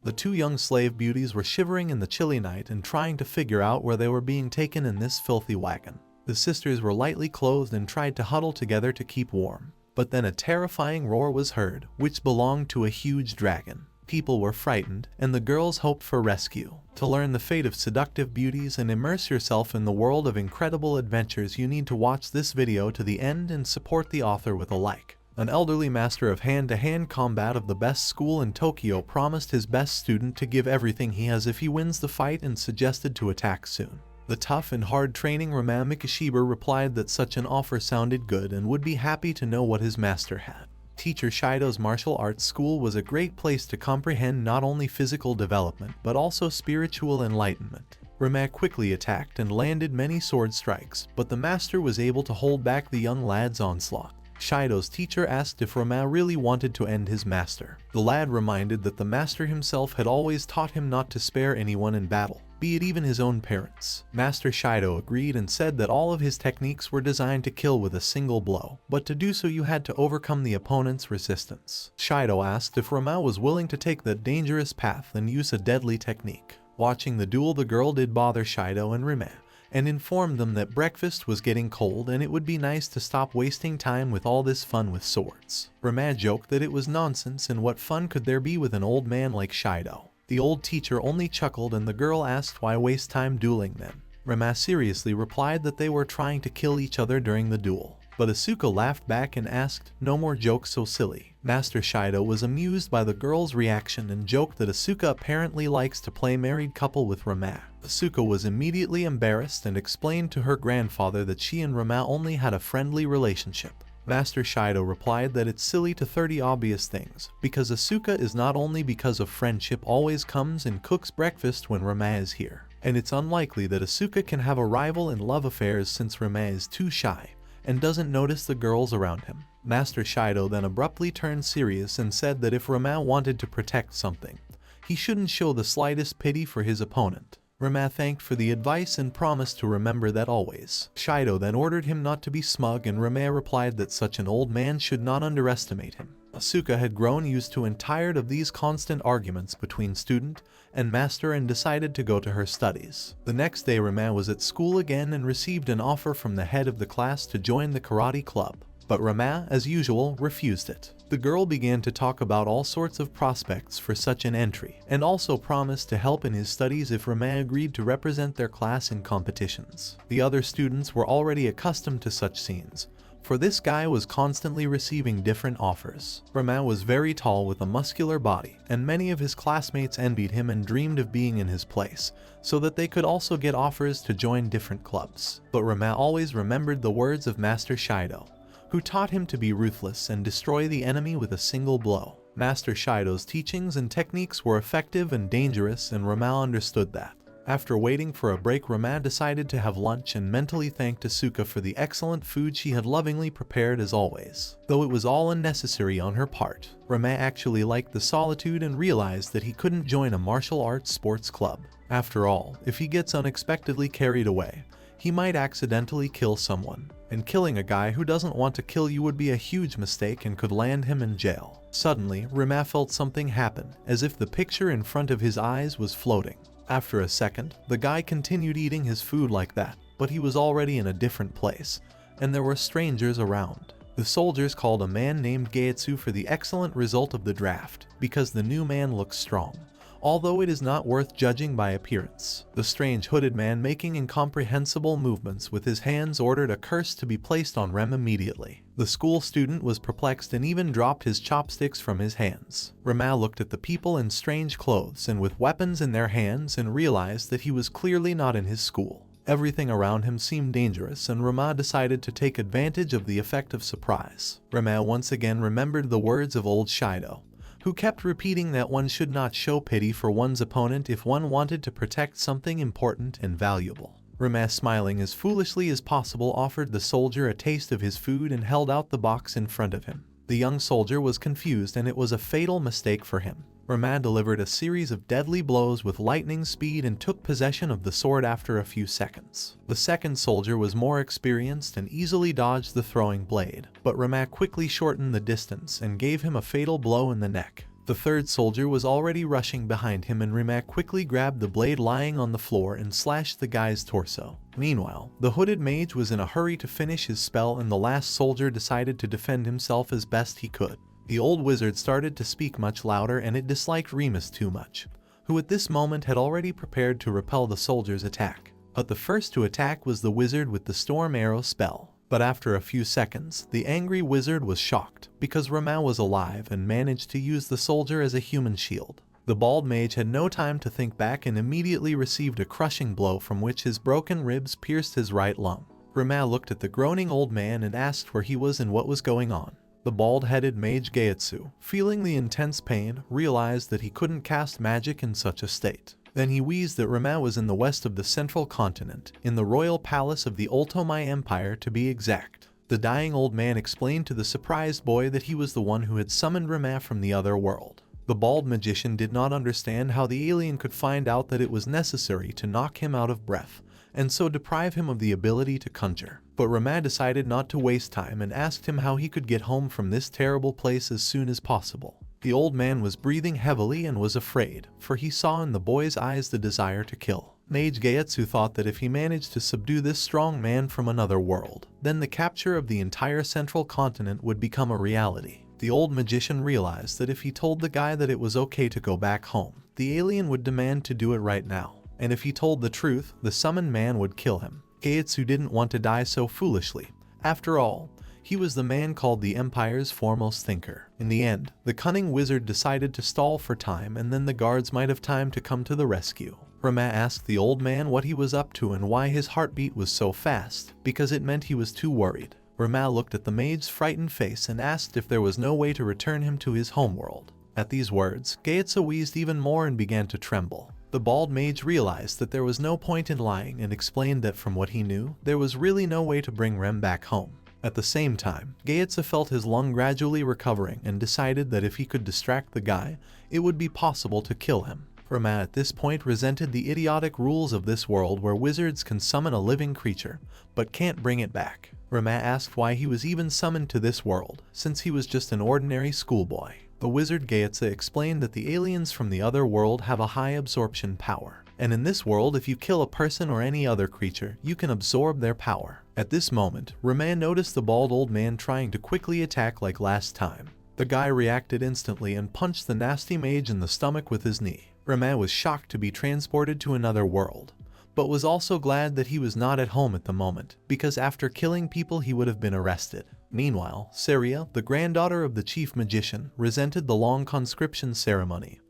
The two young slave beauties were shivering in the chilly night and trying to figure out where they were being taken in this filthy wagon. The sisters were lightly clothed and tried to huddle together to keep warm. But then a terrifying roar was heard, which belonged to a huge dragon. People were frightened, and the girls hoped for rescue. To learn the fate of seductive beauties and immerse yourself in the world of incredible adventures, you need to watch this video to the end and support the author with a like. An elderly master of hand-to-hand combat of the best school in Tokyo promised his best student to give everything he has if he wins the fight and suggested to attack soon. The tough and hard training Rama Mikashiba replied that such an offer sounded good and would be happy to know what his master had. Teacher Shido's martial arts school was a great place to comprehend not only physical development but also spiritual enlightenment. Rama quickly attacked and landed many sword strikes, but the master was able to hold back the young lad's onslaught. Shido's teacher asked if Rama really wanted to end his master. The lad reminded that the master himself had always taught him not to spare anyone in battle, be it even his own parents. Master Shido agreed and said that all of his techniques were designed to kill with a single blow, but to do so you had to overcome the opponent's resistance. Shido asked if Rama was willing to take that dangerous path and use a deadly technique. Watching the duel, the girl did bother Shido and Rama, and informed them that breakfast was getting cold and it would be nice to stop wasting time with all this fun with swords. Rama joked that it was nonsense and what fun could there be with an old man like Shido. The old teacher only chuckled and the girl asked why waste time dueling then. Rama seriously replied that they were trying to kill each other during the duel. But Asuka laughed back and asked, "No more jokes so silly." Master Shido was amused by the girl's reaction and joked that Asuka apparently likes to play married couple with Rama. Asuka was immediately embarrassed and explained to her grandfather that she and Rama only had a friendly relationship. Master Shido replied that it's silly to 30 obvious things, because Asuka is not only because of friendship always comes and cooks breakfast when Rama is here. And it's unlikely that Asuka can have a rival in love affairs since Rama is too shy and doesn't notice the girls around him. Master Shido then abruptly turned serious and said that if Rama wanted to protect something, he shouldn't show the slightest pity for his opponent. Rama thanked for the advice and promised to remember that always. Shido then ordered him not to be smug and Rama replied that such an old man should not underestimate him. Asuka had grown used to and tired of these constant arguments between student and master and decided to go to her studies. The next day Rama was at school again and received an offer from the head of the class to join the karate club. But Rama, as usual, refused it. The girl began to talk about all sorts of prospects for such an entry, and also promised to help in his studies if Rama agreed to represent their class in competitions. The other students were already accustomed to such scenes, for this guy was constantly receiving different offers. Rama was very tall with a muscular body, and many of his classmates envied him and dreamed of being in his place, so that they could also get offers to join different clubs. But Rama always remembered the words of Master Shido, who taught him to be ruthless and destroy the enemy with a single blow. Master Shido's teachings and techniques were effective and dangerous, and Rama understood that. After waiting for a break, Rama decided to have lunch and mentally thanked Asuka for the excellent food she had lovingly prepared as always. Though it was all unnecessary on her part, Rama actually liked the solitude and realized that he couldn't join a martial arts sports club. After all, if he gets unexpectedly carried away, he might accidentally kill someone, and killing a guy who doesn't want to kill you would be a huge mistake and could land him in jail. Suddenly, Rama felt something happen, as if the picture in front of his eyes was floating. After a second, the guy continued eating his food like that, but he was already in a different place, and there were strangers around. The soldiers called a man named Gaetsu for the excellent result of the draft, because the new man looks strong, although it is not worth judging by appearance. The strange hooded man, making incomprehensible movements with his hands, ordered a curse to be placed on Rem immediately. The school student was perplexed and even dropped his chopsticks from his hands. Rama looked at the people in strange clothes and with weapons in their hands and realized that he was clearly not in his school. Everything around him seemed dangerous, and Rama decided to take advantage of the effect of surprise. Rama once again remembered the words of old Shido, who kept repeating that one should not show pity for one's opponent if one wanted to protect something important and valuable. Rama, smiling as foolishly as possible, offered the soldier a taste of his food and held out the box in front of him. The young soldier was confused, and it was a fatal mistake for him. Rama delivered a series of deadly blows with lightning speed and took possession of the sword after a few seconds. The second soldier was more experienced and easily dodged the throwing blade, but Rama quickly shortened the distance and gave him a fatal blow in the neck. The third soldier was already rushing behind him, and Rima quickly grabbed the blade lying on the floor and slashed the guy's torso. Meanwhile, the hooded mage was in a hurry to finish his spell, and the last soldier decided to defend himself as best he could. The old wizard started to speak much louder, and it disliked Remus too much, who at this moment had already prepared to repel the soldier's attack. But the first to attack was the wizard with the storm arrow spell. But after a few seconds, the angry wizard was shocked because Rima was alive and managed to use the soldier as a human shield. The bald mage had no time to think back and immediately received a crushing blow from which his broken ribs pierced his right lung. Rima looked at the groaning old man and asked where he was and what was going on. The bald-headed mage Geiatsu, feeling the intense pain, realized that he couldn't cast magic in such a state. Then he wheezed that Rima was in the west of the central continent, in the royal palace of the Ultomai Empire to be exact. The dying old man explained to the surprised boy that he was the one who had summoned Rima from the other world. The bald magician did not understand how the alien could find out that it was necessary to knock him out of breath, and so deprive him of the ability to conjure. But Rima decided not to waste time and asked him how he could get home from this terrible place as soon as possible. The old man was breathing heavily and was afraid, for he saw in the boy's eyes the desire to kill. Mage Geiatsu thought that if he managed to subdue this strong man from another world, then the capture of the entire central continent would become a reality. The old magician realized that if he told the guy that it was okay to go back home, the alien would demand to do it right now. And if he told the truth, the summoned man would kill him. Geiatsu didn't want to die so foolishly. After all, he was the man called the Empire's foremost thinker. In the end, the cunning wizard decided to stall for time, and then the guards might have time to come to the rescue. Rima asked the old man what he was up to and why his heartbeat was so fast, because it meant he was too worried. Rima looked at the mage's frightened face and asked if there was no way to return him to his homeworld. At these words, Geiatsu wheezed even more and began to tremble. The bald mage realized that there was no point in lying and explained that from what he knew, there was really no way to bring Rem back home. At the same time, Geiatsu felt his lung gradually recovering and decided that if he could distract the guy, it would be possible to kill him. Rima at this point resented the idiotic rules of this world where wizards can summon a living creature, but can't bring it back. Rima asked why he was even summoned to this world, since he was just an ordinary schoolboy. The wizard Geiatsu explained that the aliens from the other world have a high absorption power. And in this world, if you kill a person or any other creature, you can absorb their power. At this moment, Rima noticed the bald old man trying to quickly attack like last time. The guy reacted instantly and punched the nasty mage in the stomach with his knee. Rima was shocked to be transported to another world, but was also glad that he was not at home at the moment, because after killing people he would have been arrested. Meanwhile, Saria, the granddaughter of the chief magician, resented the long conscription ceremony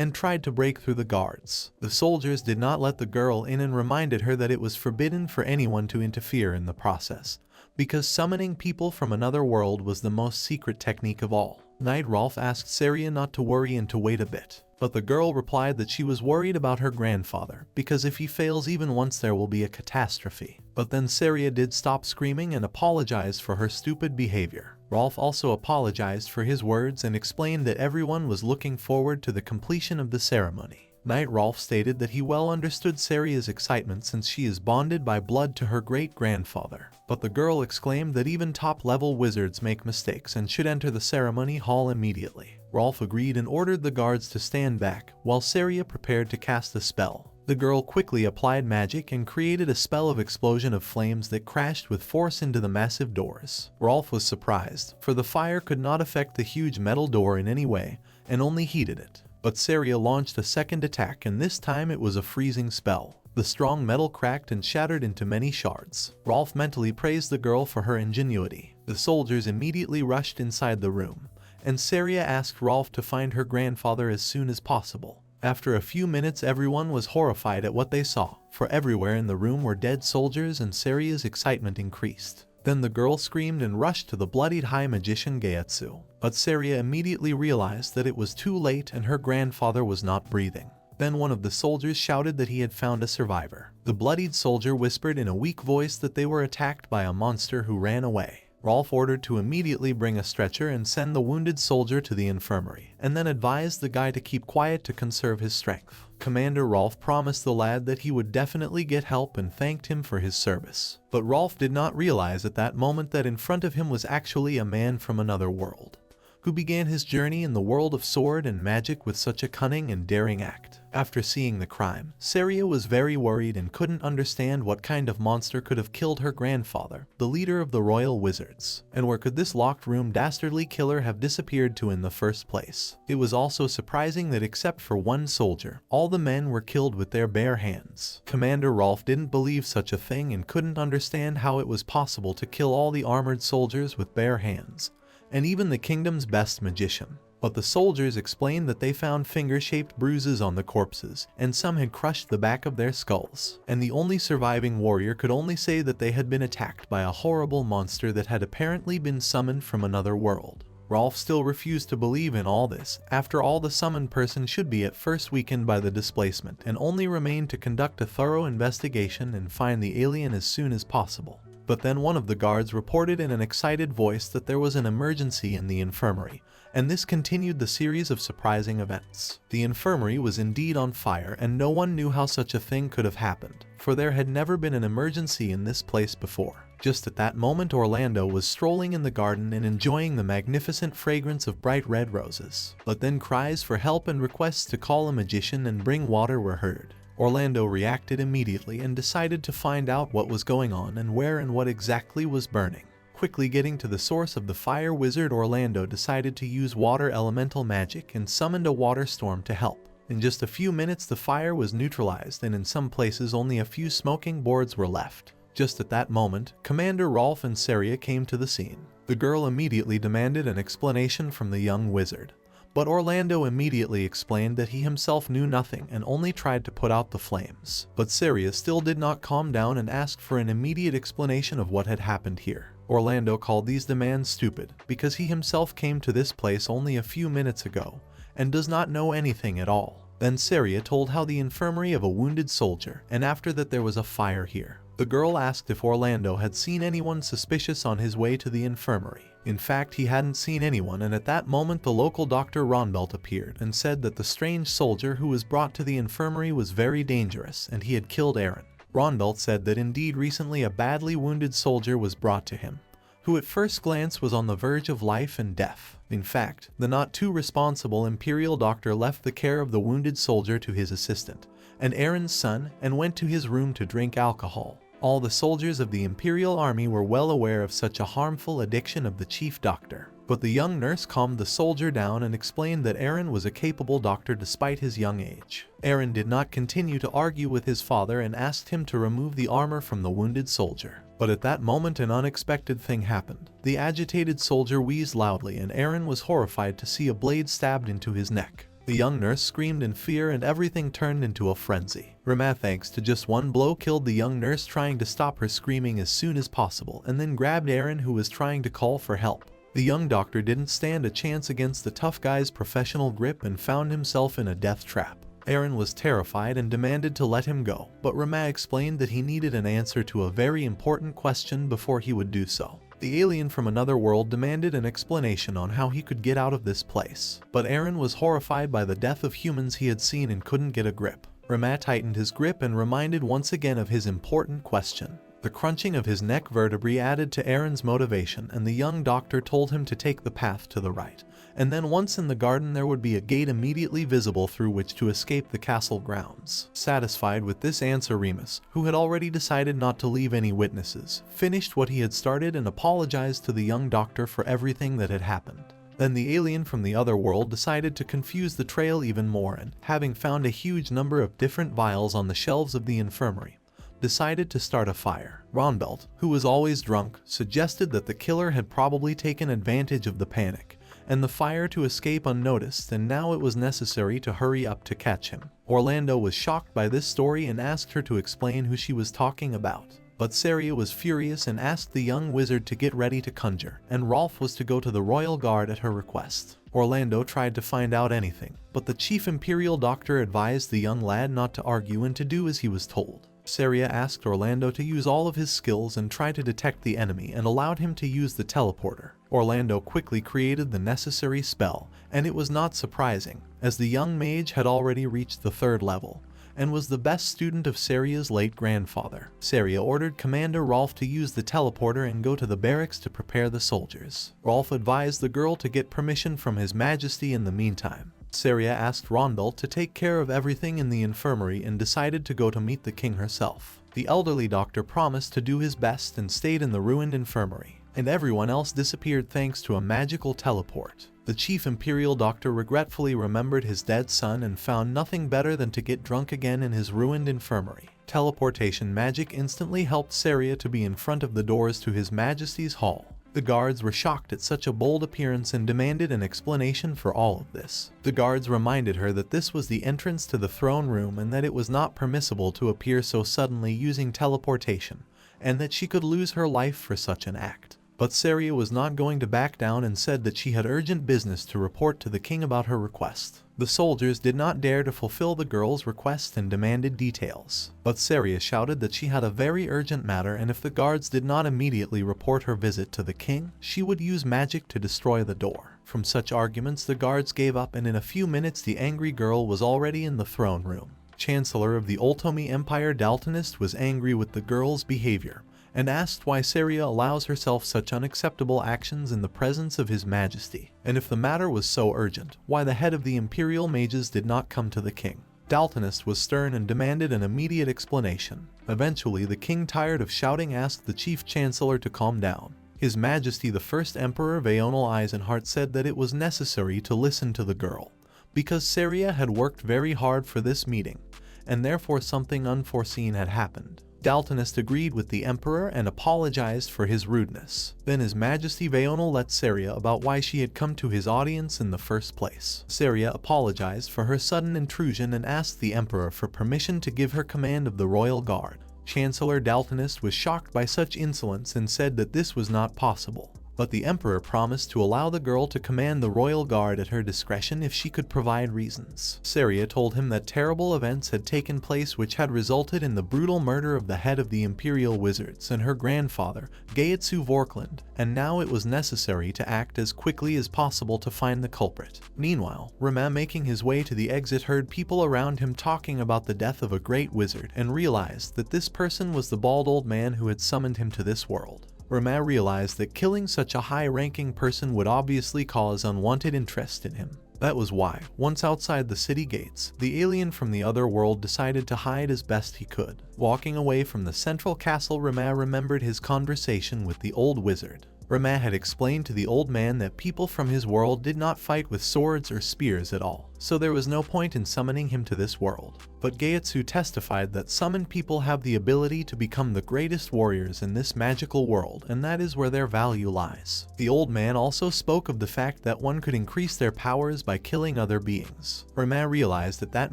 and tried to break through the guards. The soldiers did not let the girl in and reminded her that it was forbidden for anyone to interfere in the process, because summoning people from another world was the most secret technique of all. Knight Rolf asked Saria not to worry and to wait a bit, but the girl replied that she was worried about her grandfather, because if he fails even once there will be a catastrophe. But then Saria did stop screaming and apologized for her stupid behavior. Rolf also apologized for his words and explained that everyone was looking forward to the completion of the ceremony. Knight Rolf stated that he well understood Saria's excitement since she is bonded by blood to her great-grandfather. But the girl exclaimed that even top-level wizards make mistakes and should enter the ceremony hall immediately. Rolf agreed and ordered the guards to stand back, while Saria prepared to cast a spell. The girl quickly applied magic and created a spell of explosion of flames that crashed with force into the massive doors. Rolf was surprised, for the fire could not affect the huge metal door in any way, and only heated it. But Saria launched a second attack, and this time it was a freezing spell. The strong metal cracked and shattered into many shards. Rolf mentally praised the girl for her ingenuity. The soldiers immediately rushed inside the room, and Saria asked Rolf to find her grandfather as soon as possible. After a few minutes, everyone was horrified at what they saw, for everywhere in the room were dead soldiers, and Saria's excitement increased. Then the girl screamed and rushed to the bloodied high magician Geiatsu. But Saria immediately realized that it was too late and her grandfather was not breathing. Then one of the soldiers shouted that he had found a survivor. The bloodied soldier whispered in a weak voice that they were attacked by a monster who ran away. Rolf ordered to immediately bring a stretcher and send the wounded soldier to the infirmary, and then advised the guy to keep quiet to conserve his strength. Commander Rolf promised the lad that he would definitely get help and thanked him for his service. But Rolf did not realize at that moment that in front of him was actually a man from another world, who began his journey in the world of sword and magic with such a cunning and daring act. After seeing the crime, Saria was very worried and couldn't understand what kind of monster could have killed her grandfather, the leader of the royal wizards, and where could this locked room dastardly killer have disappeared to in the first place. It was also surprising that except for one soldier, all the men were killed with their bare hands. Commander Rolf didn't believe such a thing and couldn't understand how it was possible to kill all the armored soldiers with bare hands, and even the kingdom's best magician. But the soldiers explained that they found finger-shaped bruises on the corpses, and some had crushed the back of their skulls. And the only surviving warrior could only say that they had been attacked by a horrible monster that had apparently been summoned from another world. Rolf still refused to believe in all this. After all, the summoned person should be at first weakened by the displacement, and only remained to conduct a thorough investigation and find the alien as soon as possible. But then one of the guards reported in an excited voice that there was an emergency in the infirmary, and this continued the series of surprising events. The infirmary was indeed on fire, and no one knew how such a thing could have happened, for there had never been an emergency in this place before. Just at that moment, Orlando was strolling in the garden and enjoying the magnificent fragrance of bright red roses. But then cries for help and requests to call a magician and bring water were heard. Orlando reacted immediately and decided to find out what was going on and where and what exactly was burning. Quickly getting to the source of the fire wizard, Orlando decided to use water elemental magic and summoned a water storm to help. In just a few minutes the fire was neutralized, and in some places only a few smoking boards were left. Just at that moment, Commander Rolf and Saria came to the scene. The girl immediately demanded an explanation from the young wizard, but Orlando immediately explained that he himself knew nothing and only tried to put out the flames. But Saria still did not calm down and asked for an immediate explanation of what had happened here. Orlando called these demands stupid, because he himself came to this place only a few minutes ago, and does not know anything at all. Then Saria told how the infirmary of a wounded soldier, and after that there was a fire here. The girl asked if Orlando had seen anyone suspicious on his way to the infirmary. In fact, he hadn't seen anyone, and at that moment the local Dr. Ronbelt appeared and said that the strange soldier who was brought to the infirmary was very dangerous and he had killed Aaron. Ronbelt said that indeed recently a badly wounded soldier was brought to him, who at first glance was on the verge of life and death. In fact, the not too responsible imperial doctor left the care of the wounded soldier to his assistant, and Aaron's son, and went to his room to drink alcohol. All the soldiers of the Imperial Army were well aware of such a harmful addiction of the chief doctor. But the young nurse calmed the soldier down and explained that Aaron was a capable doctor despite his young age. Aaron did not continue to argue with his father and asked him to remove the armor from the wounded soldier. But at that moment an unexpected thing happened. The agitated soldier wheezed loudly, and Aaron was horrified to see a blade stabbed into his neck. The young nurse screamed in fear and everything turned into a frenzy. Rama, thanks to just one blow, killed the young nurse, trying to stop her screaming as soon as possible, and then grabbed Aaron, who was trying to call for help. The young doctor didn't stand a chance against the tough guy's professional grip and found himself in a death trap. Aaron was terrified and demanded to let him go, but Rama explained that he needed an answer to a very important question before he would do so. The alien from another world demanded an explanation on how he could get out of this place, but Aaron was horrified by the death of humans he had seen and couldn't get a grip. Rama tightened his grip and reminded once again of his important question. The crunching of his neck vertebrae added to Aaron's motivation, and the young doctor told him to take the path to the right, and then once in the garden there would be a gate immediately visible through which to escape the castle grounds. Satisfied with this answer, Remus, who had already decided not to leave any witnesses, finished what he had started and apologized to the young doctor for everything that had happened. Then the alien from the other world decided to confuse the trail even more, and, having found a huge number of different vials on the shelves of the infirmary, decided to start a fire. Ronbelt, who was always drunk, suggested that the killer had probably taken advantage of the panic and the fire to escape unnoticed, and now it was necessary to hurry up to catch him. Orlando was shocked by this story and asked her to explain who she was talking about. But Saria was furious and asked the young wizard to get ready to conjure, and Rolf was to go to the royal guard at her request. Orlando tried to find out anything, but the chief imperial doctor advised the young lad not to argue and to do as he was told. Saria asked Orlando to use all of his skills and try to detect the enemy, and allowed him to use the teleporter. Orlando quickly created the necessary spell, and it was not surprising, as the young mage had already reached the 3rd level, and was the best student of Seria's late grandfather. Seria ordered Commander Rolf to use the teleporter and go to the barracks to prepare the soldiers. Rolf advised the girl to get permission from His Majesty in the meantime. Seria asked Rondel to take care of everything in the infirmary and decided to go to meet the king herself. The elderly doctor promised to do his best and stayed in the ruined infirmary, and everyone else disappeared thanks to a magical teleport. The chief imperial doctor regretfully remembered his dead son and found nothing better than to get drunk again in his ruined infirmary. Teleportation magic instantly helped Seria to be in front of the doors to His Majesty's hall. The guards were shocked at such a bold appearance and demanded an explanation for all of this. The guards reminded her that this was the entrance to the throne room and that it was not permissible to appear so suddenly using teleportation, and that she could lose her life for such an act. But Seria was not going to back down and said that she had urgent business to report to the king about her request. The soldiers did not dare to fulfill the girl's request and demanded details. But Seria shouted that she had a very urgent matter, and if the guards did not immediately report her visit to the king, she would use magic to destroy the door. From such arguments, the guards gave up, and in a few minutes the angry girl was already in the throne room. Chancellor of the Ultomi Empire Daltonist was angry with the girl's behavior, and asked why Seria allows herself such unacceptable actions in the presence of His Majesty, and if the matter was so urgent, why the head of the Imperial Mages did not come to the king. Daltonist was stern and demanded an immediate explanation. Eventually, the king, tired of shouting, asked the chief chancellor to calm down. His Majesty the First Emperor Vaonal Eisenhart said that it was necessary to listen to the girl, because Seria had worked very hard for this meeting, and therefore something unforeseen had happened. Daltonist agreed with the emperor and apologized for his rudeness. Then His Majesty Vaonal let Seria about why she had come to his audience in the first place. Seria apologized for her sudden intrusion and asked the emperor for permission to give her command of the royal guard. Chancellor Daltonist was shocked by such insolence and said that this was not possible. But the emperor promised to allow the girl to command the royal guard at her discretion if she could provide reasons. Seria told him that terrible events had taken place which had resulted in the brutal murder of the head of the imperial wizards and her grandfather, Gaetsu Vorkland, and now it was necessary to act as quickly as possible to find the culprit. Meanwhile, Rama, making his way to the exit, heard people around him talking about the death of a great wizard and realized that this person was the bald old man who had summoned him to this world. Rama realized that killing such a high-ranking person would obviously cause unwanted interest in him. That was why, once outside the city gates, the alien from the other world decided to hide as best he could. Walking away from the central castle, Rama remembered his conversation with the old wizard. Rama had explained to the old man that people from his world did not fight with swords or spears at all, so there was no point in summoning him to this world. But Gaetsu testified that summoned people have the ability to become the greatest warriors in this magical world, and that is where their value lies. The old man also spoke of the fact that one could increase their powers by killing other beings. Rama realized at that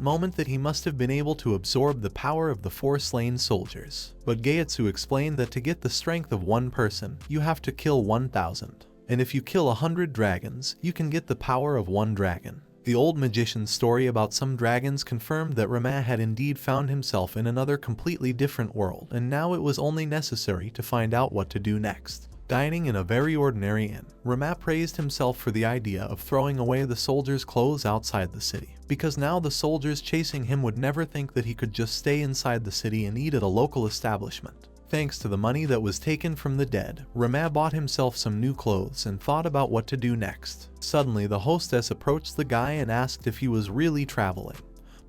moment that he must have been able to absorb the power of the 4 slain soldiers. But Gaetsu explained that to get the strength of one person, you have to kill 1,000. And if you kill 100 dragons, you can get the power of 1 dragon. The old magician's story about some dragons confirmed that Rama had indeed found himself in another completely different world, and now it was only necessary to find out what to do next. Dining in a very ordinary inn, Rama praised himself for the idea of throwing away the soldiers' clothes outside the city, because now the soldiers chasing him would never think that he could just stay inside the city and eat at a local establishment. Thanks to the money that was taken from the dead, Rama bought himself some new clothes and thought about what to do next. Suddenly, the hostess approached the guy and asked if he was really traveling,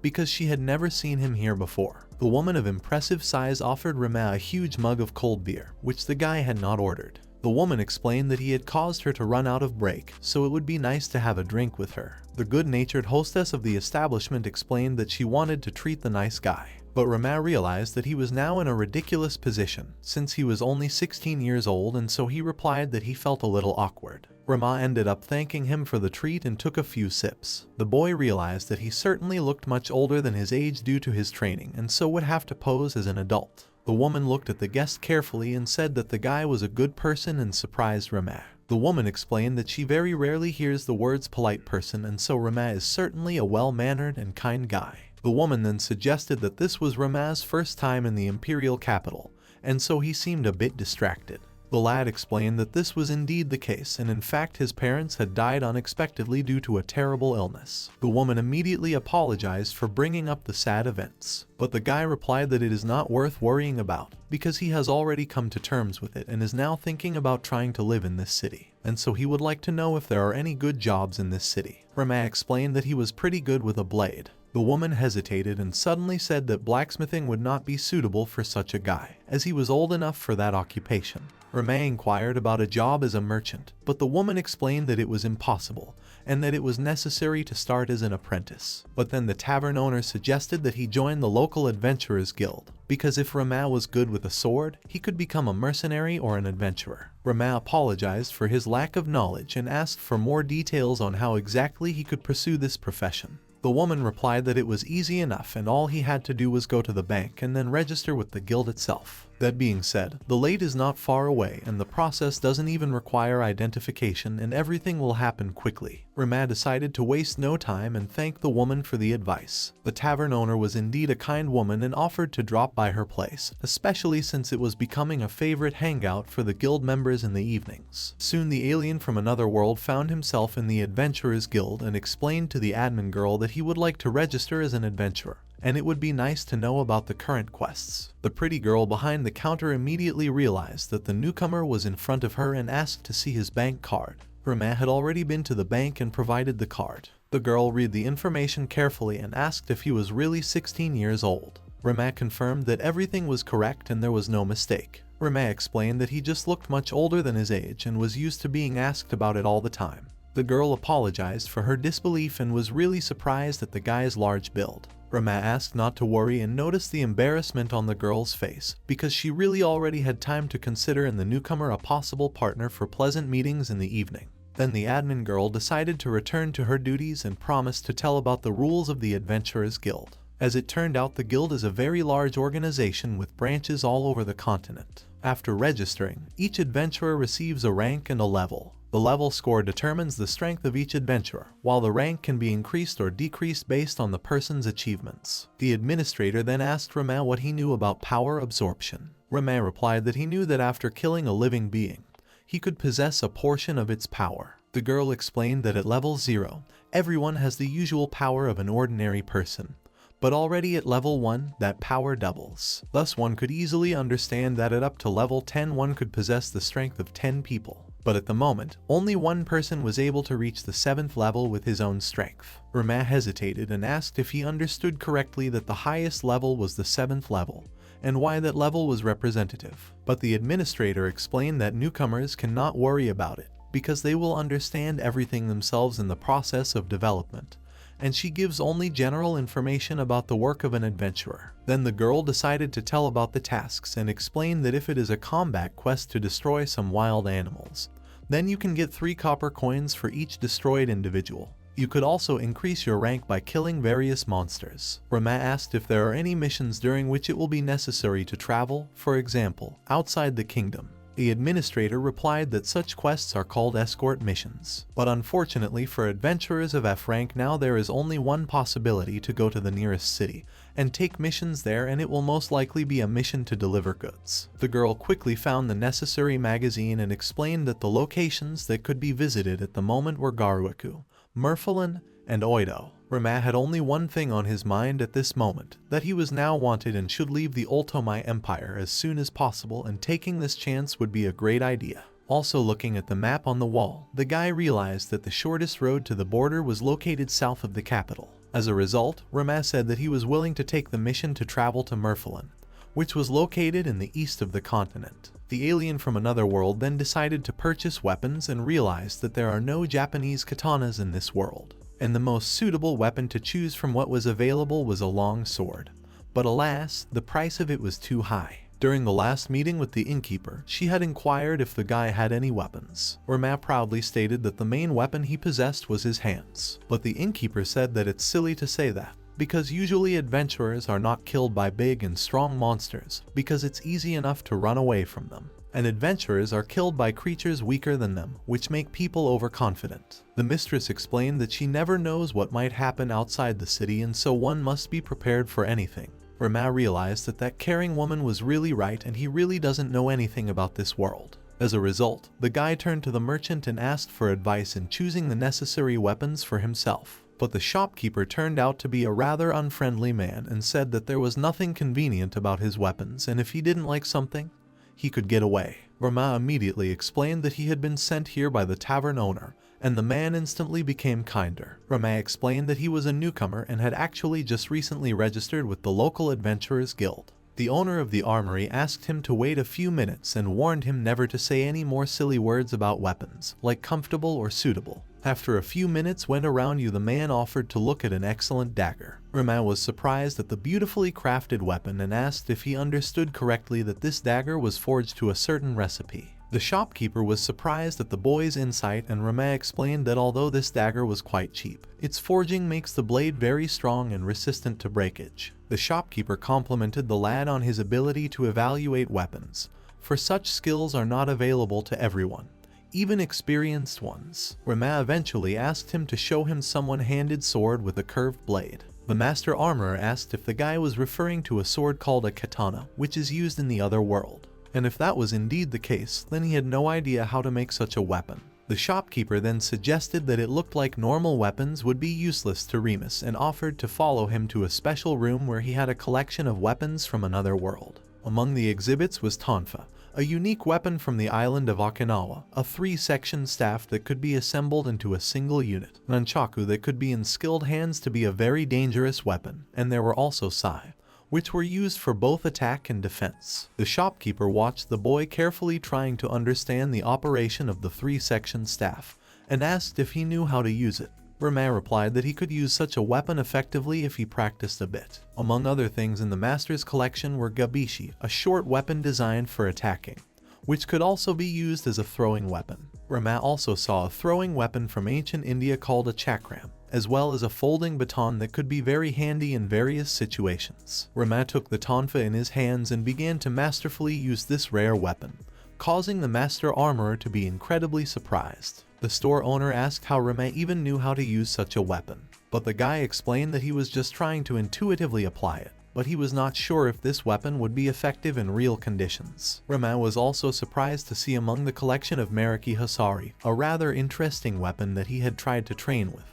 because she had never seen him here before. The woman of impressive size offered Rama a huge mug of cold beer, which the guy had not ordered. The woman explained that he had caused her to run out of break, so it would be nice to have a drink with her. The good-natured hostess of the establishment explained that she wanted to treat the nice guy. But Rama realized that he was now in a ridiculous position, since he was only 16 years old, and so he replied that he felt a little awkward. Rama ended up thanking him for the treat and took a few sips. The boy realized that he certainly looked much older than his age due to his training, and so would have to pose as an adult. The woman looked at the guest carefully and said that the guy was a good person and surprised Rama. The woman explained that she very rarely hears the words polite person, and so Rama is certainly a well-mannered and kind guy. The woman then suggested that this was Rama's first time in the imperial capital, and so he seemed a bit distracted. The lad explained that this was indeed the case, and in fact his parents had died unexpectedly due to a terrible illness. The woman immediately apologized for bringing up the sad events, but the guy replied that it is not worth worrying about, because he has already come to terms with it and is now thinking about trying to live in this city, and so he would like to know if there are any good jobs in this city. Rama explained that he was pretty good with a blade. The woman hesitated and suddenly said that blacksmithing would not be suitable for such a guy, as he was old enough for that occupation. Rama inquired about a job as a merchant, but the woman explained that it was impossible, and that it was necessary to start as an apprentice. But then the tavern owner suggested that he join the local adventurers guild, because if Rama was good with a sword, he could become a mercenary or an adventurer. Rama apologized for his lack of knowledge and asked for more details on how exactly he could pursue this profession. The woman replied that it was easy enough and all he had to do was go to the bank and then register with the guild itself. That being said, the lake is not far away and the process doesn't even require identification and everything will happen quickly. Rama decided to waste no time and thanked the woman for the advice. The tavern owner was indeed a kind woman and offered to drop by her place, especially since it was becoming a favorite hangout for the guild members in the evenings. Soon the alien from another world found himself in the Adventurers Guild and explained to the admin girl that he would like to register as an adventurer, and it would be nice to know about the current quests. The pretty girl behind the counter immediately realized that the newcomer was in front of her and asked to see his bank card. Rama had already been to the bank and provided the card. The girl read the information carefully and asked if he was really 16 years old. Rama confirmed that everything was correct and there was no mistake. Rama explained that he just looked much older than his age and was used to being asked about it all the time. The girl apologized for her disbelief and was really surprised at the guy's large build. Rama asked not to worry and noticed the embarrassment on the girl's face, because she really already had time to consider in the newcomer a possible partner for pleasant meetings in the evening. Then the admin girl decided to return to her duties and promised to tell about the rules of the Adventurers Guild. As it turned out, the guild is a very large organization with branches all over the continent. After registering, each adventurer receives a rank and a level. The level score determines the strength of each adventurer, while the rank can be increased or decreased based on the person's achievements. The administrator then asked Rama what he knew about power absorption. Rama replied that he knew that after killing a living being, he could possess a portion of its power. The girl explained that at level 0, everyone has the usual power of an ordinary person, but already at level 1, that power doubles. Thus one could easily understand that at up to level 10 one could possess the strength of 10 people. But at the moment, only one person was able to reach the 7th level with his own strength. Rama hesitated and asked if he understood correctly that the highest level was the 7th level, and why that level was representative. But the administrator explained that newcomers cannot worry about it, because they will understand everything themselves in the process of development, and she gives only general information about the work of an adventurer. Then the girl decided to tell about the tasks and explained that if it is a combat quest to destroy some wild animals, then you can get 3 copper coins for each destroyed individual. You could also increase your rank by killing various monsters. Rama asked if there are any missions during which it will be necessary to travel, for example, outside the kingdom. The administrator replied that such quests are called escort missions. But unfortunately for adventurers of F rank now there is only one possibility to go to the nearest city and take missions there, and it will most likely be a mission to deliver goods. The girl quickly found the necessary magazine and explained that the locations that could be visited at the moment were Garuaku, Murphalin, and Oido. Rama had only one thing on his mind at this moment, that he was now wanted and should leave the Ultomai Empire as soon as possible, and taking this chance would be a great idea. Also looking at the map on the wall, the guy realized that the shortest road to the border was located south of the capital. As a result, Rama said that he was willing to take the mission to travel to Murphalin, which was located in the east of the continent. The alien from another world then decided to purchase weapons and realized that there are no Japanese katanas in this world, and the most suitable weapon to choose from what was available was a long sword. But alas, the price of it was too high. During the last meeting with the innkeeper, she had inquired if the guy had any weapons. Rama proudly stated that the main weapon he possessed was his hands. But the innkeeper said that it's silly to say that, because usually adventurers are not killed by big and strong monsters, because it's easy enough to run away from them. And adventurers are killed by creatures weaker than them, which make people overconfident. The mistress explained that she never knows what might happen outside the city, and so one must be prepared for anything. Rama realized that that caring woman was really right and he really doesn't know anything about this world. As a result, the guy turned to the merchant and asked for advice in choosing the necessary weapons for himself. But the shopkeeper turned out to be a rather unfriendly man and said that there was nothing convenient about his weapons, and if he didn't like something, he could get away. Rama immediately explained that he had been sent here by the tavern owner, and the man instantly became kinder. Rama explained that he was a newcomer and had actually just recently registered with the local adventurers guild. The owner of the armory asked him to wait a few minutes and warned him never to say any more silly words about weapons, like comfortable or suitable. After a few minutes went around the man offered to look at an excellent dagger. Rama was surprised at the beautifully crafted weapon and asked if he understood correctly that this dagger was forged to a certain recipe. The shopkeeper was surprised at the boy's insight, and Rama explained that although this dagger was quite cheap, its forging makes the blade very strong and resistant to breakage. The shopkeeper complimented the lad on his ability to evaluate weapons, for such skills are not available to everyone, even experienced ones. Rama eventually asked him to show him some one-handed sword with a curved blade. The master armorer asked if the guy was referring to a sword called a katana, which is used in the other world. And if that was indeed the case, then he had no idea how to make such a weapon. The shopkeeper then suggested that it looked like normal weapons would be useless to Remus and offered to follow him to a special room where he had a collection of weapons from another world. Among the exhibits was tonfa, a unique weapon from the island of Okinawa, a 3-section staff that could be assembled into a single unit, nunchaku that could be in skilled hands to be a very dangerous weapon, and there were also sai, which were used for both attack and defense. The shopkeeper watched the boy carefully trying to understand the operation of the 3-section staff, and asked if he knew how to use it. Rama replied that he could use such a weapon effectively if he practiced a bit. Among other things in the master's collection were gabishi, a short weapon designed for attacking, which could also be used as a throwing weapon. Rama also saw a throwing weapon from ancient India called a chakram, as well as a folding baton that could be very handy in various situations. Rama took the tonfa in his hands and began to masterfully use this rare weapon, causing the master armorer to be incredibly surprised. The store owner asked how Rama even knew how to use such a weapon, but the guy explained that he was just trying to intuitively apply it, but he was not sure if this weapon would be effective in real conditions. Rama was also surprised to see among the collection of Mariki Hasari, a rather interesting weapon that he had tried to train with,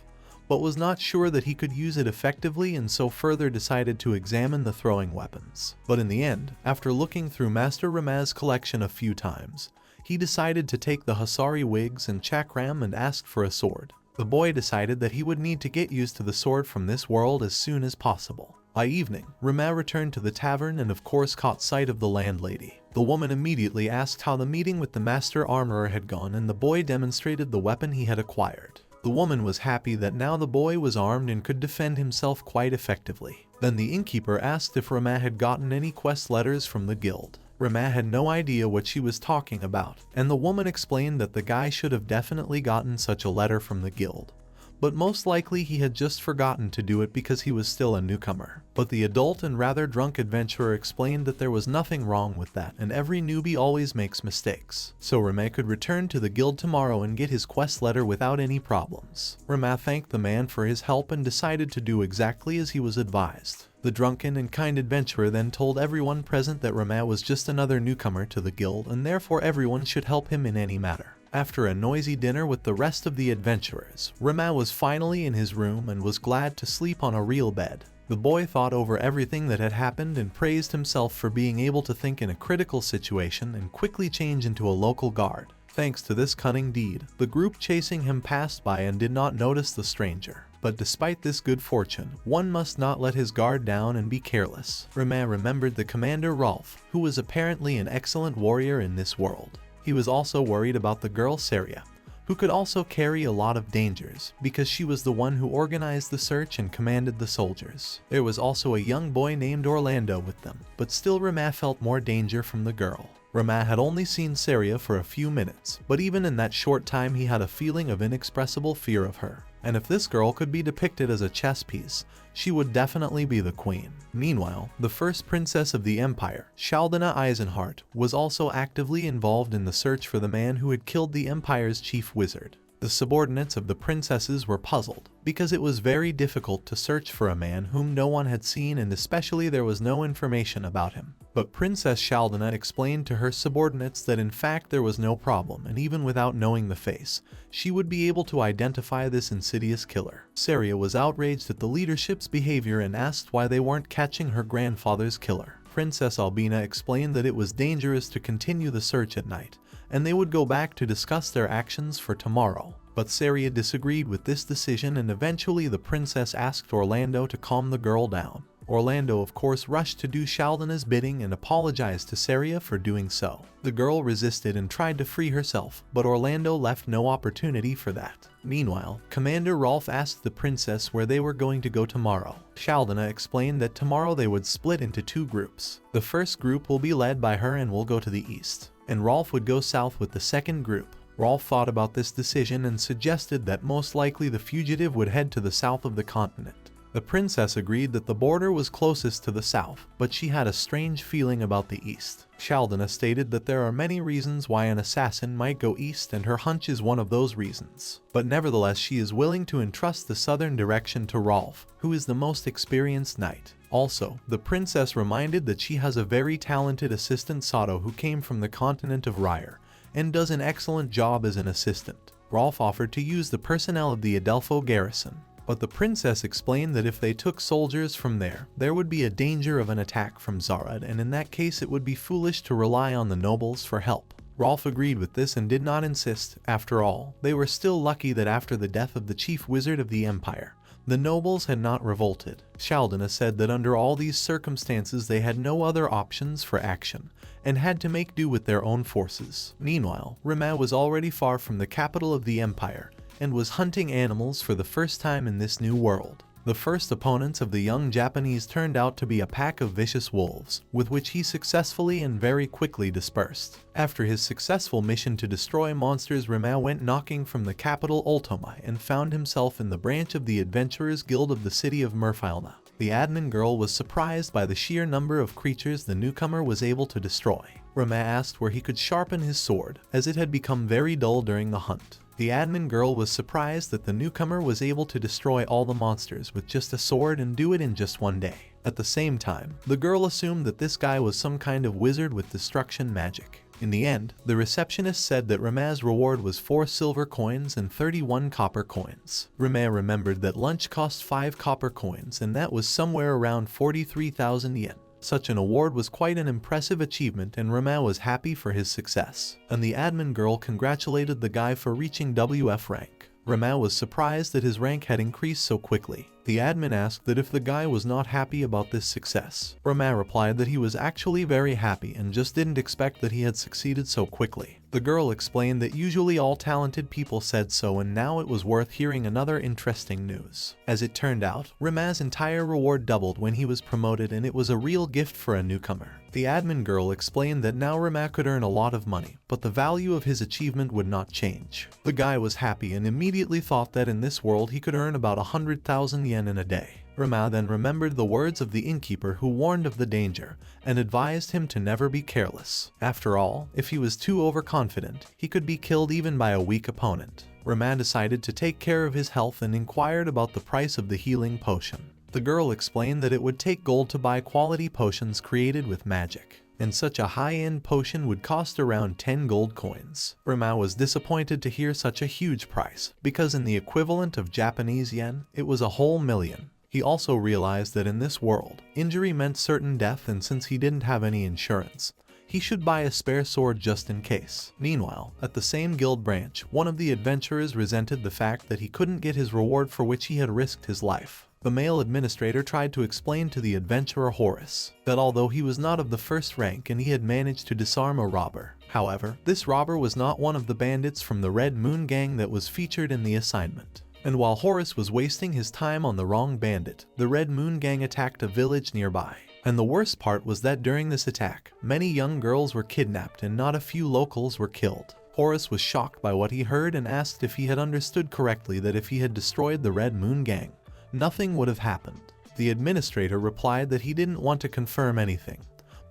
but was not sure that he could use it effectively, and so further decided to examine the throwing weapons. But in the end, after looking through Master Rama's collection a few times, he decided to take the Hasari wigs and chakram and asked for a sword. The boy decided that he would need to get used to the sword from this world as soon as possible. By evening, Rama returned to the tavern and of course caught sight of the landlady. The woman immediately asked how the meeting with the master armorer had gone, and the boy demonstrated the weapon he had acquired. The woman was happy that now the boy was armed and could defend himself quite effectively. Then the innkeeper asked if Rama had gotten any quest letters from the guild. Rama had no idea what she was talking about, and the woman explained that the guy should have definitely gotten such a letter from the guild, but most likely he had just forgotten to do it because he was still a newcomer. But the adult and rather drunk adventurer explained that there was nothing wrong with that, and every newbie always makes mistakes, so Rama could return to the guild tomorrow and get his quest letter without any problems. Rama thanked the man for his help and decided to do exactly as he was advised. The drunken and kind adventurer then told everyone present that Rama was just another newcomer to the guild, and therefore everyone should help him in any matter. After a noisy dinner with the rest of the adventurers, Rama was finally in his room and was glad to sleep on a real bed. The boy thought over everything that had happened and praised himself for being able to think in a critical situation and quickly change into a local guard. Thanks to this cunning deed, the group chasing him passed by and did not notice the stranger. But despite this good fortune, one must not let his guard down and be careless. Rama remembered the commander Rolf, who was apparently an excellent warrior in this world. He was also worried about the girl Saria, who could also carry a lot of dangers, because she was the one who organized the search and commanded the soldiers. There was also a young boy named Orlando with them, but still Rama felt more danger from the girl. Rama had only seen Saria for a few minutes, but even in that short time he had a feeling of inexpressible fear of her. And if this girl could be depicted as a chess piece, she would definitely be the queen. Meanwhile, the first princess of the empire, Shaldana Eisenhart, was also actively involved in the search for the man who had killed the empire's chief wizard. The subordinates of the princesses were puzzled, because it was very difficult to search for a man whom no one had seen, and especially there was no information about him. But Princess Shaldana explained to her subordinates that in fact there was no problem, and even without knowing the face, she would be able to identify this insidious killer. Saria was outraged at the leadership's behavior and asked why they weren't catching her grandfather's killer. Princess Albina explained that it was dangerous to continue the search at night, and they would go back to discuss their actions for tomorrow. But Saria disagreed with this decision, and eventually the princess asked Orlando to calm the girl down. Orlando of course rushed to do Shaldana's bidding and apologized to Saria for doing so. The girl resisted and tried to free herself, but Orlando left no opportunity for that. Meanwhile, Commander Rolf asked the princess where they were going to go tomorrow. Shaldana explained that tomorrow they would split into 2 groups. The first group will be led by her and will go to the east, and Rolf would go south with the second group. Rolf thought about this decision and suggested that most likely the fugitive would head to the south of the continent. The princess agreed that the border was closest to the south, but she had a strange feeling about the east. Shaldana stated that there are many reasons why an assassin might go east, and her hunch is one of those reasons. But nevertheless, she is willing to entrust the southern direction to Rolf, who is the most experienced knight. Also, the princess reminded that she has a very talented assistant, Sato, who came from the continent of Ryer, and does an excellent job as an assistant. Rolf offered to use the personnel of the Adelpho garrison, but the princess explained that if they took soldiers from there would be a danger of an attack from Zarad, and in that case it would be foolish to rely on the nobles for help. Rolf agreed with this and did not insist. After all, they were still lucky that after the death of the chief wizard of the empire, the nobles had not revolted. Shaldana said that under all these circumstances they had no other options for action, and had to make do with their own forces. Meanwhile, Rima was already far from the capital of the empire, and was hunting animals for the first time in this new world. The first opponents of the young Japanese turned out to be a pack of vicious wolves, with which he successfully and very quickly dispersed. After his successful mission to destroy monsters, Rima went knocking from the capital Ultomai and found himself in the branch of the Adventurers Guild of the city of Merfilna. The admin girl was surprised by the sheer number of creatures the newcomer was able to destroy. Rima asked where he could sharpen his sword, as it had become very dull during the hunt. The admin girl was surprised that the newcomer was able to destroy all the monsters with just a sword and do it in just one day. At the same time, the girl assumed that this guy was some kind of wizard with destruction magic. In the end, the receptionist said that Rima's reward was 4 silver coins and 31 copper coins. Rima remembered that lunch cost 5 copper coins, and that was somewhere around 43,000 yen. Such an award was quite an impressive achievement, and Rima was happy for his success. And the admin girl congratulated the guy for reaching WF rank. Rima was surprised that his rank had increased so quickly. The admin asked that if the guy was not happy about this success. Rima replied that he was actually very happy and just didn't expect that he had succeeded so quickly. The girl explained that usually all talented people said so, and now it was worth hearing another interesting news. As it turned out, Rima's entire reward doubled when he was promoted, and it was a real gift for a newcomer. The admin girl explained that now Rima could earn a lot of money, but the value of his achievement would not change. The guy was happy and immediately thought that in this world he could earn about 100,000 yen in a day. Rima then remembered the words of the innkeeper who warned of the danger and advised him to never be careless. After all, if he was too overconfident, he could be killed even by a weak opponent. Rima decided to take care of his health and inquired about the price of the healing potion. The girl explained that it would take gold to buy quality potions created with magic, and such a high-end potion would cost around 10 gold coins. Rima was disappointed to hear such a huge price, because in the equivalent of Japanese yen, it was a whole million. He also realized that in this world, injury meant certain death, and since he didn't have any insurance, he should buy a spare sword just in case. Meanwhile, at the same guild branch, one of the adventurers resented the fact that he couldn't get his reward for which he had risked his life. The male administrator tried to explain to the adventurer Horace that although he was not of the first rank and he had managed to disarm a robber, however, this robber was not one of the bandits from the Red Moon Gang that was featured in the assignment. And while Horace was wasting his time on the wrong bandit, the Red Moon Gang attacked a village nearby. And the worst part was that during this attack, many young girls were kidnapped and not a few locals were killed. Horace was shocked by what he heard and asked if he had understood correctly that if he had destroyed the Red Moon Gang, nothing would have happened. The administrator replied that he didn't want to confirm anything,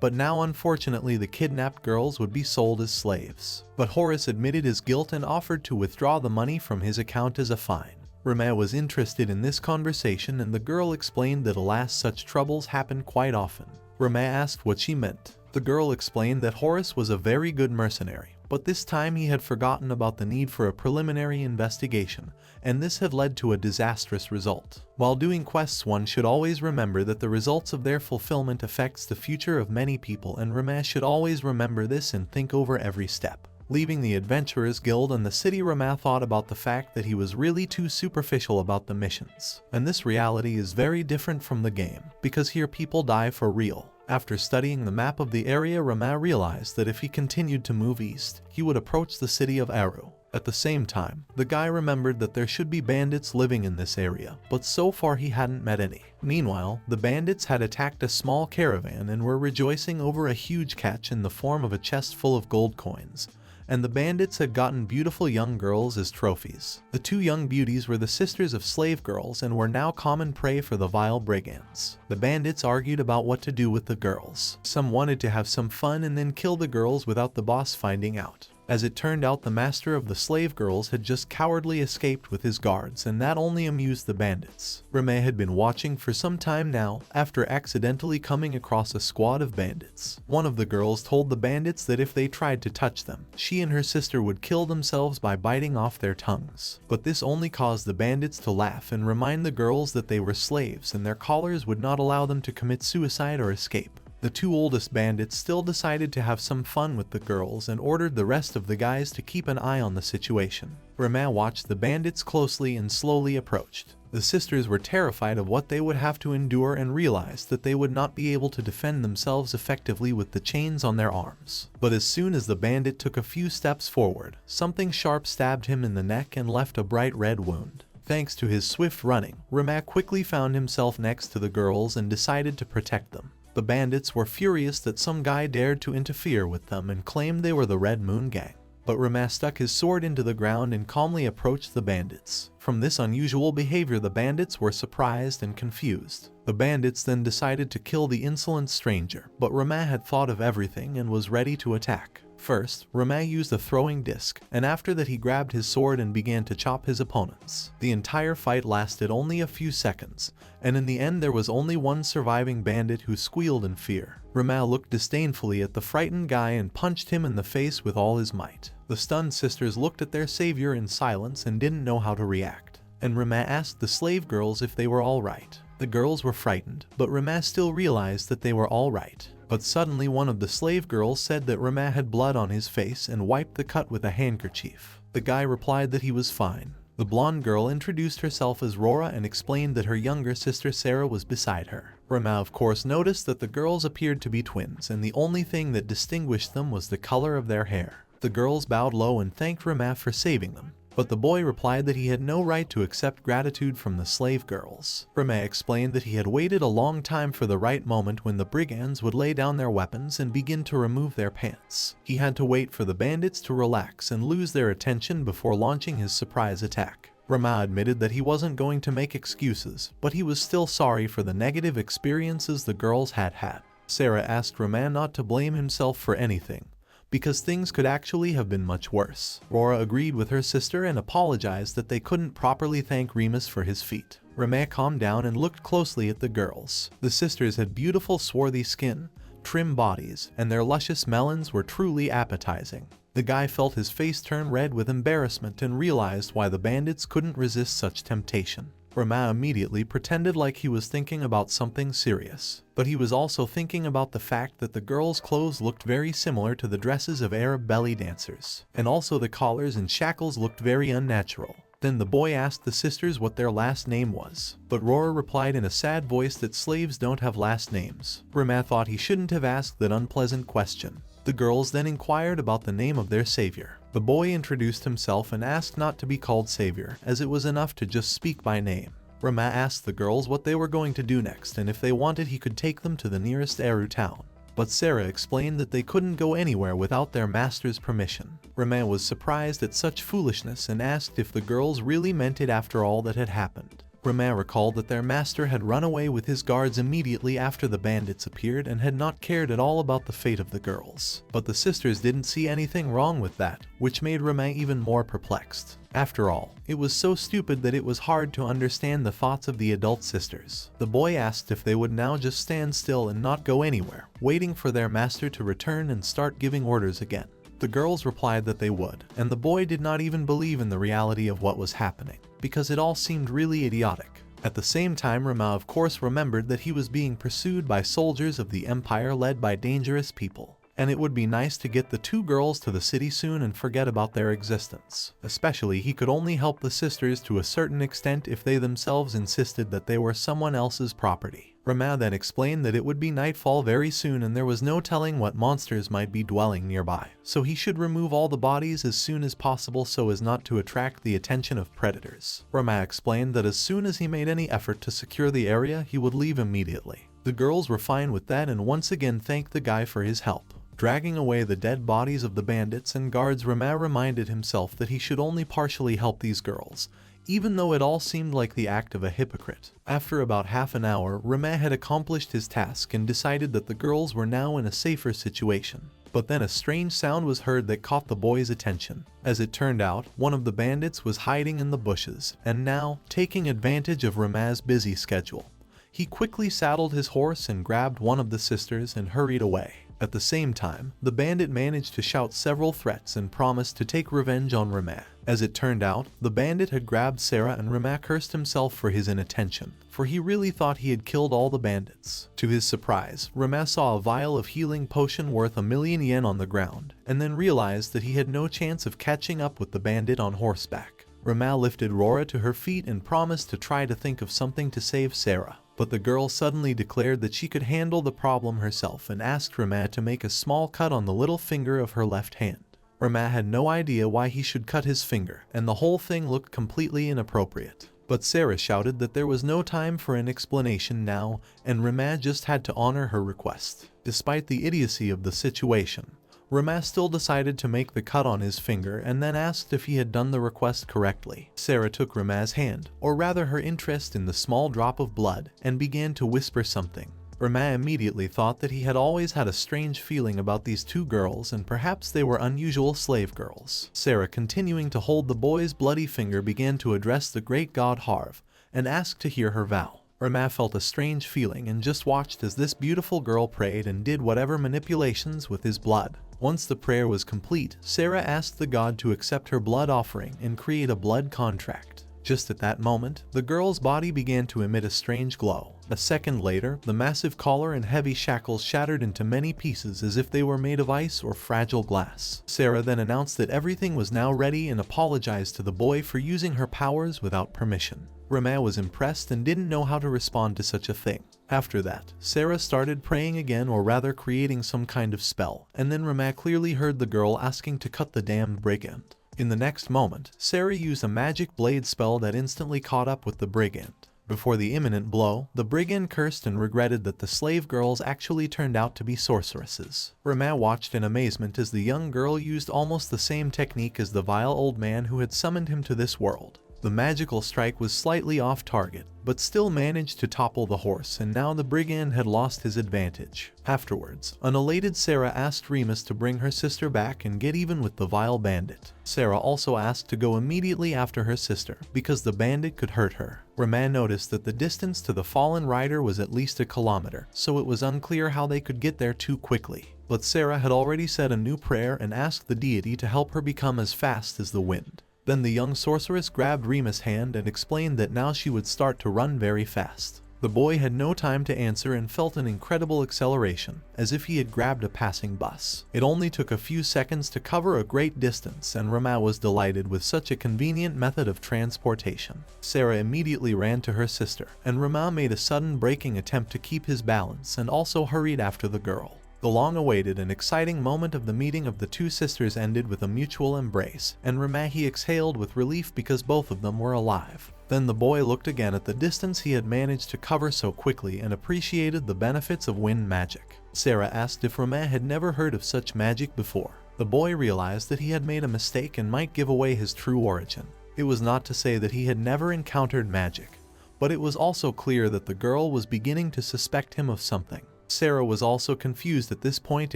but now unfortunately the kidnapped girls would be sold as slaves. But Horace admitted his guilt and offered to withdraw the money from his account as a fine. Rama was interested in this conversation, and the girl explained that alas, such troubles happen quite often. Rama asked what she meant. The girl explained that Horace was a very good mercenary, but this time he had forgotten about the need for a preliminary investigation, and this had led to a disastrous result. While doing quests, one should always remember that the results of their fulfillment affects the future of many people, and Rama should always remember this and think over every step. Leaving the Adventurers Guild and the city, Rama thought about the fact that he was really too superficial about the missions. And this reality is very different from the game, because here people die for real. After studying the map of the area, Rama realized that if he continued to move east, he would approach the city of Aru. At the same time, the guy remembered that there should be bandits living in this area, but so far he hadn't met any. Meanwhile, the bandits had attacked a small caravan and were rejoicing over a huge catch in the form of a chest full of gold coins. And the bandits had gotten beautiful young girls as trophies. The two young beauties were the sisters of slave girls and were now common prey for the vile brigands. The bandits argued about what to do with the girls. Some wanted to have some fun and then kill the girls without the boss finding out. As it turned out, the master of the slave girls had just cowardly escaped with his guards, and that only amused the bandits. Rama had been watching for some time now, after accidentally coming across a squad of bandits. One of the girls told the bandits that if they tried to touch them, she and her sister would kill themselves by biting off their tongues. But this only caused the bandits to laugh and remind the girls that they were slaves and their collars would not allow them to commit suicide or escape. The two oldest bandits still decided to have some fun with the girls and ordered the rest of the guys to keep an eye on the situation. Rama watched the bandits closely and slowly approached. The sisters were terrified of what they would have to endure and realized that they would not be able to defend themselves effectively with the chains on their arms. But as soon as the bandit took a few steps forward, something sharp stabbed him in the neck and left a bright red wound. Thanks to his swift running, Rama quickly found himself next to the girls and decided to protect them. The bandits were furious that some guy dared to interfere with them and claimed they were the Red Moon Gang. But Rama stuck his sword into the ground and calmly approached the bandits. From this unusual behavior, the bandits were surprised and confused. The bandits then decided to kill the insolent stranger, but Rama had thought of everything and was ready to attack. First, Rama used a throwing disc, and after that he grabbed his sword and began to chop his opponents. The entire fight lasted only a few seconds, and in the end there was only one surviving bandit who squealed in fear. Rama looked disdainfully at the frightened guy and punched him in the face with all his might. The stunned sisters looked at their savior in silence and didn't know how to react. And Rama asked the slave girls if they were all right. The girls were frightened, but Rama still realized that they were all right. But suddenly one of the slave girls said that Rama had blood on his face and wiped the cut with a handkerchief. The guy replied that he was fine. The blonde girl introduced herself as Rora and explained that her younger sister Sarah was beside her. Rama of course noticed that the girls appeared to be twins, and the only thing that distinguished them was the color of their hair. The girls bowed low and thanked Rama for saving them. But the boy replied that he had no right to accept gratitude from the slave girls. Rama explained that he had waited a long time for the right moment when the brigands would lay down their weapons and begin to remove their pants. He had to wait for the bandits to relax and lose their attention before launching his surprise attack. Rama admitted that he wasn't going to make excuses, but he was still sorry for the negative experiences the girls had had. Sarah asked Rama not to blame himself for anything, because things could actually have been much worse. Rora agreed with her sister and apologized that they couldn't properly thank Remus for his feat. Rama calmed down and looked closely at the girls. The sisters had beautiful swarthy skin, trim bodies, and their luscious melons were truly appetizing. The guy felt his face turn red with embarrassment and realized why the bandits couldn't resist such temptation. Rama immediately pretended like he was thinking about something serious, but he was also thinking about the fact that the girls' clothes looked very similar to the dresses of Arab belly dancers, and also the collars and shackles looked very unnatural. Then the boy asked the sisters what their last name was, but Rora replied in a sad voice that slaves don't have last names. Rama thought he shouldn't have asked that unpleasant question. The girls then inquired about the name of their savior. The boy introduced himself and asked not to be called savior, as it was enough to just speak by name. Rama asked the girls what they were going to do next, and if they wanted he could take them to the nearest Aru town. But Sarah explained that they couldn't go anywhere without their master's permission. Rama was surprised at such foolishness and asked if the girls really meant it after all that had happened. Rama recalled that their master had run away with his guards immediately after the bandits appeared and had not cared at all about the fate of the girls. But the sisters didn't see anything wrong with that, which made Rama even more perplexed. After all, it was so stupid that it was hard to understand the thoughts of the adult sisters. The boy asked if they would now just stand still and not go anywhere, waiting for their master to return and start giving orders again. The girls replied that they would, and the boy did not even believe in the reality of what was happening, because it all seemed really idiotic. At the same time, Rama of course remembered that he was being pursued by soldiers of the empire led by dangerous people, and it would be nice to get the two girls to the city soon and forget about their existence. Especially, he could only help the sisters to a certain extent if they themselves insisted that they were someone else's property. Rama then explained that it would be nightfall very soon and there was no telling what monsters might be dwelling nearby, so he should remove all the bodies as soon as possible so as not to attract the attention of predators. Rama explained that as soon as he made any effort to secure the area, he would leave immediately. The girls were fine with that and once again thanked the guy for his help. Dragging away the dead bodies of the bandits and guards, Rama reminded himself that he should only partially help these girls, even though it all seemed like the act of a hypocrite. After about half an hour, Rama had accomplished his task and decided that the girls were now in a safer situation. But then a strange sound was heard that caught the boy's attention. As it turned out, one of the bandits was hiding in the bushes, and now, taking advantage of Rama's busy schedule, he quickly saddled his horse and grabbed one of the sisters and hurried away. At the same time, the bandit managed to shout several threats and promised to take revenge on Rama. As it turned out, the bandit had grabbed Sarah and Rama cursed himself for his inattention, for he really thought he had killed all the bandits. To his surprise, Rama saw a vial of healing potion worth 1,000,000 yen on the ground, and then realized that he had no chance of catching up with the bandit on horseback. Rama lifted Rora to her feet and promised to try to think of something to save Sarah. But the girl suddenly declared that she could handle the problem herself and asked Rama to make a small cut on the little finger of her left hand. Rama had no idea why he should cut his finger, and the whole thing looked completely inappropriate. But Sarah shouted that there was no time for an explanation now, and Rama just had to honor her request. Despite the idiocy of the situation, Rama still decided to make the cut on his finger and then asked if he had done the request correctly. Sarah took Rama's hand, or rather her interest in the small drop of blood, and began to whisper something. Rama immediately thought that he had always had a strange feeling about these two girls and perhaps they were unusual slave girls. Sarah, continuing to hold the boy's bloody finger, began to address the great god Harv and asked to hear her vow. Rama felt a strange feeling and just watched as this beautiful girl prayed and did whatever manipulations with his blood. Once the prayer was complete, Sarah asked the god to accept her blood offering and create a blood contract. Just at that moment, the girl's body began to emit a strange glow. A second later, the massive collar and heavy shackles shattered into many pieces as if they were made of ice or fragile glass. Sarah then announced that everything was now ready and apologized to the boy for using her powers without permission. Rama was impressed and didn't know how to respond to such a thing. After that, Sarah started praying again, or rather creating some kind of spell, and then Rama clearly heard the girl asking to cut the damned brigand. In the next moment, Sarah used a magic blade spell that instantly caught up with the brigand. Before the imminent blow, the brigand cursed and regretted that the slave girls actually turned out to be sorceresses. Rama watched in amazement as the young girl used almost the same technique as the vile old man who had summoned him to this world. The magical strike was slightly off target, but still managed to topple the horse, and now the brigand had lost his advantage. Afterwards, an elated Sarah asked Remus to bring her sister back and get even with the vile bandit. Sarah also asked to go immediately after her sister, because the bandit could hurt her. Rama noticed that the distance to the fallen rider was at least 1 kilometer, so it was unclear how they could get there too quickly. But Sarah had already said a new prayer and asked the deity to help her become as fast as the wind. Then the young sorceress grabbed Remus' hand and explained that now she would start to run very fast. The boy had no time to answer and felt an incredible acceleration, as if he had grabbed a passing bus. It only took a few seconds to cover a great distance, and Rama was delighted with such a convenient method of transportation. Sarah immediately ran to her sister, and Rama made a sudden braking attempt to keep his balance and also hurried after the girl. The long-awaited and exciting moment of the meeting of the two sisters ended with a mutual embrace, and Rama exhaled with relief because both of them were alive. Then the boy looked again at the distance he had managed to cover so quickly and appreciated the benefits of wind magic. Sarah asked if Rama had never heard of such magic before. The boy realized that he had made a mistake and might give away his true origin. It was not to say that he had never encountered magic, but it was also clear that the girl was beginning to suspect him of something. Sarah was also confused at this point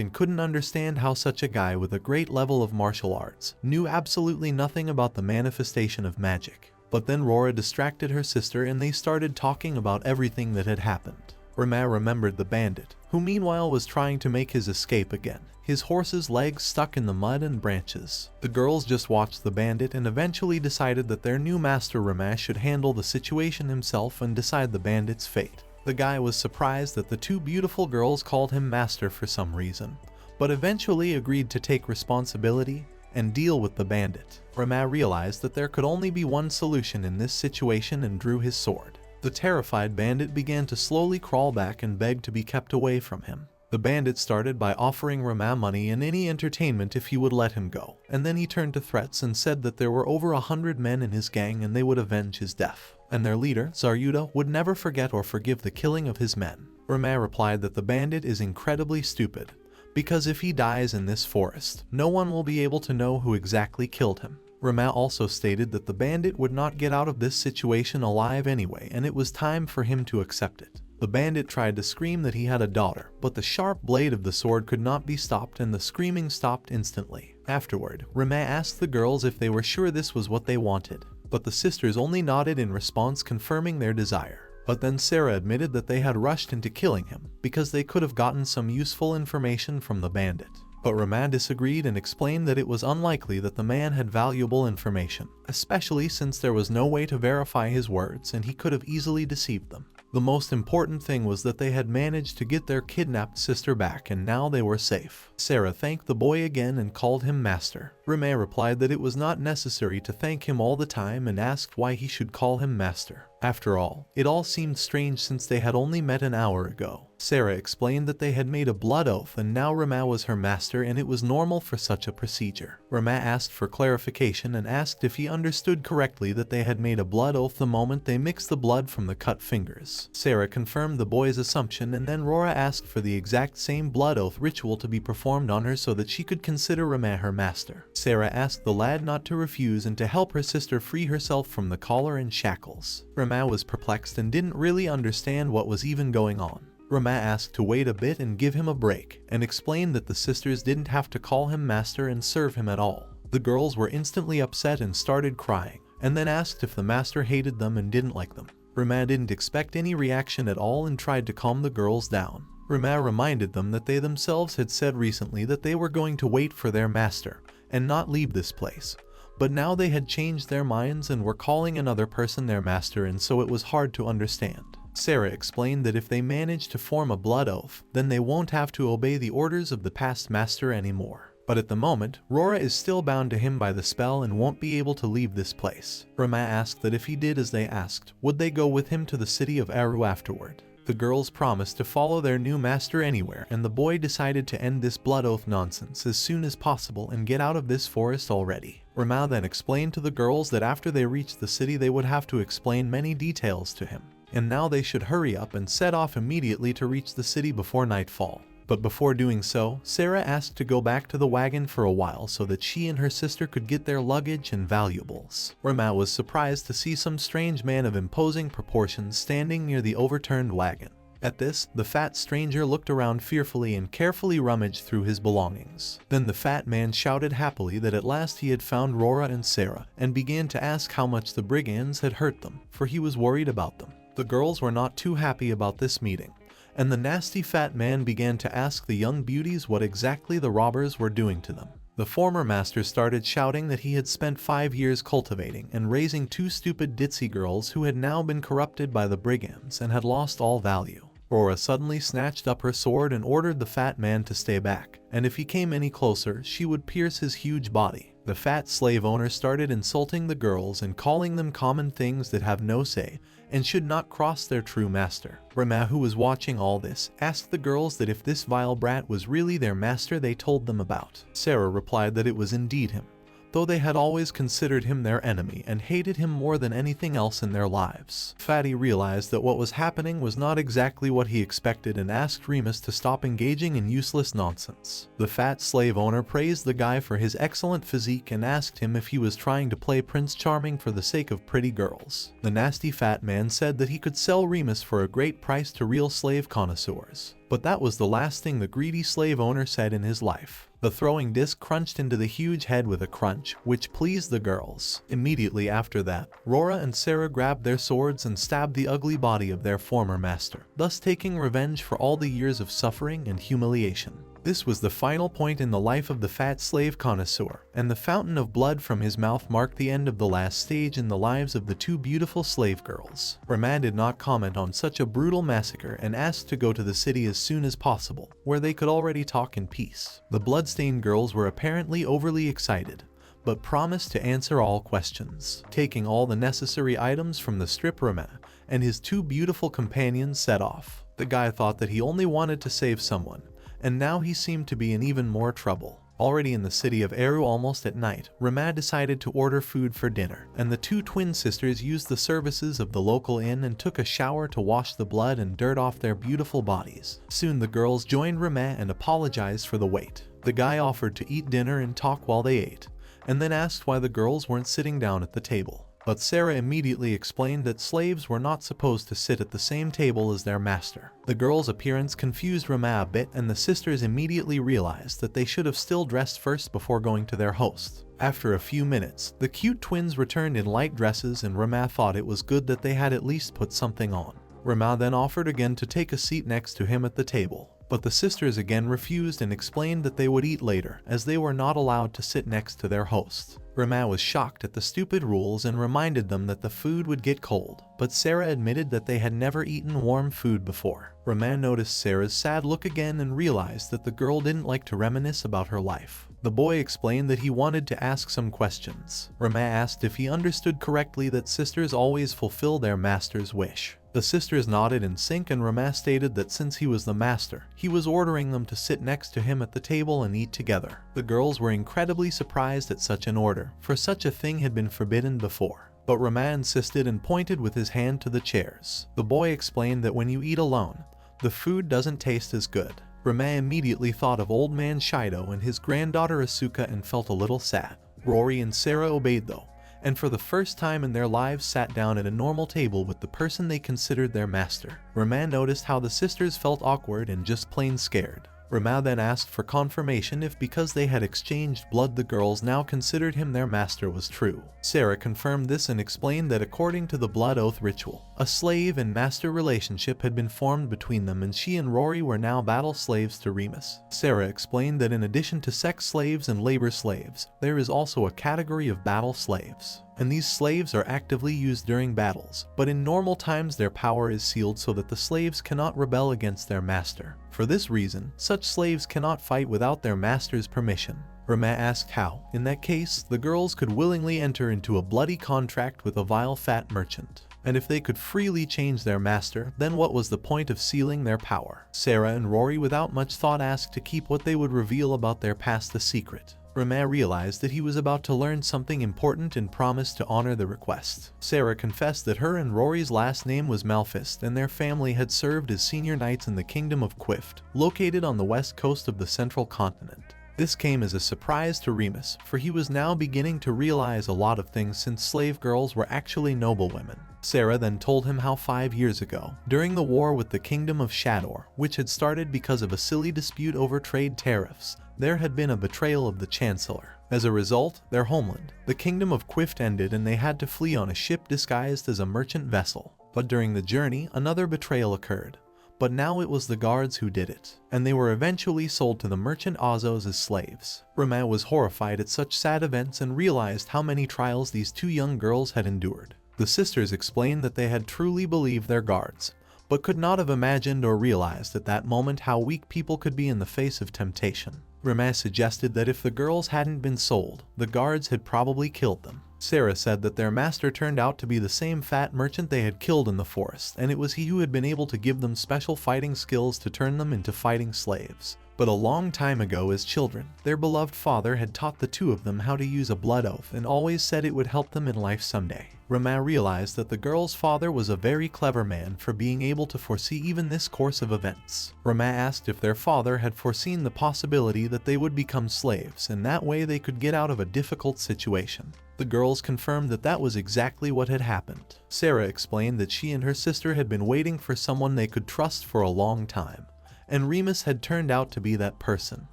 and couldn't understand how such a guy with a great level of martial arts knew absolutely nothing about the manifestation of magic. But then Rora distracted her sister and they started talking about everything that had happened. Rama remembered the bandit, who meanwhile was trying to make his escape again, his horse's legs stuck in the mud and branches. The girls just watched the bandit and eventually decided that their new master Rama should handle the situation himself and decide the bandit's fate. The guy was surprised that the two beautiful girls called him master for some reason, but eventually agreed to take responsibility and deal with the bandit. Rama realized that there could only be one solution in this situation and drew his sword. The terrified bandit began to slowly crawl back and beg to be kept away from him. The bandit started by offering Rama money and any entertainment if he would let him go, and then he turned to threats and said that there were over 100 men in his gang and they would avenge his death, and their leader, Zaryuda, would never forget or forgive the killing of his men. Rama replied that the bandit is incredibly stupid, because if he dies in this forest, no one will be able to know who exactly killed him. Rama also stated that the bandit would not get out of this situation alive anyway, and it was time for him to accept it. The bandit tried to scream that he had a daughter, but the sharp blade of the sword could not be stopped and the screaming stopped instantly. Afterward, Rama asked the girls if they were sure this was what they wanted, but the sisters only nodded in response, confirming their desire. But then Sarah admitted that they had rushed into killing him because they could have gotten some useful information from the bandit. But Rama disagreed and explained that it was unlikely that the man had valuable information, especially since there was no way to verify his words and he could have easily deceived them. The most important thing was that they had managed to get their kidnapped sister back and now they were safe. Sarah thanked the boy again and called him master. Rama replied that it was not necessary to thank him all the time and asked why he should call him master. After all, it all seemed strange since they had only met an hour ago. Sarah explained that they had made a blood oath and now Rama was her master and it was normal for such a procedure. Rama asked for clarification and asked if he understood correctly that they had made a blood oath the moment they mixed the blood from the cut fingers. Sarah confirmed the boy's assumption and then Rora asked for the exact same blood oath ritual to be performed on her so that she could consider Rama her master. Sarah asked the lad not to refuse and to help her sister free herself from the collar and shackles. Rama was perplexed and didn't really understand what was even going on. Rama asked to wait a bit and give him a break, and explained that the sisters didn't have to call him master and serve him at all. The girls were instantly upset and started crying, and then asked if the master hated them and didn't like them. Rama didn't expect any reaction at all and tried to calm the girls down. Rama reminded them that they themselves had said recently that they were going to wait for their master and not leave this place. But now they had changed their minds and were calling another person their master, and so it was hard to understand. Sarah explained that if they manage to form a blood oath, then they won't have to obey the orders of the past master anymore. But at the moment, Rora is still bound to him by the spell and won't be able to leave this place. Rama asked that if he did as they asked, would they go with him to the city of Aru afterward. The girls promised to follow their new master anywhere, and the boy decided to end this blood oath nonsense as soon as possible and get out of this forest already. Rama then explained to the girls that after they reached the city they would have to explain many details to him, and now they should hurry up and set off immediately to reach the city before nightfall. But before doing so, Sarah asked to go back to the wagon for a while so that she and her sister could get their luggage and valuables. Rama was surprised to see some strange man of imposing proportions standing near the overturned wagon. At this, the fat stranger looked around fearfully and carefully rummaged through his belongings. Then the fat man shouted happily that at last he had found Rora and Sarah, and began to ask how much the brigands had hurt them, for he was worried about them. The girls were not too happy about this meeting, and the nasty fat man began to ask the young beauties what exactly the robbers were doing to them. The former master started shouting that he had spent 5 years cultivating and raising 2 stupid ditzy girls who had now been corrupted by the brigands and had lost all value. Rora suddenly snatched up her sword and ordered the fat man to stay back, and if he came any closer, she would pierce his huge body. The fat slave owner started insulting the girls and calling them common things that have no say and should not cross their true master. Rama, who was watching all this, asked the girls that if this vile brat was really their master they told them about. Sarah replied that it was indeed him, though they had always considered him their enemy and hated him more than anything else in their lives. Fatty realized that what was happening was not exactly what he expected and asked Remus to stop engaging in useless nonsense. The fat slave owner praised the guy for his excellent physique and asked him if he was trying to play Prince Charming for the sake of pretty girls. The nasty fat man said that he could sell Remus for a great price to real slave connoisseurs. But that was the last thing the greedy slave owner said in his life. The throwing disc crunched into the huge head with a crunch, which pleased the girls. Immediately after that, Rora and Sarah grabbed their swords and stabbed the ugly body of their former master, thus taking revenge for all the years of suffering and humiliation. This was the final point in the life of the fat slave connoisseur, and the fountain of blood from his mouth marked the end of the last stage in the lives of the two beautiful slave girls. Rama did not comment on such a brutal massacre and asked to go to the city as soon as possible, where they could already talk in peace. The bloodstained girls were apparently overly excited, but promised to answer all questions. Taking all the necessary items from the strip, Rama and his two beautiful companions set off. The guy thought that he only wanted to save someone, and now he seemed to be in even more trouble. Already in the city of Eru almost at night, Rama decided to order food for dinner, and the two twin sisters used the services of the local inn and took a shower to wash the blood and dirt off their beautiful bodies. Soon the girls joined Rama and apologized for the wait. The guy offered to eat dinner and talk while they ate, and then asked why the girls weren't sitting down at the table. But Sarah immediately explained that slaves were not supposed to sit at the same table as their master. The girl's appearance confused Rama a bit, and the sisters immediately realized that they should have still dressed first before going to their host. After a few minutes, the cute twins returned in light dresses, and Rama thought it was good that they had at least put something on. Rama then offered again to take a seat next to him at the table, but the sisters again refused and explained that they would eat later, as they were not allowed to sit next to their host. Rama was shocked at the stupid rules and reminded them that the food would get cold, but Sarah admitted that they had never eaten warm food before. Rama noticed Sarah's sad look again and realized that the girl didn't like to reminisce about her life. The boy explained that he wanted to ask some questions. Rama asked if he understood correctly that sisters always fulfill their master's wish. The sisters nodded in sync, and Rama stated that since he was the master, he was ordering them to sit next to him at the table and eat together. The girls were incredibly surprised at such an order, for such a thing had been forbidden before. But Rama insisted and pointed with his hand to the chairs. The boy explained that when you eat alone, the food doesn't taste as good. Rama immediately thought of old man Shido and his granddaughter Asuka and felt a little sad. Rory and Sarah obeyed though, and for the first time in their lives sat down at a normal table with the person they considered their master. Rama noticed how the sisters felt awkward and just plain scared. Rama then asked for confirmation if because they had exchanged blood the girls now considered him their master was true. Sarah confirmed this and explained that according to the blood oath ritual, a slave and master relationship had been formed between them, and she and Rory were now battle slaves to Remus. Sarah explained that in addition to sex slaves and labor slaves, there is also a category of battle slaves, and these slaves are actively used during battles, but in normal times their power is sealed so that the slaves cannot rebel against their master. For this reason, such slaves cannot fight without their master's permission. Rama asked how, in that case, the girls could willingly enter into a bloody contract with a vile fat merchant, and if they could freely change their master, then what was the point of sealing their power? Sarah and Rory without much thought asked to keep what they would reveal about their past a secret. Rama realized that he was about to learn something important and promised to honor the request. Sarah confessed that her and Rory's last name was Malfist, and their family had served as senior knights in the kingdom of Quift, located on the west coast of the central continent. This came as a surprise to Remus, for he was now beginning to realize a lot of things since slave girls were actually noble women. Sarah then told him how 5 years ago, during the war with the kingdom of Shador, which had started because of a silly dispute over trade tariffs, there had been a betrayal of the Chancellor. As a result, their homeland, the kingdom of Quift, ended and they had to flee on a ship disguised as a merchant vessel. But during the journey, another betrayal occurred. But now it was the guards who did it, and they were eventually sold to the merchant Azos as slaves. Rama was horrified at such sad events and realized how many trials these two young girls had endured. The sisters explained that they had truly believed their guards, but could not have imagined or realized at that moment how weak people could be in the face of temptation. Rama suggested that if the girls hadn't been sold, the guards had probably killed them. Sarah said that their master turned out to be the same fat merchant they had killed in the forest, and it was he who had been able to give them special fighting skills to turn them into fighting slaves. But a long time ago as children, their beloved father had taught the two of them how to use a blood oath and always said it would help them in life someday. Rama realized that the girl's father was a very clever man for being able to foresee even this course of events. Rama asked if their father had foreseen the possibility that they would become slaves and that way they could get out of a difficult situation. The girls confirmed that that was exactly what had happened. Sarah explained that she and her sister had been waiting for someone they could trust for a long time, and Remus had turned out to be that person.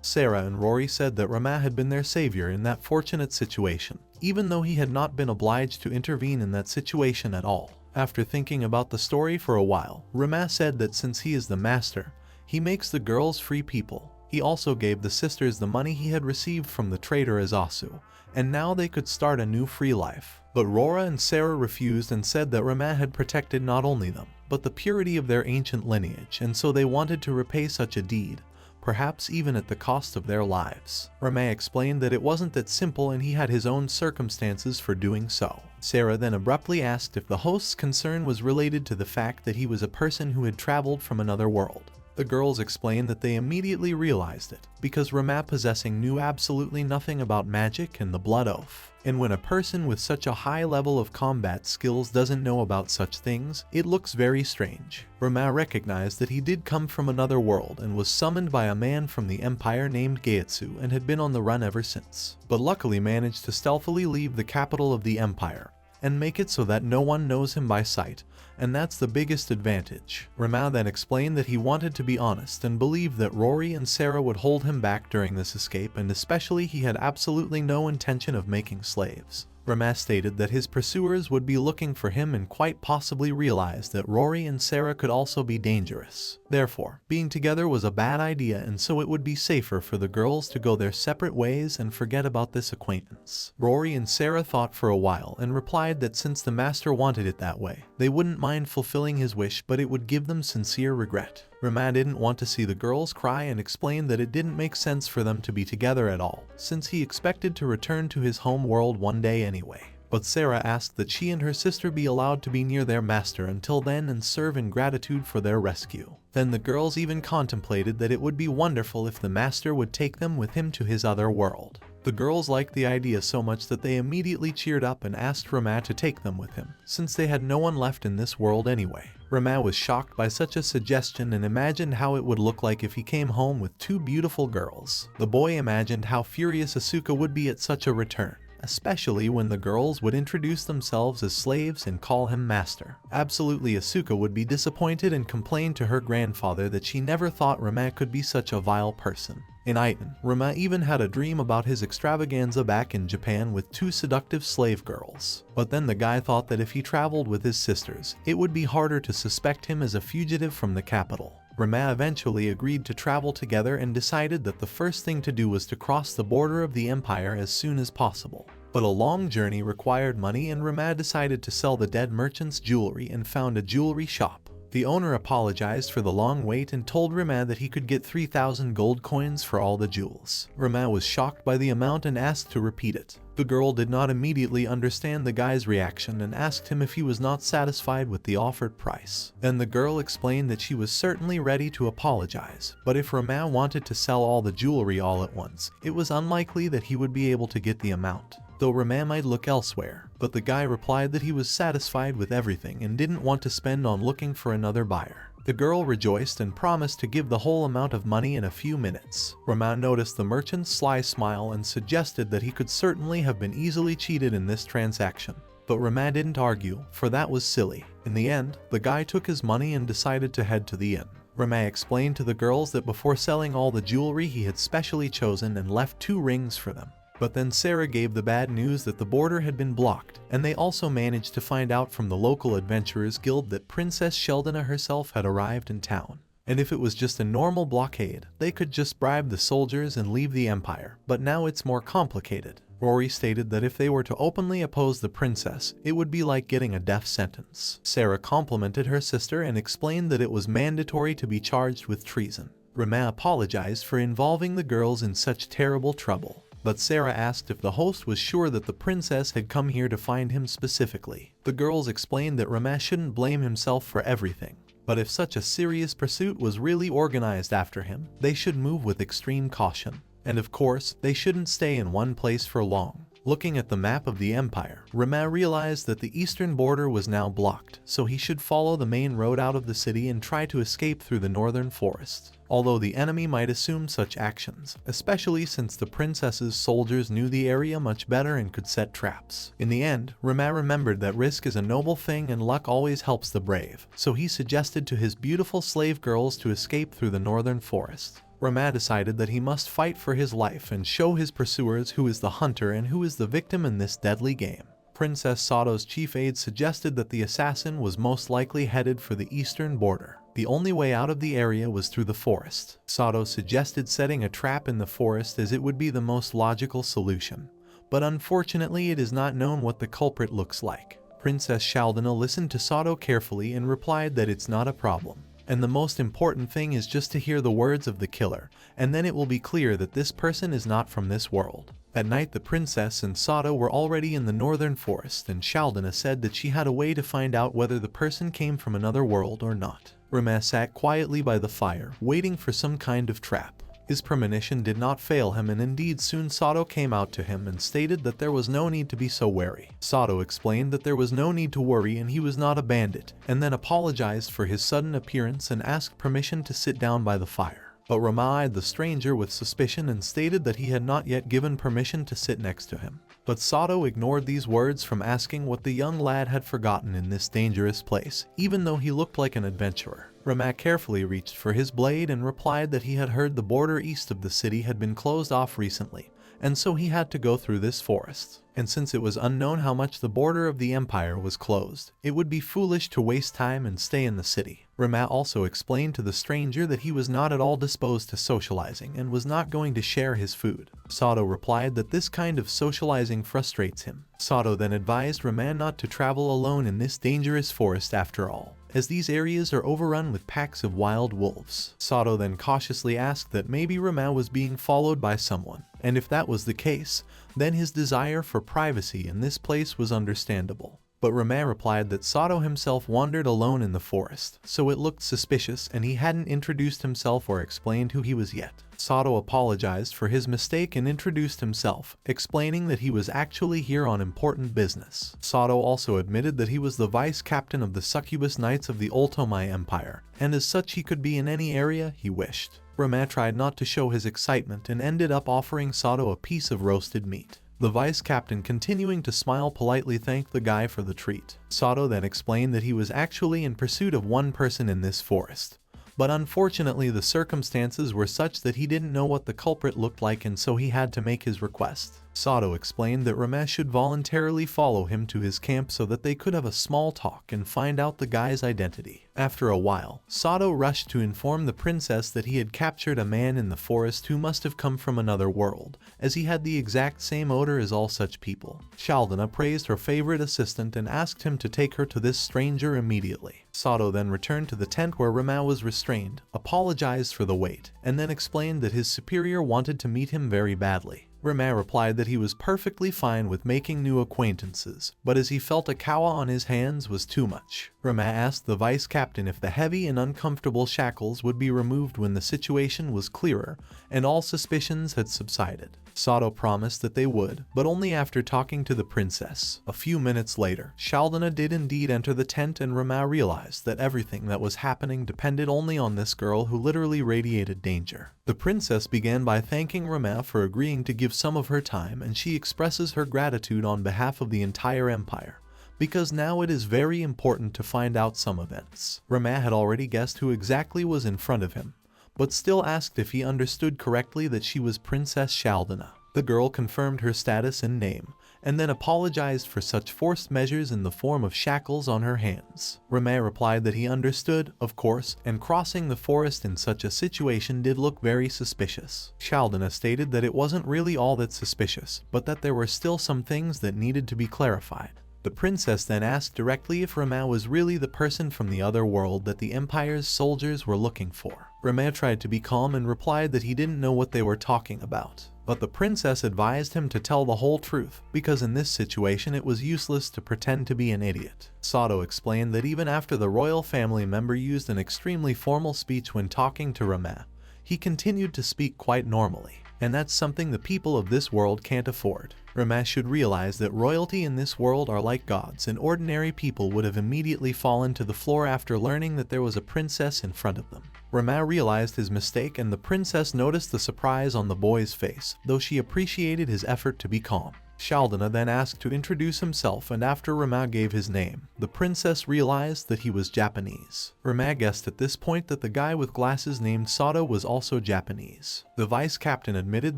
Sarah and Rory said that Rama had been their savior in that fortunate situation, even though he had not been obliged to intervene in that situation at all. After thinking about the story for a while, Rama said that since he is the master, he makes the girls free people. He also gave the sisters the money he had received from the trader Azasu, and now they could start a new free life. But Rora and Sarah refused and said that Rama had protected not only them, but the purity of their ancient lineage, and so they wanted to repay such a deed, perhaps even at the cost of their lives. Rama explained that it wasn't that simple and he had his own circumstances for doing so. Sarah then abruptly asked if the host's concern was related to the fact that he was a person who had traveled from another world. The girls explained that they immediately realized it, because Rama possessing knew absolutely nothing about magic and the blood oath. And when a person with such a high level of combat skills doesn't know about such things, it looks very strange. Rama recognized that he did come from another world and was summoned by a man from the empire named Gaetsu and had been on the run ever since, but luckily managed to stealthily leave the capital of the empire and make it so that no one knows him by sight, and that's the biggest advantage. Rama then explained that he wanted to be honest and believed that Rory and Sarah would hold him back during this escape, and especially he had absolutely no intention of making slaves. Rama stated that his pursuers would be looking for him and quite possibly realized that Rory and Sarah could also be dangerous. Therefore, being together was a bad idea, and so it would be safer for the girls to go their separate ways and forget about this acquaintance. Rory and Sarah thought for a while and replied that since the master wanted it that way, they wouldn't mind fulfilling his wish, but it would give them sincere regret. Rama didn't want to see the girls cry and explained that it didn't make sense for them to be together at all, since he expected to return to his home world one day anyway. But Sarah asked that she and her sister be allowed to be near their master until then and serve in gratitude for their rescue. Then the girls even contemplated that it would be wonderful if the master would take them with him to his other world. The girls liked the idea so much that they immediately cheered up and asked Rama to take them with him, since they had no one left in this world anyway. Rama was shocked by such a suggestion and imagined how it would look like if he came home with two beautiful girls. The boy imagined how furious Asuka would be at such a return, especially when the girls would introduce themselves as slaves and call him master. Absolutely, Asuka would be disappointed and complain to her grandfather that she never thought Rama could be such a vile person. In Iton, Rama even had a dream about his extravaganza back in Japan with two seductive slave girls. But then the guy thought that if he traveled with his sisters, it would be harder to suspect him as a fugitive from the capital. Rama eventually agreed to travel together and decided that the first thing to do was to cross the border of the empire as soon as possible. But a long journey required money, and Rama decided to sell the dead merchant's jewelry and found a jewelry shop. The owner apologized for the long wait and told Rama that he could get 3,000 gold coins for all the jewels. Rama was shocked by the amount and asked to repeat it. The girl did not immediately understand the guy's reaction and asked him if he was not satisfied with the offered price. Then the girl explained that she was certainly ready to apologize, but if Rama wanted to sell all the jewelry all at once, it was unlikely that he would be able to get the amount, though Rama might look elsewhere. But the guy replied that he was satisfied with everything and didn't want to spend on looking for another buyer. The girl rejoiced and promised to give the whole amount of money in a few minutes. Rama noticed the merchant's sly smile and suggested that he could certainly have been easily cheated in this transaction. But Rama didn't argue, for that was silly. In the end, the guy took his money and decided to head to the inn. Rama explained to the girls that before selling all the jewelry he had specially chosen and left 2 rings for them. But then Sarah gave the bad news that the border had been blocked, and they also managed to find out from the local adventurers guild that Princess Sheldona herself had arrived in town. And if it was just a normal blockade, they could just bribe the soldiers and leave the empire, but now it's more complicated. Rory stated that if they were to openly oppose the princess, it would be like getting a death sentence. Sarah complimented her sister and explained that it was mandatory to be charged with treason. Rama apologized for involving the girls in such terrible trouble. But Sarah asked if the host was sure that the princess had come here to find him specifically. The girls explained that Rama shouldn't blame himself for everything, But if such a serious pursuit was really organized after him, they should move with extreme caution. And of course, they shouldn't stay in one place for long. Looking at the map of the empire, Rama realized that the eastern border was now blocked, so he should follow the main road out of the city and try to escape through the northern forests. Although the enemy might assume such actions, especially since the princess's soldiers knew the area much better and could set traps. In the end, Rama remembered that risk is a noble thing and luck always helps the brave, so he suggested to his beautiful slave girls to escape through the northern forest. Rama decided that he must fight for his life and show his pursuers who is the hunter and who is the victim in this deadly game. Princess Sato's chief aide suggested that the assassin was most likely headed for the eastern border. The only way out of the area was through the forest. Sato suggested setting a trap in the forest as it would be the most logical solution. But unfortunately it is not known what the culprit looks like. Princess Shaldana listened to Sato carefully and replied that it's not a problem. And the most important thing is just to hear the words of the killer, and then it will be clear that this person is not from this world. At night the princess and Sato were already in the northern forest, and Shaldana said that she had a way to find out whether the person came from another world or not. Rama sat quietly by the fire, waiting for some kind of trap. His premonition did not fail him, and indeed soon Sato came out to him and stated that there was no need to be so wary. Sato explained that there was no need to worry and he was not a bandit, and then apologized for his sudden appearance and asked permission to sit down by the fire. But Rama eyed the stranger with suspicion and stated that he had not yet given permission to sit next to him. But Sato ignored these words from asking what the young lad had forgotten in this dangerous place, even though he looked like an adventurer. Rama carefully reached for his blade and replied that he had heard the border east of the city had been closed off recently, and so he had to go through this forest. And since it was unknown how much the border of the empire was closed, it would be foolish to waste time and stay in the city. Rama also explained to the stranger that he was not at all disposed to socializing and was not going to share his food. Sato replied that this kind of socializing frustrates him. Sato then advised Rama not to travel alone in this dangerous forest after all, as these areas are overrun with packs of wild wolves. Sato then cautiously asked that maybe Rama was being followed by someone, and if that was the case, then his desire for privacy in this place was understandable. But Rama replied that Sato himself wandered alone in the forest, so it looked suspicious and he hadn't introduced himself or explained who he was yet. Sato apologized for his mistake and introduced himself, explaining that he was actually here on important business. Sato also admitted that he was the vice captain of the Succubus Knights of the Ultomai Empire, and as such he could be in any area he wished. Rama tried not to show his excitement and ended up offering Sato a piece of roasted meat. The vice captain, continuing to smile politely, thanked the guy for the treat. Sato then explained that he was actually in pursuit of one person in this forest. But unfortunately the circumstances were such that he didn't know what the culprit looked like, and so he had to make his request. Sato explained that Rama should voluntarily follow him to his camp so that they could have a small talk and find out the guy's identity. After a while, Sato rushed to inform the princess that he had captured a man in the forest who must have come from another world, as he had the exact same odor as all such people. Shaldana praised her favorite assistant and asked him to take her to this stranger immediately. Sato then returned to the tent where Rama was restrained, apologized for the wait, and then explained that his superior wanted to meet him very badly. Rama replied that he was perfectly fine with making new acquaintances, but as he felt a kawa on his hands was too much. Rama asked the vice captain if the heavy and uncomfortable shackles would be removed when the situation was clearer and all suspicions had subsided. Sato promised that they would, but only after talking to the princess. A few minutes later, Shaldana did indeed enter the tent, and Rama realized that everything that was happening depended only on this girl who literally radiated danger. The princess began by thanking Rama for agreeing to give some of her time, and she expresses her gratitude on behalf of the entire empire, because now it is very important to find out some events. Rama had already guessed who exactly was in front of him, but still asked if he understood correctly that she was Princess Shaldana. The girl confirmed her status and name, and then apologized for such forced measures in the form of shackles on her hands. Rama replied that he understood, of course, and crossing the forest in such a situation did look very suspicious. Shaldana stated that it wasn't really all that suspicious, but that there were still some things that needed to be clarified. The princess then asked directly if Rama was really the person from the other world that the Empire's soldiers were looking for. Rama tried to be calm and replied that he didn't know what they were talking about. But the princess advised him to tell the whole truth, because in this situation it was useless to pretend to be an idiot. Sato explained that even after the royal family member used an extremely formal speech when talking to Rama, he continued to speak quite normally, and that's something the people of this world can't afford. Rama should realize that royalty in this world are like gods, and ordinary people would have immediately fallen to the floor after learning that there was a princess in front of them. Rama realized his mistake, and the princess noticed the surprise on the boy's face, though she appreciated his effort to be calm. Sheldon then asked to introduce himself, and after Rama gave his name, the princess realized that he was Japanese. Rama guessed at this point that the guy with glasses named Sato was also Japanese. The vice captain admitted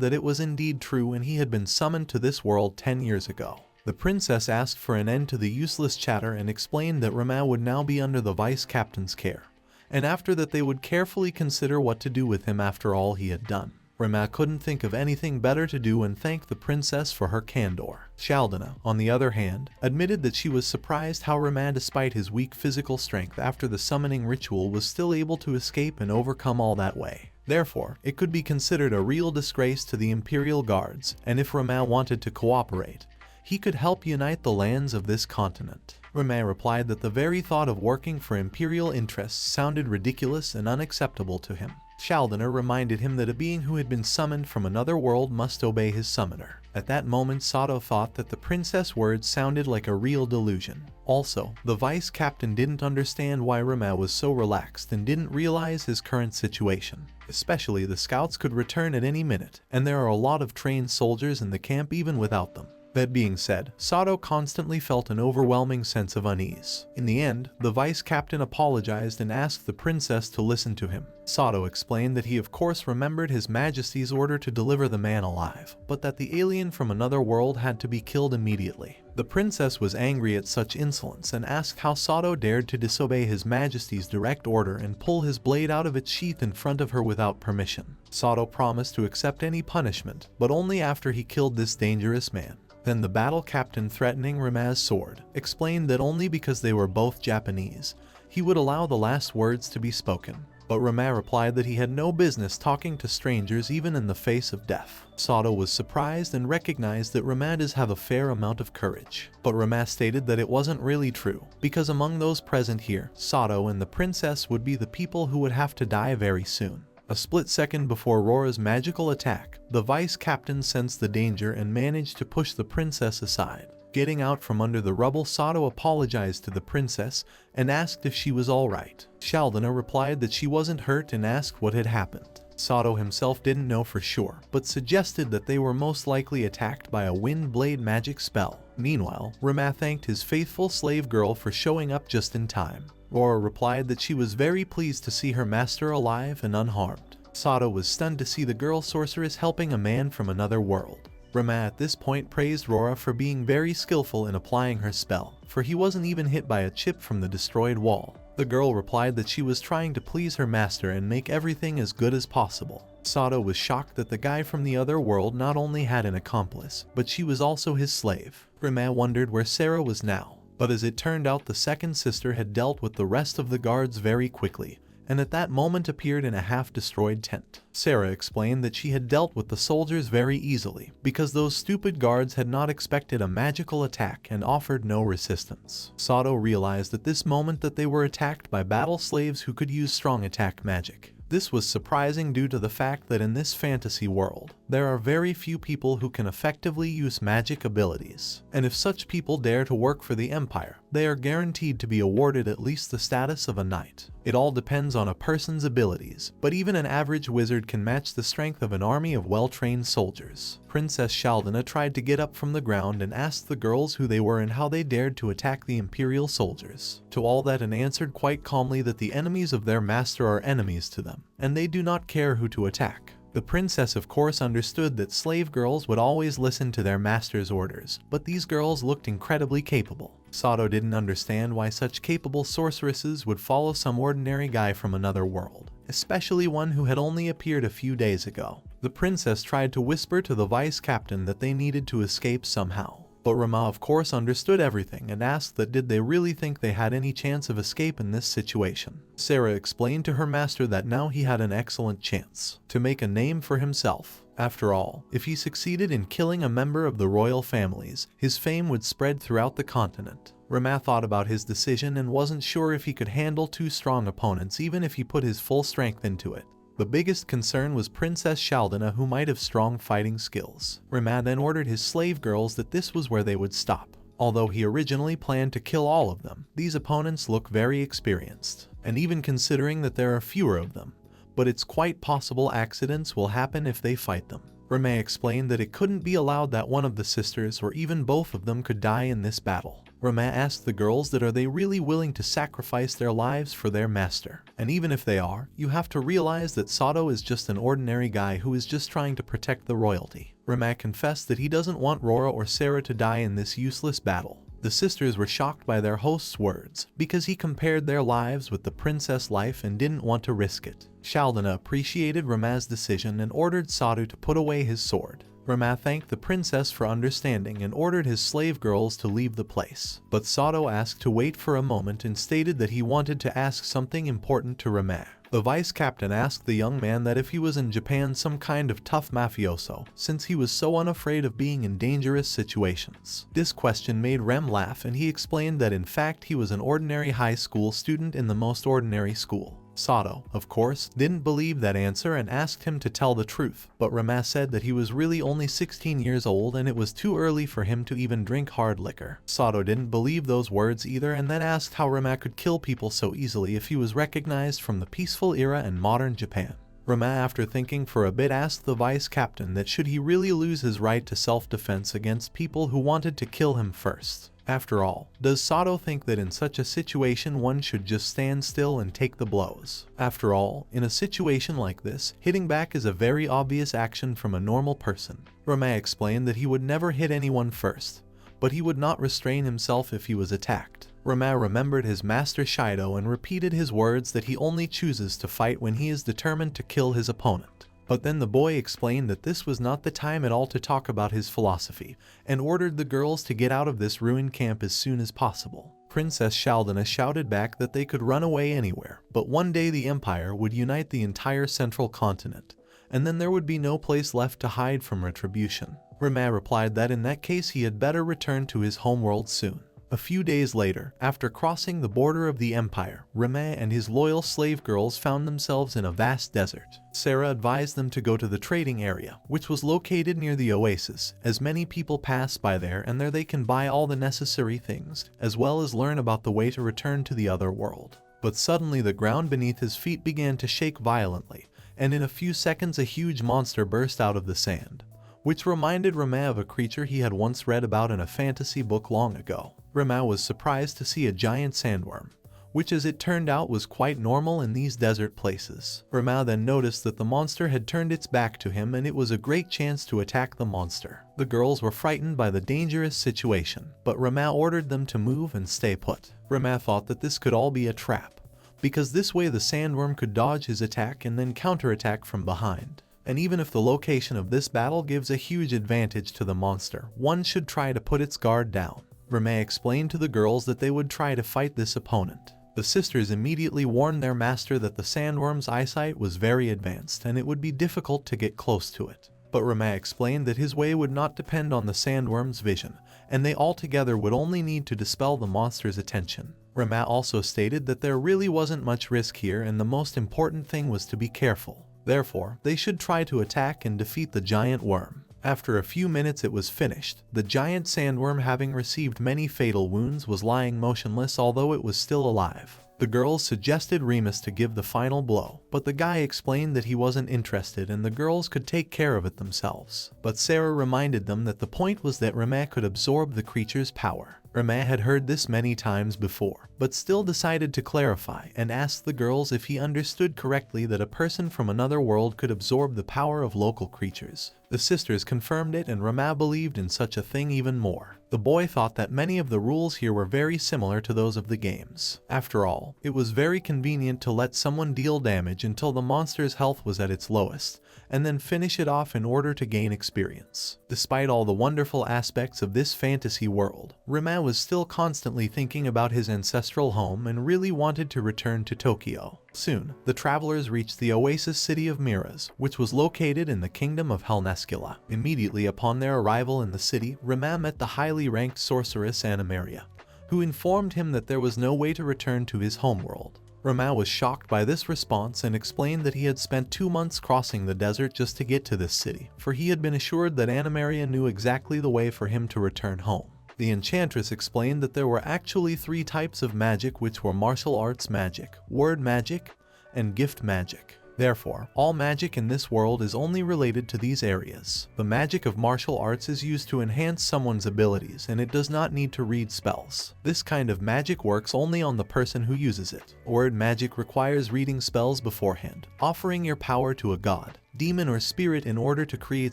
that it was indeed true, and he had been summoned to this world 10 years ago. The princess asked for an end to the useless chatter and explained that Rama would now be under the vice captain's care, and after that they would carefully consider what to do with him after all he had done. Rama couldn't think of anything better to do and thanked the princess for her candor. Sheldon, on the other hand, admitted that she was surprised how Rama, despite his weak physical strength after the summoning ritual, was still able to escape and overcome all that way. Therefore, it could be considered a real disgrace to the Imperial Guards, and if Rama wanted to cooperate, he could help unite the lands of this continent. Rama replied that the very thought of working for imperial interests sounded ridiculous and unacceptable to him. Sheldon reminded him that a being who had been summoned from another world must obey his summoner. At that moment, Sato thought that the princess' words sounded like a real delusion. Also, the vice captain didn't understand why Rama was so relaxed and didn't realize his current situation. Especially the scouts could return at any minute, and there are a lot of trained soldiers in the camp even without them. That being said, Sato constantly felt an overwhelming sense of unease. In the end, the vice captain apologized and asked the princess to listen to him. Sato explained that he of course remembered His Majesty's order to deliver the man alive, but that the alien from another world had to be killed immediately. The princess was angry at such insolence and asked how Sato dared to disobey His Majesty's direct order and pull his blade out of its sheath in front of her without permission. Sato promised to accept any punishment, but only after he killed this dangerous man. Then the battle captain, threatening Rama's sword, explained that only because they were both Japanese, he would allow the last words to be spoken. But Rama replied that he had no business talking to strangers even in the face of death. Sato was surprised and recognized that Rama does have a fair amount of courage. But Rama stated that it wasn't really true, because among those present here, Sato and the princess would be the people who would have to die very soon. A split second before Rora's magical attack, the vice captain sensed the danger and managed to push the princess aside. Getting out from under the rubble, Sato apologized to the princess and asked if she was alright. Sheldon replied that she wasn't hurt and asked what had happened. Sato himself didn't know for sure, but suggested that they were most likely attacked by a wind blade magic spell. Meanwhile, Rama thanked his faithful slave girl for showing up just in time. Rora replied that she was very pleased to see her master alive and unharmed. Sato was stunned to see the girl sorceress helping a man from another world. Rama at this point praised Rora for being very skillful in applying her spell, for he wasn't even hit by a chip from the destroyed wall. The girl replied that she was trying to please her master and make everything as good as possible. Sato was shocked that the guy from the other world not only had an accomplice, but she was also his slave. Rama wondered where Sarah was now. But as it turned out, the second sister had dealt with the rest of the guards very quickly, and at that moment appeared in a half-destroyed tent. Sarah explained that she had dealt with the soldiers very easily, because those stupid guards had not expected a magical attack and offered no resistance. Sato realized at this moment that they were attacked by battle slaves who could use strong attack magic. This was surprising due to the fact that in this fantasy world, there are very few people who can effectively use magic abilities, and if such people dare to work for the Empire, they are guaranteed to be awarded at least the status of a knight. It all depends on a person's abilities, but even an average wizard can match the strength of an army of well-trained soldiers. Princess Sheldon tried to get up from the ground and asked the girls who they were and how they dared to attack the Imperial soldiers. To all that, and answered quite calmly that the enemies of their master are enemies to them, and they do not care who to attack. The princess of course understood that slave girls would always listen to their master's orders, but these girls looked incredibly capable. Sato didn't understand why such capable sorceresses would follow some ordinary guy from another world, especially one who had only appeared a few days ago. The princess tried to whisper to the vice captain that they needed to escape somehow. But Rama of course understood everything and asked that did they really think they had any chance of escape in this situation. Sarah explained to her master that now he had an excellent chance to make a name for himself. After all, if he succeeded in killing a member of the royal families, his fame would spread throughout the continent. Rama thought about his decision and wasn't sure if he could handle two strong opponents even if he put his full strength into it. The biggest concern was Princess Shaldana, who might have strong fighting skills. Rama then ordered his slave girls that this was where they would stop. Although he originally planned to kill all of them, these opponents look very experienced, and even considering that there are fewer of them, but it's quite possible accidents will happen if they fight them. Rama explained that it couldn't be allowed that one of the sisters or even both of them could die in this battle. Rama asked the girls that are they really willing to sacrifice their lives for their master. And even if they are, you have to realize that Sato is just an ordinary guy who is just trying to protect the royalty. Rama confessed that he doesn't want Rora or Sarah to die in this useless battle. The sisters were shocked by their host's words, because he compared their lives with the princess life and didn't want to risk it. Shaldana appreciated Rama's decision and ordered Sato to put away his sword. Rama thanked the princess for understanding and ordered his slave girls to leave the place. But Sato asked to wait for a moment and stated that he wanted to ask something important to Rama. The vice captain asked the young man that if he was in Japan some kind of tough mafioso, since he was so unafraid of being in dangerous situations. This question made Rem laugh and he explained that in fact he was an ordinary high school student in the most ordinary school. Sato, of course, didn't believe that answer and asked him to tell the truth, but Rama said that he was really only 16 years old and it was too early for him to even drink hard liquor. Sato didn't believe those words either and then asked how Rama could kill people so easily if he was recognized from the peaceful era in modern Japan. Rama, after thinking for a bit, asked the vice captain that should he really lose his right to self-defense against people who wanted to kill him first. After all, does Sato think that in such a situation one should just stand still and take the blows? After all, in a situation like this, hitting back is a very obvious action from a normal person. Rama explained that he would never hit anyone first, but he would not restrain himself if he was attacked. Rama remembered his master Shido and repeated his words that he only chooses to fight when he is determined to kill his opponent. But then the boy explained that this was not the time at all to talk about his philosophy, and ordered the girls to get out of this ruined camp as soon as possible. Princess Shaldana shouted back that they could run away anywhere, but one day the Empire would unite the entire central continent, and then there would be no place left to hide from retribution. Rama replied that in that case he had better return to his homeworld soon. A few days later, after crossing the border of the Empire, Rama and his loyal slave girls found themselves in a vast desert. Sarah advised them to go to the trading area, which was located near the oasis, as many people pass by there and there they can buy all the necessary things, as well as learn about the way to return to the other world. But suddenly the ground beneath his feet began to shake violently, and in a few seconds a huge monster burst out of the sand, which reminded Rama of a creature he had once read about in a fantasy book long ago. Rama was surprised to see a giant sandworm, which as it turned out was quite normal in these desert places. Rama then noticed that the monster had turned its back to him and it was a great chance to attack the monster. The girls were frightened by the dangerous situation, but Rama ordered them to move and stay put. Rama thought that this could all be a trap, because this way the sandworm could dodge his attack and then counterattack from behind. And even if the location of this battle gives a huge advantage to the monster, one should try to put its guard down. Rama explained to the girls that they would try to fight this opponent. The sisters immediately warned their master that the sandworm's eyesight was very advanced and it would be difficult to get close to it. But Rama explained that his way would not depend on the sandworm's vision, and they altogether would only need to dispel the monster's attention. Rama also stated that there really wasn't much risk here and the most important thing was to be careful. Therefore, they should try to attack and defeat the giant worm. After a few minutes it was finished. The giant sandworm, having received many fatal wounds, was lying motionless although it was still alive. The girls suggested Remus to give the final blow, but the guy explained that he wasn't interested and the girls could take care of it themselves. But Sarah reminded them that the point was that Rama could absorb the creature's power. Rama had heard this many times before, but still decided to clarify and asked the girls if he understood correctly that a person from another world could absorb the power of local creatures. The sisters confirmed it and Rama believed in such a thing even more. The boy thought that many of the rules here were very similar to those of the games. After all, it was very convenient to let someone deal damage until the monster's health was at its lowest, and then finish it off in order to gain experience. Despite all the wonderful aspects of this fantasy world, Rima was still constantly thinking about his ancestral home and really wanted to return to Tokyo. Soon, the travelers reached the oasis city of Miras, which was located in the kingdom of Helneskila. Immediately upon their arrival in the city, Rima met the highly ranked sorceress Animaria, who informed him that there was no way to return to his homeworld. Rima was shocked by this response and explained that he had spent 2 months crossing the desert just to get to this city, for he had been assured that Animaria knew exactly the way for him to return home. The enchantress explained that there were actually 3 types of magic, which were martial arts magic, word magic, and gift magic. Therefore, all magic in this world is only related to these areas. The magic of martial arts is used to enhance someone's abilities, and it does not need to read spells. This kind of magic works only on the person who uses it. Word magic requires reading spells beforehand, offering your power to a god, demon, or spirit in order to create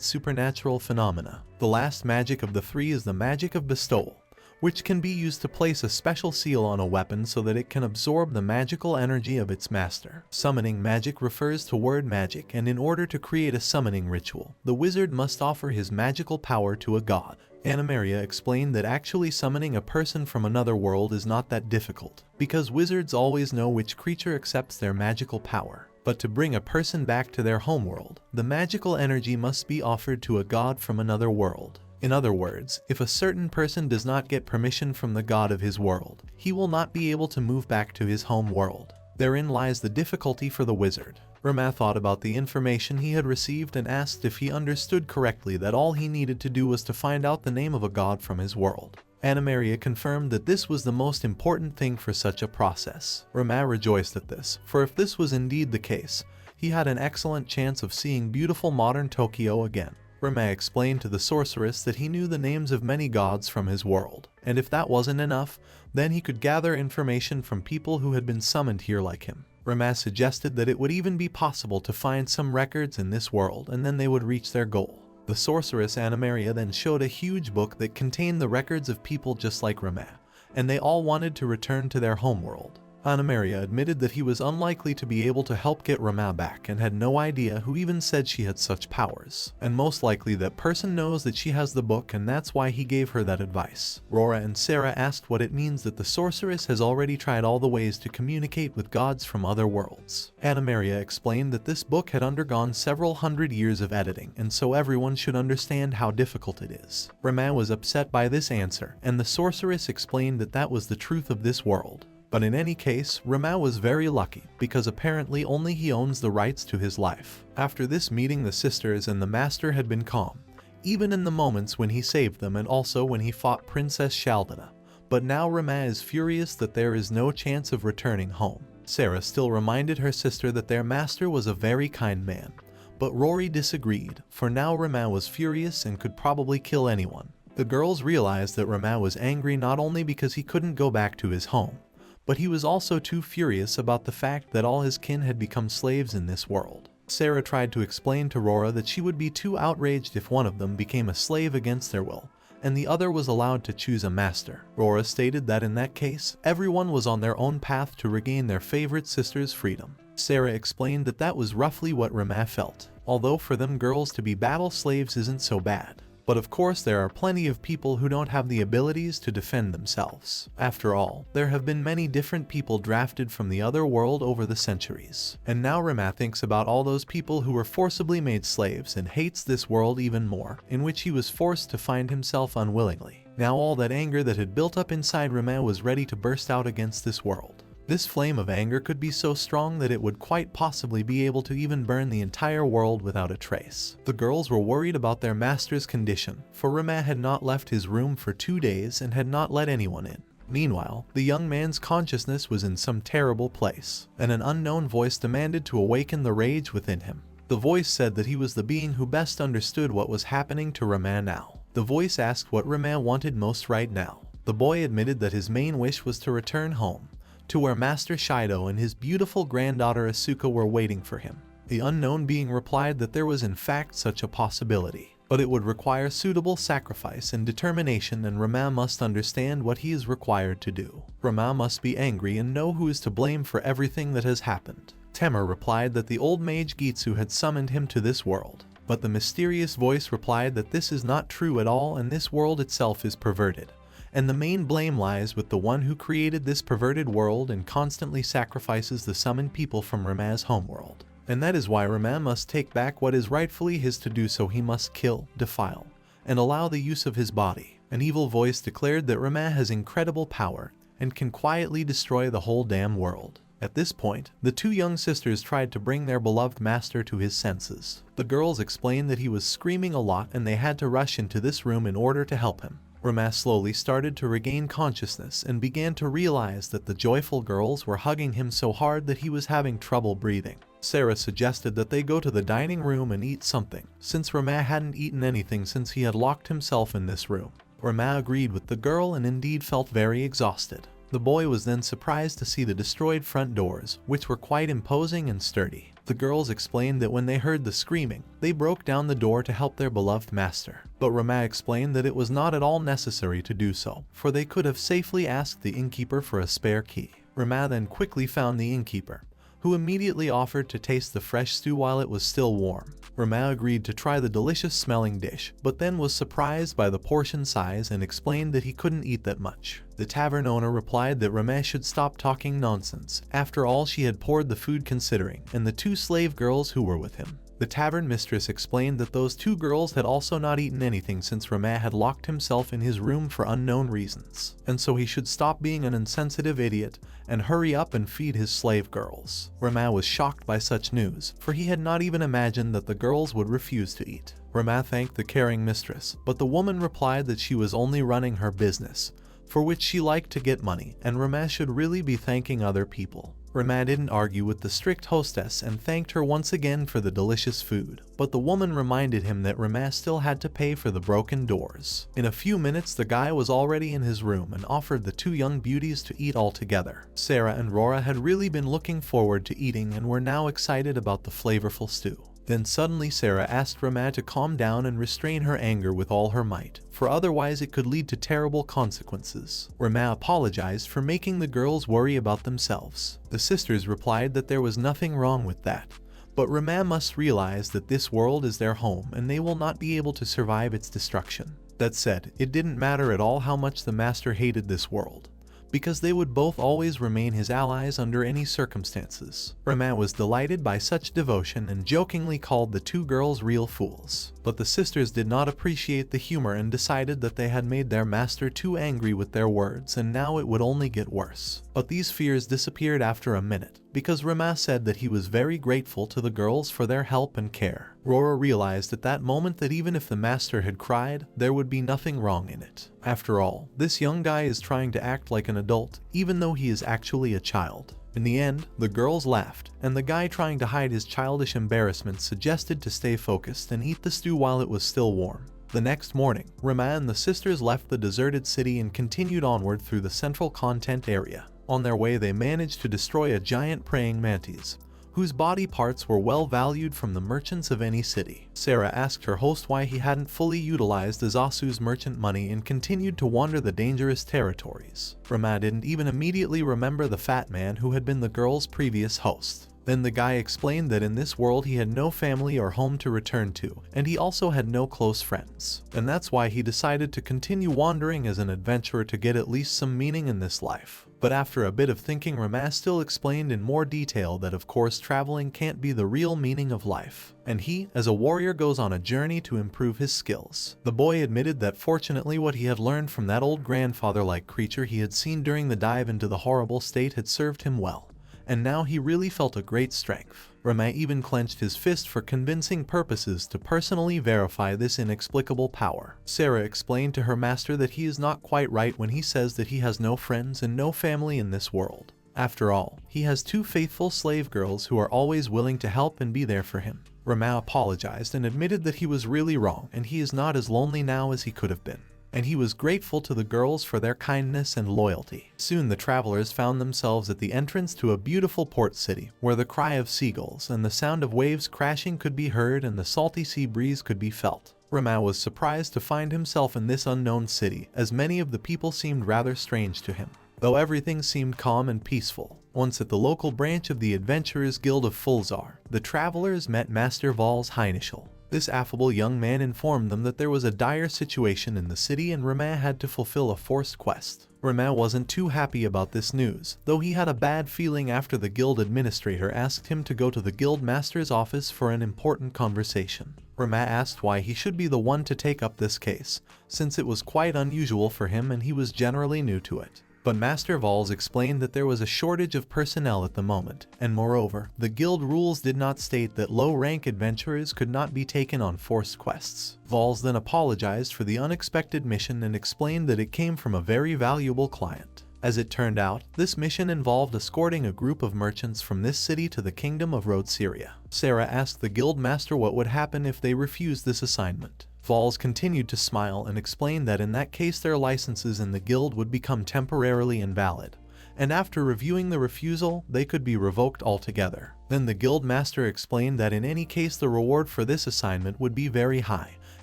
supernatural phenomena. The last magic of the 3 is the magic of bestowal, which can be used to place a special seal on a weapon so that it can absorb the magical energy of its master. Summoning magic refers to word magic, and in order to create a summoning ritual, the wizard must offer his magical power to a god. Animaria explained that actually summoning a person from another world is not that difficult, because wizards always know which creature accepts their magical power. But to bring a person back to their homeworld, the magical energy must be offered to a god from another world. In other words, if a certain person does not get permission from the god of his world, he will not be able to move back to his home world. Therein lies the difficulty for the wizard. Rima thought about the information he had received and asked if he understood correctly that all he needed to do was to find out the name of a god from his world. Animaria confirmed that this was the most important thing for such a process. Rima rejoiced at this, for if this was indeed the case, he had an excellent chance of seeing beautiful modern Tokyo again. Rima explained to the sorceress that he knew the names of many gods from his world, and if that wasn't enough, then he could gather information from people who had been summoned here like him. Rima suggested that it would even be possible to find some records in this world, and then they would reach their goal. The sorceress Animaria then showed a huge book that contained the records of people just like Rima, and they all wanted to return to their homeworld. Animaria admitted that he was unlikely to be able to help get Rima back and had no idea who even said she had such powers. And most likely that person knows that she has the book, and that's why he gave her that advice. Rora and Sarah asked what it means that the sorceress has already tried all the ways to communicate with gods from other worlds. Animaria explained that this book had undergone several hundred years of editing, and so everyone should understand how difficult it is. Rima was upset by this answer, and the sorceress explained that that was the truth of this world. But in any case, Rima was very lucky, because apparently only he owns the rights to his life. After this meeting, the sisters and the master had been calm, even in the moments when he saved them and also when he fought Princess Shaldana. But now Rima is furious that there is no chance of returning home. Sarah still reminded her sister that their master was a very kind man, but Rory disagreed, for now Rima was furious and could probably kill anyone. The girls realized that Rima was angry not only because he couldn't go back to his home, but he was also too furious about the fact that all his kin had become slaves in this world. Sarah tried to explain to Rora that she would be too outraged if one of them became a slave against their will, and the other was allowed to choose a master. Rora stated that in that case, everyone was on their own path to regain their favorite sister's freedom. Sarah explained that that was roughly what Rima felt, although for them girls to be battle slaves isn't so bad. But of course there are plenty of people who don't have the abilities to defend themselves. After all, there have been many different people drafted from the other world over the centuries. And now Rima thinks about all those people who were forcibly made slaves and hates this world even more, in which he was forced to find himself unwillingly. Now all that anger that had built up inside Rima was ready to burst out against this world. This flame of anger could be so strong that it would quite possibly be able to even burn the entire world without a trace. The girls were worried about their master's condition, for Rima had not left his room for 2 days and had not let anyone in. Meanwhile, the young man's consciousness was in some terrible place, and an unknown voice demanded to awaken the rage within him. The voice said that he was the being who best understood what was happening to Rima now. The voice asked what Rima wanted most right now. The boy admitted that his main wish was to return home, to where Master Shido and his beautiful granddaughter Asuka were waiting for him. The unknown being replied that there was in fact such a possibility. But it would require suitable sacrifice and determination, and Rama must understand what he is required to do. Rama must be angry and know who is to blame for everything that has happened. Temur replied that the old mage Gitsu had summoned him to this world. But the mysterious voice replied that this is not true at all, and this world itself is perverted. And the main blame lies with the one who created this perverted world and constantly sacrifices the summoned people from Rama's homeworld. And that is why Rama must take back what is rightfully his to do so. He must kill, defile, and allow the use of his body. An evil voice declared that Rama has incredible power and can quietly destroy the whole damn world. At this point, the two young sisters tried to bring their beloved master to his senses. The girls explained that he was screaming a lot and they had to rush into this room in order to help him. Rama slowly started to regain consciousness and began to realize that the joyful girls were hugging him so hard that he was having trouble breathing. Sarah suggested that they go to the dining room and eat something, since Rama hadn't eaten anything since he had locked himself in this room. Rama agreed with the girl and indeed felt very exhausted. The boy was then surprised to see the destroyed front doors, which were quite imposing and sturdy. The girls explained that when they heard the screaming, they broke down the door to help their beloved master. But Rama explained that it was not at all necessary to do so, for they could have safely asked the innkeeper for a spare key. Rama then quickly found the innkeeper, who immediately offered to taste the fresh stew while it was still warm. Rama agreed to try the delicious smelling dish, but then was surprised by the portion size and explained that he couldn't eat that much. The tavern owner replied that Rama should stop talking nonsense. After all, she had poured the food considering, and the two slave girls who were with him. The tavern mistress explained that those two girls had also not eaten anything since Rama had locked himself in his room for unknown reasons, and so he should stop being an insensitive idiot and hurry up and feed his slave girls. Rama was shocked by such news, for he had not even imagined that the girls would refuse to eat. Rama thanked the caring mistress, but the woman replied that she was only running her business, for which she liked to get money, and Rama should really be thanking other people. Rama didn't argue with the strict hostess and thanked her once again for the delicious food, but the woman reminded him that Rama still had to pay for the broken doors. In a few minutes, the guy was already in his room and offered the two young beauties to eat all together. Sarah and Rora had really been looking forward to eating and were now excited about the flavorful stew. Then suddenly Sarah asked Rama to calm down and restrain her anger with all her might, for otherwise it could lead to terrible consequences. Rama apologized for making the girls worry about themselves. The sisters replied that there was nothing wrong with that, but Rama must realize that this world is their home and they will not be able to survive its destruction. That said, it didn't matter at all how much the master hated this world, because they would both always remain his allies under any circumstances. Rama was delighted by such devotion and jokingly called the two girls real fools. But the sisters did not appreciate the humor and decided that they had made their master too angry with their words and now it would only get worse. But these fears disappeared after a minute, because Rama said that he was very grateful to the girls for their help and care. Rora realized at that moment that even if the master had cried, there would be nothing wrong in it. After all, this young guy is trying to act like an adult, even though he is actually a child. In the end, the girls laughed, and the guy trying to hide his childish embarrassment suggested to stay focused and eat the stew while it was still warm. The next morning, Rama and the sisters left the deserted city and continued onward through the central content area. On their way, they managed to destroy a giant praying mantis, whose body parts were well valued from the merchants of any city. Sarah asked her host why he hadn't fully utilized Azasu's merchant money and continued to wander the dangerous territories. Rama didn't even immediately remember the fat man who had been the girl's previous host. Then the guy explained that in this world he had no family or home to return to, and he also had no close friends. And that's why he decided to continue wandering as an adventurer to get at least some meaning in this life. But after a bit of thinking, Rama still explained in more detail that of course traveling can't be the real meaning of life, and he, as a warrior, goes on a journey to improve his skills. The boy admitted that fortunately what he had learned from that old grandfather-like creature he had seen during the dive into the horrible state had served him well, and now he really felt a great strength. Rama even clenched his fist for convincing purposes to personally verify this inexplicable power. Sarah explained to her master that he is not quite right when he says that he has no friends and no family in this world. After all, he has two faithful slave girls who are always willing to help and be there for him. Rama apologized and admitted that he was really wrong and he is not as lonely now as he could have been, and he was grateful to the girls for their kindness and loyalty. Soon the travelers found themselves at the entrance to a beautiful port city, where the cry of seagulls and the sound of waves crashing could be heard and the salty sea breeze could be felt. Rama was surprised to find himself in this unknown city, as many of the people seemed rather strange to him, though everything seemed calm and peaceful. Once at the local branch of the Adventurers Guild of Fulzar, the travelers met Master Val's Heinishal. This affable young man informed them that there was a dire situation in the city and Rama had to fulfill a forced quest. Rama wasn't too happy about this news, though he had a bad feeling after the guild administrator asked him to go to the guild master's office for an important conversation. Rama asked why he should be the one to take up this case, since it was quite unusual for him and he was generally new to it. But Master Valls explained that there was a shortage of personnel at the moment, and moreover, the guild rules did not state that low-rank adventurers could not be taken on forced quests. Valls then apologized for the unexpected mission and explained that it came from a very valuable client. As it turned out, this mission involved escorting a group of merchants from this city to the kingdom of Rhodesia. Sarah asked the guild master what would happen if they refused this assignment. Valls continued to smile and explained that in that case their licenses in the guild would become temporarily invalid, and after reviewing the refusal, they could be revoked altogether. Then the guild master explained that in any case the reward for this assignment would be very high,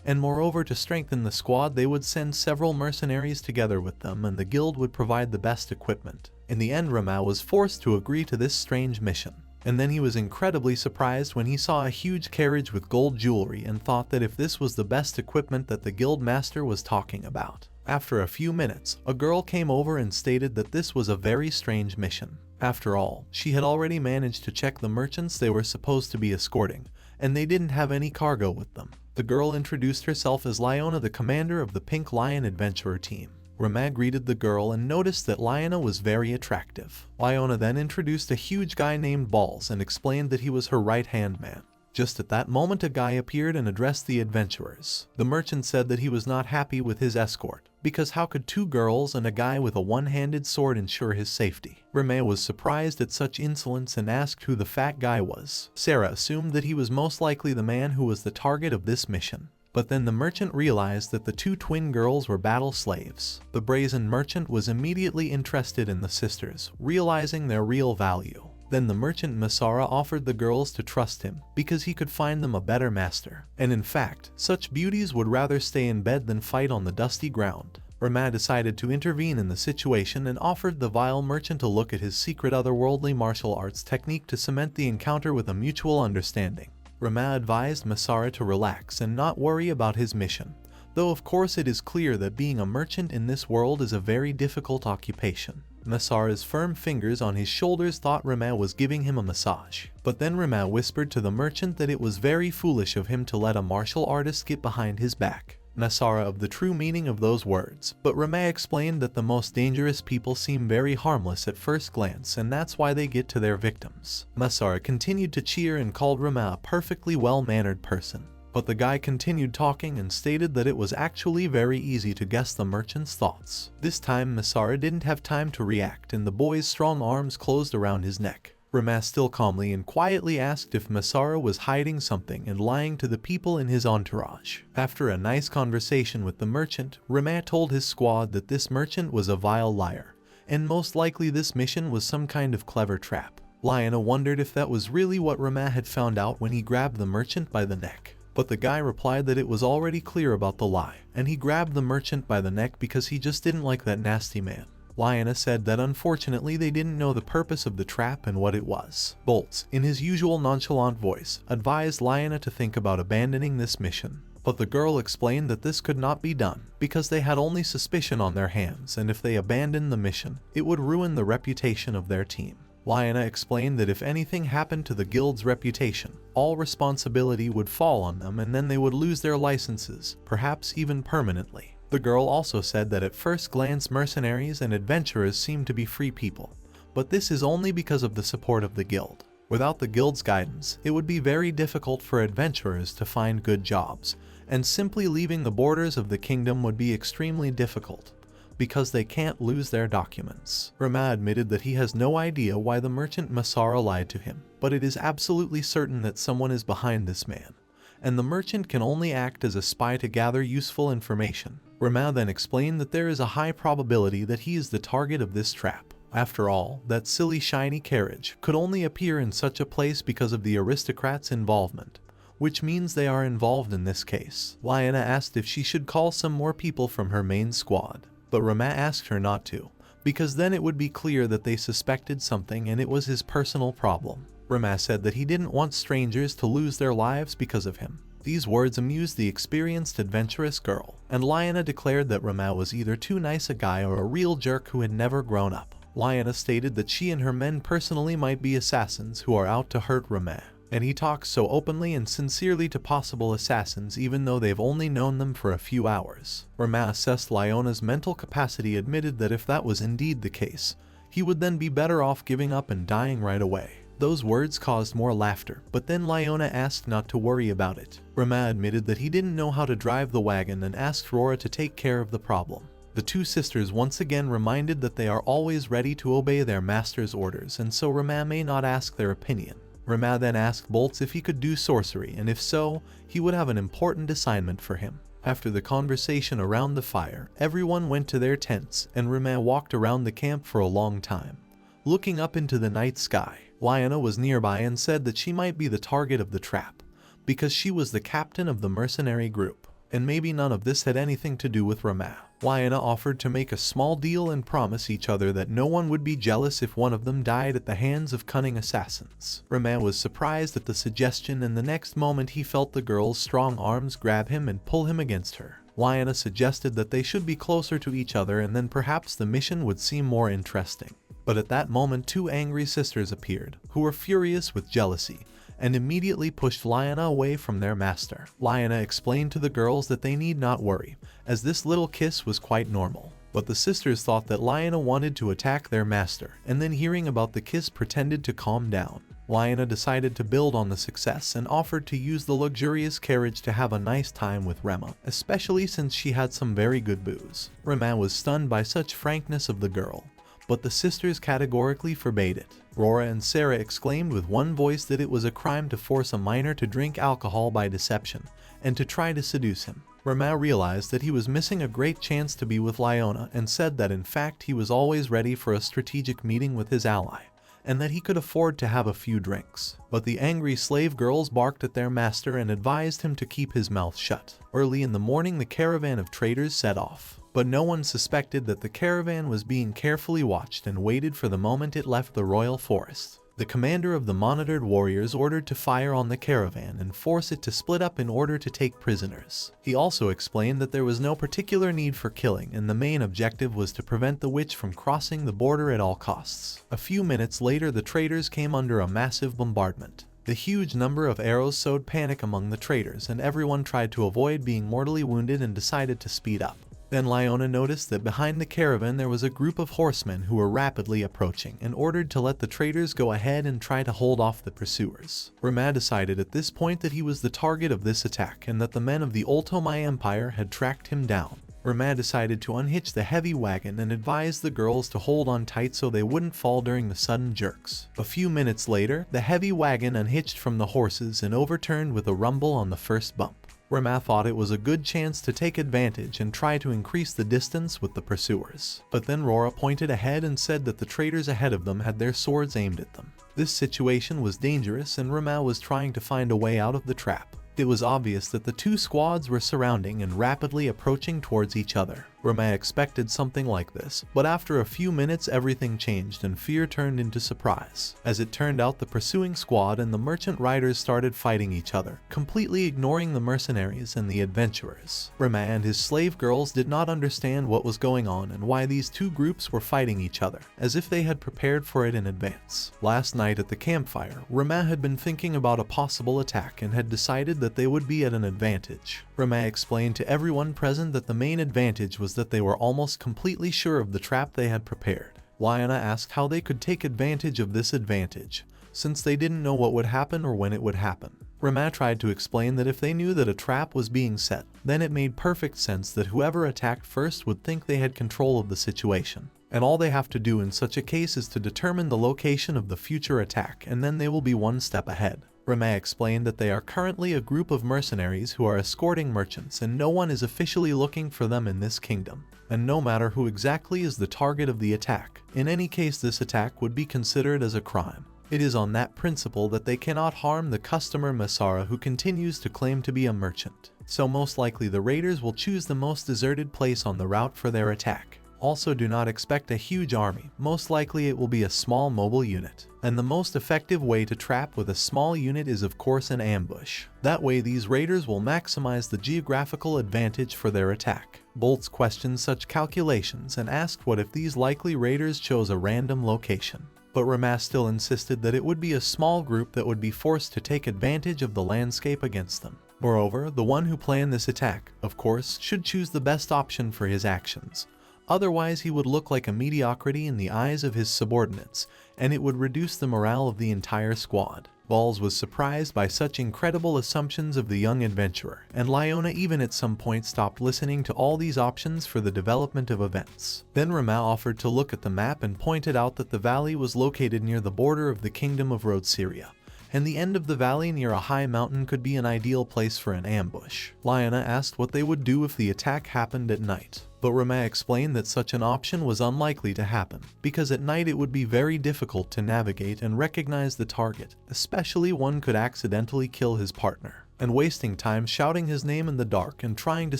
and moreover to strengthen the squad they would send several mercenaries together with them and the guild would provide the best equipment. In the end, Rama was forced to agree to this strange mission. And then he was incredibly surprised when he saw a huge carriage with gold jewelry and thought that if this was the best equipment that the guild master was talking about. After a few minutes, a girl came over and stated that this was a very strange mission. After all, she had already managed to check the merchants they were supposed to be escorting, and they didn't have any cargo with them. The girl introduced herself as Lyona, the commander of the Pink Lion Adventurer team. Rama greeted the girl and noticed that Lyona was very attractive. Lyona then introduced a huge guy named Balls and explained that he was her right-hand man. Just at that moment a guy appeared and addressed the adventurers. The merchant said that he was not happy with his escort, because how could two girls and a guy with a one-handed sword ensure his safety? Rama was surprised at such insolence and asked who the fat guy was. Sarah assumed that he was most likely the man who was the target of this mission. But then the merchant realized that the two twin girls were battle slaves. The brazen merchant was immediately interested in the sisters, realizing their real value. Then the merchant Masara offered the girls to trust him, because he could find them a better master. And in fact, such beauties would rather stay in bed than fight on the dusty ground. Rama decided to intervene in the situation and offered the vile merchant a look at his secret otherworldly martial arts technique to cement the encounter with a mutual understanding. Rama advised Masara to relax and not worry about his mission, though of course it is clear that being a merchant in this world is a very difficult occupation. Masara's firm fingers on his shoulders thought Rama was giving him a massage, but then Rama whispered to the merchant that it was very foolish of him to let a martial artist get behind his back. Masara of the true meaning of those words, but Rama explained that the most dangerous people seem very harmless at first glance and that's why they get to their victims. Masara continued to cheer and called Rama a perfectly well-mannered person. But the guy continued talking and stated that it was actually very easy to guess the merchant's thoughts. This time Masara didn't have time to react and the boy's strong arms closed around his neck. Rama still calmly and quietly asked if Masara was hiding something and lying to the people in his entourage. After a nice conversation with the merchant, Rama told his squad that this merchant was a vile liar, and most likely this mission was some kind of clever trap. Lyona wondered if that was really what Rama had found out when he grabbed the merchant by the neck. But the guy replied that it was already clear about the lie, and he grabbed the merchant by the neck because he just didn't like that nasty man. Lyona said that unfortunately they didn't know the purpose of the trap and what it was. Bolts, in his usual nonchalant voice, advised Lyona to think about abandoning this mission. But the girl explained that this could not be done, because they had only suspicion on their hands and if they abandoned the mission, it would ruin the reputation of their team. Lyona explained that if anything happened to the guild's reputation, all responsibility would fall on them and then they would lose their licenses, perhaps even permanently. The girl also said that at first glance mercenaries and adventurers seem to be free people, but this is only because of the support of the guild. Without the guild's guidance, it would be very difficult for adventurers to find good jobs, and simply leaving the borders of the kingdom would be extremely difficult, because they can't lose their documents. Rama admitted that he has no idea why the merchant Masara lied to him, but it is absolutely certain that someone is behind this man, and the merchant can only act as a spy to gather useful information. Rama then explained that there is a high probability that he is the target of this trap. After all, that silly shiny carriage could only appear in such a place because of the aristocrats' involvement. which means they are involved in this case. Liana asked if she should call some more people from her main squad, but Rama asked her not to, because then it would be clear that they suspected something and it was his personal problem. Rama said that he didn't want strangers to lose their lives because of him. These words amused the experienced adventurous girl, and Liana declared that Rama was either too nice a guy or a real jerk who had never grown up. Liana stated that she and her men personally might be assassins who are out to hurt Rama, and he talks so openly and sincerely to possible assassins even though they've only known them for a few hours. Rama assessed Liona's mental capacity, admitted that if that was indeed the case, he would then be better off giving up and dying right away. Those words caused more laughter, but then Liona asked not to worry about it. Rama admitted that he didn't know how to drive the wagon and asked Rora to take care of the problem. The two sisters once again reminded that they are always ready to obey their master's orders, and so Rama may not ask their opinion. Rama then asked Boltz if he could do sorcery, and if so, he would have an important assignment for him. After the conversation around the fire, everyone went to their tents, and Rama walked around the camp for a long time, looking up into the night sky. Liana was nearby and said that she might be the target of the trap, because she was the captain of the mercenary group, and maybe none of this had anything to do with Rama. Liana offered to make a small deal and promise each other that no one would be jealous if one of them died at the hands of cunning assassins. Rama was surprised at the suggestion, and the next moment he felt the girl's strong arms grab him and pull him against her. Liana suggested that they should be closer to each other and then perhaps the mission would seem more interesting. But at that moment two angry sisters appeared, who were furious with jealousy, and immediately pushed Liana away from their master. Liana explained to the girls that they need not worry, as this little kiss was quite normal. But the sisters thought that Liana wanted to attack their master, and then hearing about the kiss pretended to calm down. Liana decided to build on the success and offered to use the luxurious carriage to have a nice time with Rema, especially since she had some very good booze. Rema was stunned by such frankness of the girl, but the sisters categorically forbade it. Rora and Sarah exclaimed with one voice that it was a crime to force a minor to drink alcohol by deception, and to try to seduce him. Rama realized that he was missing a great chance to be with Liona and said that in fact he was always ready for a strategic meeting with his ally, and that he could afford to have a few drinks. But the angry slave girls barked at their master and advised him to keep his mouth shut. Early in the morning the caravan of traders set off, but no one suspected that the caravan was being carefully watched and waited for the moment it left the royal forest. The commander of the monitored warriors ordered to fire on the caravan and force it to split up in order to take prisoners. He also explained that there was no particular need for killing, and the main objective was to prevent the witch from crossing the border at all costs. A few minutes later the traders came under a massive bombardment. The huge number of arrows sowed panic among the traders, and everyone tried to avoid being mortally wounded and decided to speed up. Then Liona noticed that behind the caravan there was a group of horsemen who were rapidly approaching, and ordered to let the traders go ahead and try to hold off the pursuers. Rama decided at this point that he was the target of this attack and that the men of the Ultomai Empire had tracked him down. Rama decided to unhitch the heavy wagon and advised the girls to hold on tight so they wouldn't fall during the sudden jerks. A few minutes later, the heavy wagon unhitched from the horses and overturned with a rumble on the first bump. Rama thought it was a good chance to take advantage and try to increase the distance with the pursuers. But then Rora pointed ahead and said that the traders ahead of them had their swords aimed at them. This situation was dangerous and Rama was trying to find a way out of the trap. It was obvious that the two squads were surrounding and rapidly approaching towards each other. Rama expected something like this, but after a few minutes everything changed and fear turned into surprise. As it turned out, the pursuing squad and the merchant riders started fighting each other, completely ignoring the mercenaries and the adventurers. Rama and his slave girls did not understand what was going on and why these two groups were fighting each other, as if they had prepared for it in advance. Last night at the campfire, Rama had been thinking about a possible attack and had decided that they would be at an advantage. Rama explained to everyone present that the main advantage was that they were almost completely sure of the trap they had prepared. Liona asked how they could take advantage of this advantage, since they didn't know what would happen or when it would happen. Rama tried to explain that if they knew that a trap was being set, then it made perfect sense that whoever attacked first would think they had control of the situation. And all they have to do in such a case is to determine the location of the future attack, and then they will be one step ahead. Rama explained that they are currently a group of mercenaries who are escorting merchants and no one is officially looking for them in this kingdom. And no matter who exactly is the target of the attack, in any case this attack would be considered as a crime. It is on that principle that they cannot harm the customer Masara, who continues to claim to be a merchant. So most likely the raiders will choose the most deserted place on the route for their attack. Also, do not expect a huge army, most likely it will be a small mobile unit. And the most effective way to trap with a small unit is of course an ambush. That way these raiders will maximize the geographical advantage for their attack. Bolts questioned such calculations and asked what if these likely raiders chose a random location. But Ramas still insisted that it would be a small group that would be forced to take advantage of the landscape against them. Moreover, the one who planned this attack, of course, should choose the best option for his actions. Otherwise he would look like a mediocrity in the eyes of his subordinates, and it would reduce the morale of the entire squad. Balls was surprised by such incredible assumptions of the young adventurer, and Lyona even at some point stopped listening to all these options for the development of events. Then Rama offered to look at the map and pointed out that the valley was located near the border of the Kingdom of Rhodesia, and the end of the valley near a high mountain could be an ideal place for an ambush. Lyona asked what they would do if the attack happened at night. But Rama explained that such an option was unlikely to happen, because at night it would be very difficult to navigate and recognize the target, especially one could accidentally kill his partner. And wasting time shouting his name in the dark and trying to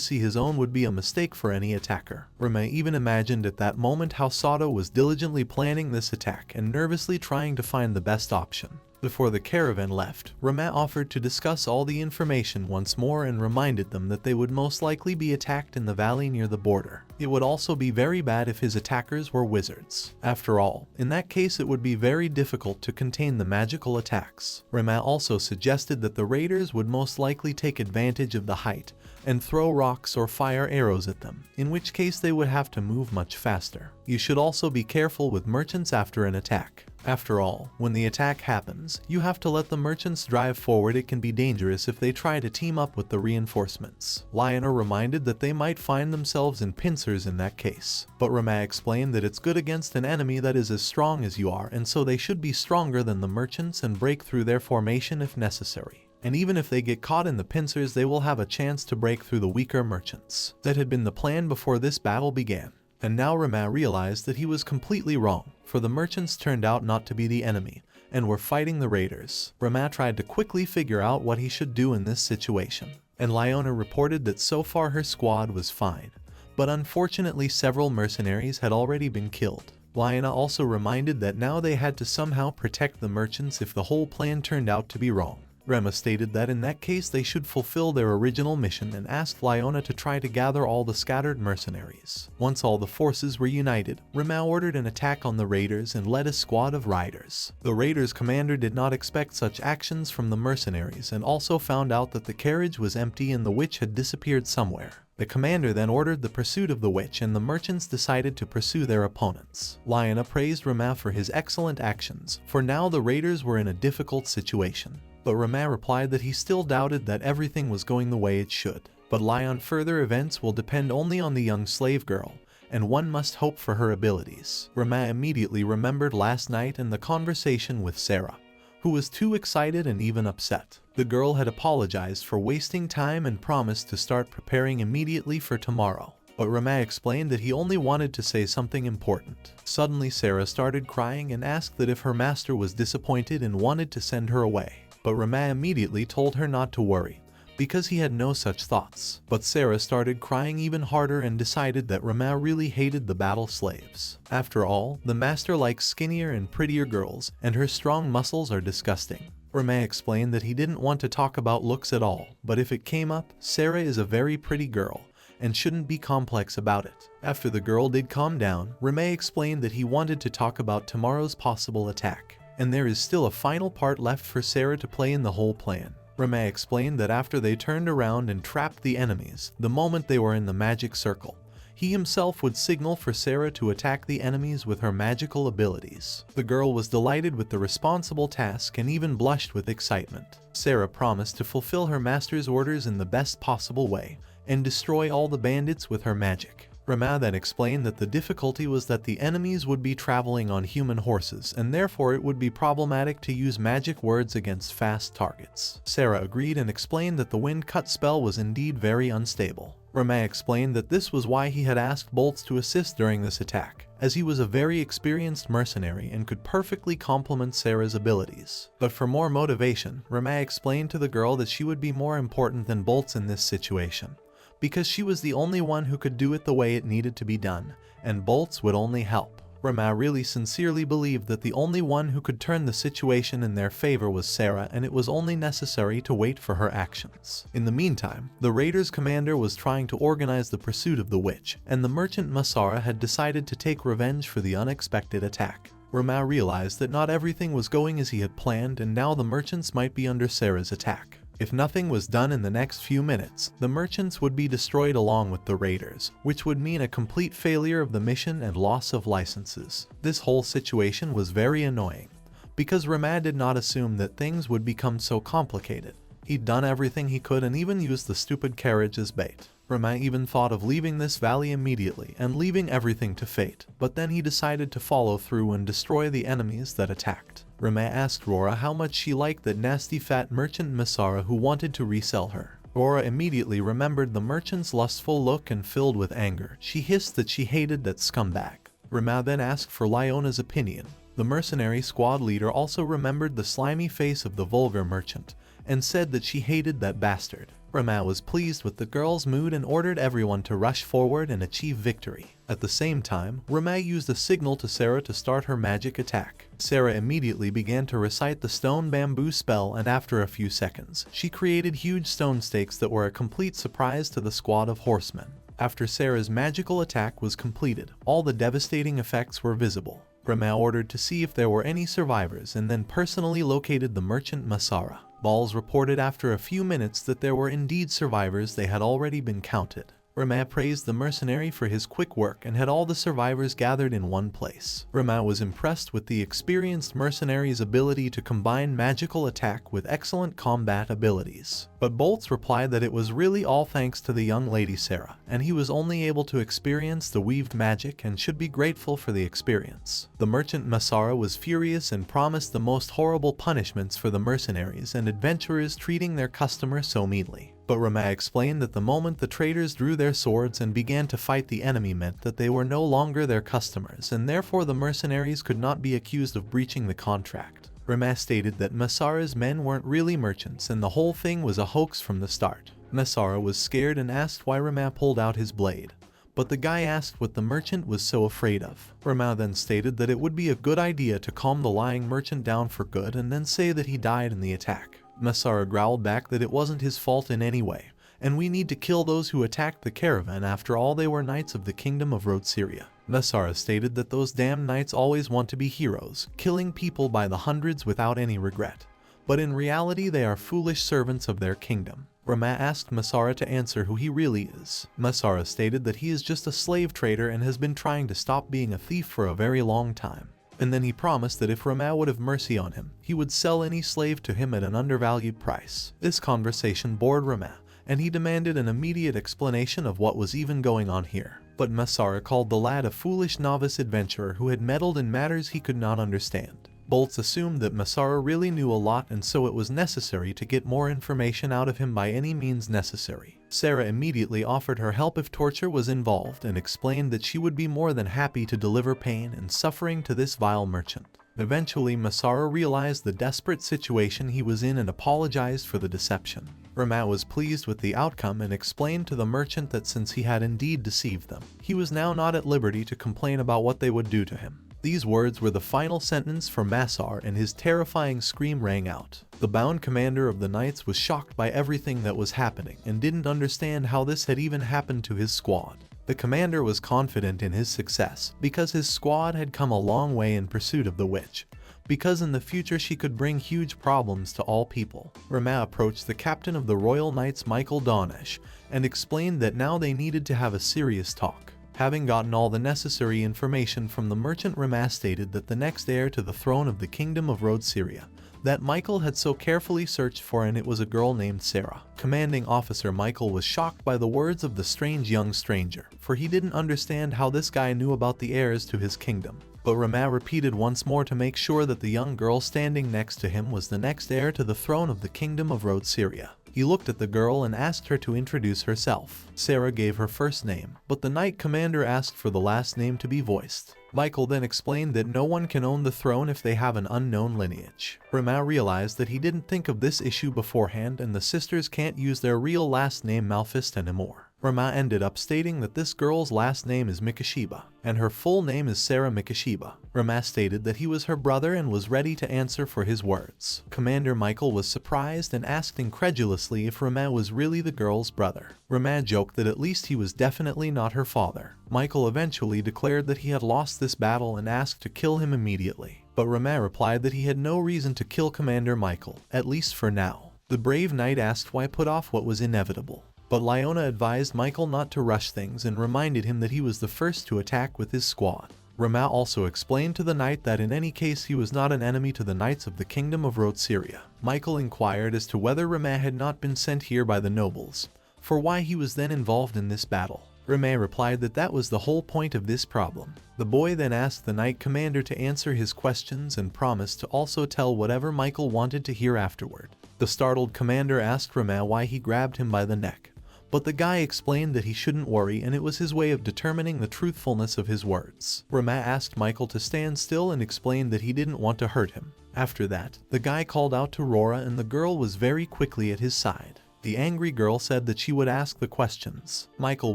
see his own would be a mistake for any attacker. Rama even imagined at that moment how Sato was diligently planning this attack and nervously trying to find the best option. Before the caravan left, Rama offered to discuss all the information once more and reminded them that they would most likely be attacked in the valley near the border. It would also be very bad if his attackers were wizards. After all, in that case it would be very difficult to contain the magical attacks. Rama also suggested that the raiders would most likely take advantage of the height and throw rocks or fire arrows at them, in which case they would have to move much faster. You should also be careful with merchants after an attack. After all, when the attack happens, you have to let the merchants drive forward. It can be dangerous if they try to team up with the reinforcements. Lyona reminded that they might find themselves in pincers in that case, but Rama explained that it's good against an enemy that is as strong as you are, and so they should be stronger than the merchants and break through their formation if necessary. And even if they get caught in the pincers, they will have a chance to break through the weaker merchants. That had been the plan before this battle began. And now Rama realized that he was completely wrong, for the merchants turned out not to be the enemy, and were fighting the raiders. Rama tried to quickly figure out what he should do in this situation, and Lyona reported that so far her squad was fine, but unfortunately several mercenaries had already been killed. Lyona also reminded that now they had to somehow protect the merchants if the whole plan turned out to be wrong. Rama stated that in that case they should fulfill their original mission and asked Lyona to try to gather all the scattered mercenaries. Once all the forces were united, Rama ordered an attack on the raiders and led a squad of riders. The raiders' commander did not expect such actions from the mercenaries and also found out that the carriage was empty and the witch had disappeared somewhere. The commander then ordered the pursuit of the witch, and the merchants decided to pursue their opponents. Lyona praised Rama for his excellent actions, for now the raiders were in a difficult situation. But Rama replied that he still doubted that everything was going the way it should. But further events will depend only on the young slave girl, and one must hope for her abilities. Rama immediately remembered last night and the conversation with Sarah, who was too excited and even upset. The girl had apologized for wasting time and promised to start preparing immediately for tomorrow. But Rama explained that he only wanted to say something important. Suddenly Sarah started crying and asked that if her master was disappointed and wanted to send her away. But Rama immediately told her not to worry, because he had no such thoughts. But Sarah started crying even harder and decided that Rama really hated the battle slaves. After all, the master likes skinnier and prettier girls, and her strong muscles are disgusting. Rama explained that he didn't want to talk about looks at all, but if it came up, Sarah is a very pretty girl, and shouldn't be complex about it. After the girl did calm down, Rama explained that he wanted to talk about tomorrow's possible attack. And there is still a final part left for Sarah to play in the whole plan. Rama explained that after they turned around and trapped the enemies, the moment they were in the magic circle, he himself would signal for Sarah to attack the enemies with her magical abilities. The girl was delighted with the responsible task and even blushed with excitement. Sarah promised to fulfill her master's orders in the best possible way and destroy all the bandits with her magic. Rama then explained that the difficulty was that the enemies would be traveling on human horses, and therefore it would be problematic to use magic words against fast targets. Sarah agreed and explained that the wind cut spell was indeed very unstable. Rama explained that this was why he had asked Bolts to assist during this attack, as he was a very experienced mercenary and could perfectly complement Sarah's abilities. But for more motivation, Rama explained to the girl that she would be more important than Bolts in this situation, because she was the only one who could do it the way it needed to be done, and Bolts would only help. Rama really sincerely believed that the only one who could turn the situation in their favor was Sarah, and it was only necessary to wait for her actions. In the meantime, the raiders' commander was trying to organize the pursuit of the witch, and the merchant Masara had decided to take revenge for the unexpected attack. Rama realized that not everything was going as he had planned, and now the merchants might be under Sarah's attack. If nothing was done in the next few minutes, the merchants would be destroyed along with the raiders, which would mean a complete failure of the mission and loss of licenses. This whole situation was very annoying, because Rama did not assume that things would become so complicated. He'd done everything he could and even used the stupid carriage as bait. Rama even thought of leaving this valley immediately and leaving everything to fate, but then he decided to follow through and destroy the enemies that attacked. Rama asked Rora how much she liked that nasty fat merchant Masara who wanted to resell her. Rora immediately remembered the merchant's lustful look, and filled with anger, she hissed that she hated that scumbag. Rama then asked for Lyona's opinion. The mercenary squad leader also remembered the slimy face of the vulgar merchant, and said that she hated that bastard. Rama was pleased with the girl's mood and ordered everyone to rush forward and achieve victory. At the same time, Rama used a signal to Sarah to start her magic attack. Sarah immediately began to recite the stone bamboo spell, and after a few seconds, she created huge stone stakes that were a complete surprise to the squad of horsemen. After Sarah's magical attack was completed, all the devastating effects were visible. Rama ordered to see if there were any survivors and then personally located the merchant Masara. Balls reported after a few minutes that there were indeed survivors. They had already been counted. Rama praised the mercenary for his quick work and had all the survivors gathered in one place. Rama was impressed with the experienced mercenary's ability to combine magical attack with excellent combat abilities. But Bolts replied that it was really all thanks to the young lady Sarah, and he was only able to experience the weaved magic and should be grateful for the experience. The merchant Masara was furious and promised the most horrible punishments for the mercenaries and adventurers treating their customer so meanly. But Rama explained that the moment the traders drew their swords and began to fight the enemy meant that they were no longer their customers, and therefore the mercenaries could not be accused of breaching the contract. Rama stated that Masara's men weren't really merchants and the whole thing was a hoax from the start. Masara was scared and asked why Rama pulled out his blade, but the guy asked what the merchant was so afraid of. Rama then stated that it would be a good idea to calm the lying merchant down for good and then say that he died in the attack. Masara growled back that it wasn't his fault in any way, and we need to kill those who attacked the caravan. After all, they were knights of the kingdom of Wortenia. Masara stated that those damn knights always want to be heroes, killing people by the hundreds without any regret. But in reality they are foolish servants of their kingdom. Rama asked Masara to answer who he really is. Masara stated that he is just a slave trader and has been trying to stop being a thief for a very long time. And then he promised that if Rama would have mercy on him, he would sell any slave to him at an undervalued price. This conversation bored Rama, and he demanded an immediate explanation of what was even going on here. But Masara called the lad a foolish novice adventurer who had meddled in matters he could not understand. Bolts assumed that Masara really knew a lot, and so it was necessary to get more information out of him by any means necessary. Sarah immediately offered her help if torture was involved and explained that she would be more than happy to deliver pain and suffering to this vile merchant. Eventually, Masara realized the desperate situation he was in and apologized for the deception. Rama was pleased with the outcome and explained to the merchant that since he had indeed deceived them, he was now not at liberty to complain about what they would do to him. These words were the final sentence for Masar, and his terrifying scream rang out. The bound commander of the knights was shocked by everything that was happening and didn't understand how this had even happened to his squad. The commander was confident in his success because his squad had come a long way in pursuit of the witch, because in the future she could bring huge problems to all people. Rama approached the captain of the Royal Knights, Michael Donesh, and explained that now they needed to have a serious talk. Having gotten all the necessary information from the merchant, Rama stated that the next heir to the throne of the kingdom of Wortenia, that Michael had so carefully searched for, and it was a girl named Sarah. Commanding officer Michael was shocked by the words of the strange young stranger, for he didn't understand how this guy knew about the heirs to his kingdom. But Rama repeated once more to make sure that the young girl standing next to him was the next heir to the throne of the kingdom of Wortenia. He looked at the girl and asked her to introduce herself. Sarah gave her first name, but the knight commander asked for the last name to be voiced. Michael then explained that no one can own the throne if they have an unknown lineage. Rama realized that he didn't think of this issue beforehand and the sisters can't use their real last name Malphist anymore. Rama ended up stating that this girl's last name is Mikashiba, and her full name is Sarah Mikashiba. Rama stated that he was her brother and was ready to answer for his words. Commander Michael was surprised and asked incredulously if Rama was really the girl's brother. Rama joked that at least he was definitely not her father. Michael eventually declared that he had lost this battle and asked to kill him immediately. But Rama replied that he had no reason to kill Commander Michael, at least for now. The brave knight asked why put off what was inevitable. But Leona advised Michael not to rush things and reminded him that he was the first to attack with his squad. Rama also explained to the knight that in any case he was not an enemy to the knights of the kingdom of Wortenia. Michael inquired as to whether Rama had not been sent here by the nobles, for why he was then involved in this battle. Rama replied that that was the whole point of this problem. The boy then asked the knight commander to answer his questions and promised to also tell whatever Michael wanted to hear afterward. The startled commander asked Rama why he grabbed him by the neck. But the guy explained that he shouldn't worry and it was his way of determining the truthfulness of his words. Rama asked Michael to stand still and explained that he didn't want to hurt him. After that, the guy called out to Rora and the girl was very quickly at his side. The angry girl said that she would ask the questions. Michael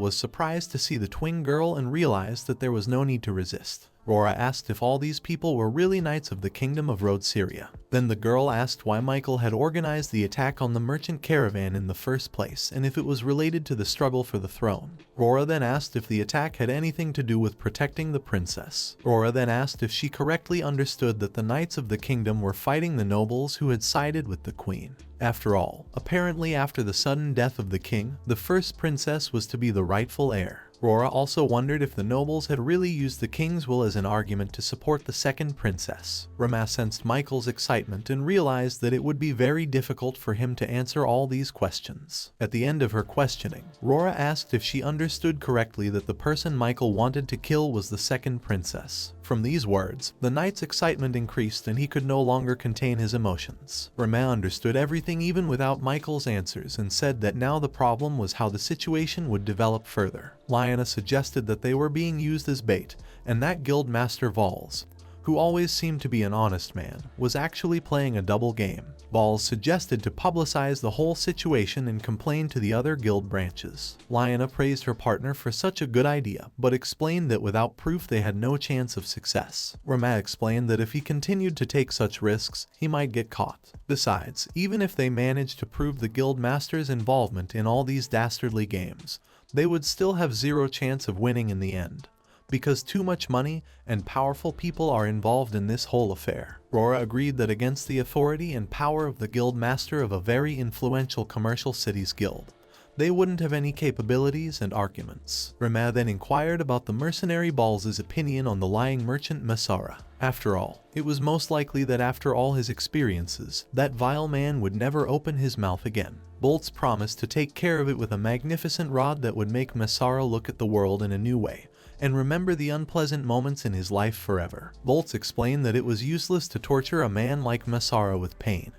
was surprised to see the twin girl and realized that there was no need to resist. Rora asked if all these people were really knights of the kingdom of Wortenia. Then the girl asked why Michael had organized the attack on the merchant caravan in the first place and if it was related to the struggle for the throne. Rora then asked if the attack had anything to do with protecting the princess. Rora then asked if she correctly understood that the knights of the kingdom were fighting the nobles who had sided with the queen. After all, apparently after the sudden death of the king, the first princess was to be the rightful heir. Rora also wondered if the nobles had really used the king's will as an argument to support the second princess. Rama sensed Michael's excitement and realized that it would be very difficult for him to answer all these questions. At the end of her questioning, Rora asked if she understood correctly that the person Michael wanted to kill was the second princess. From these words, the knight's excitement increased and he could no longer contain his emotions. Rama understood everything even without Michael's answers and said that now the problem was how the situation would develop further. Leona suggested that they were being used as bait, and that guild master Valls, who always seemed to be an honest man, was actually playing a double game. Valls suggested to publicize the whole situation and complain to the other guild branches. Leona praised her partner for such a good idea, but explained that without proof they had no chance of success. Rama explained that if he continued to take such risks, he might get caught. Besides, even if they managed to prove the guild master's involvement in all these dastardly games, they would still have zero chance of winning in the end, because too much money and powerful people are involved in this whole affair. Rora agreed that against the authority and power of the guild master of a very influential commercial city's guild, they wouldn't have any capabilities and arguments. Rama then inquired about the mercenary Balls' opinion on the lying merchant Masara. After all, it was most likely that after all his experiences, that vile man would never open his mouth again. Bolts promised to take care of it with a magnificent rod that would make Masara look at the world in a new way, and remember the unpleasant moments in his life forever. Bolts explained that it was useless to torture a man like Masara with pain,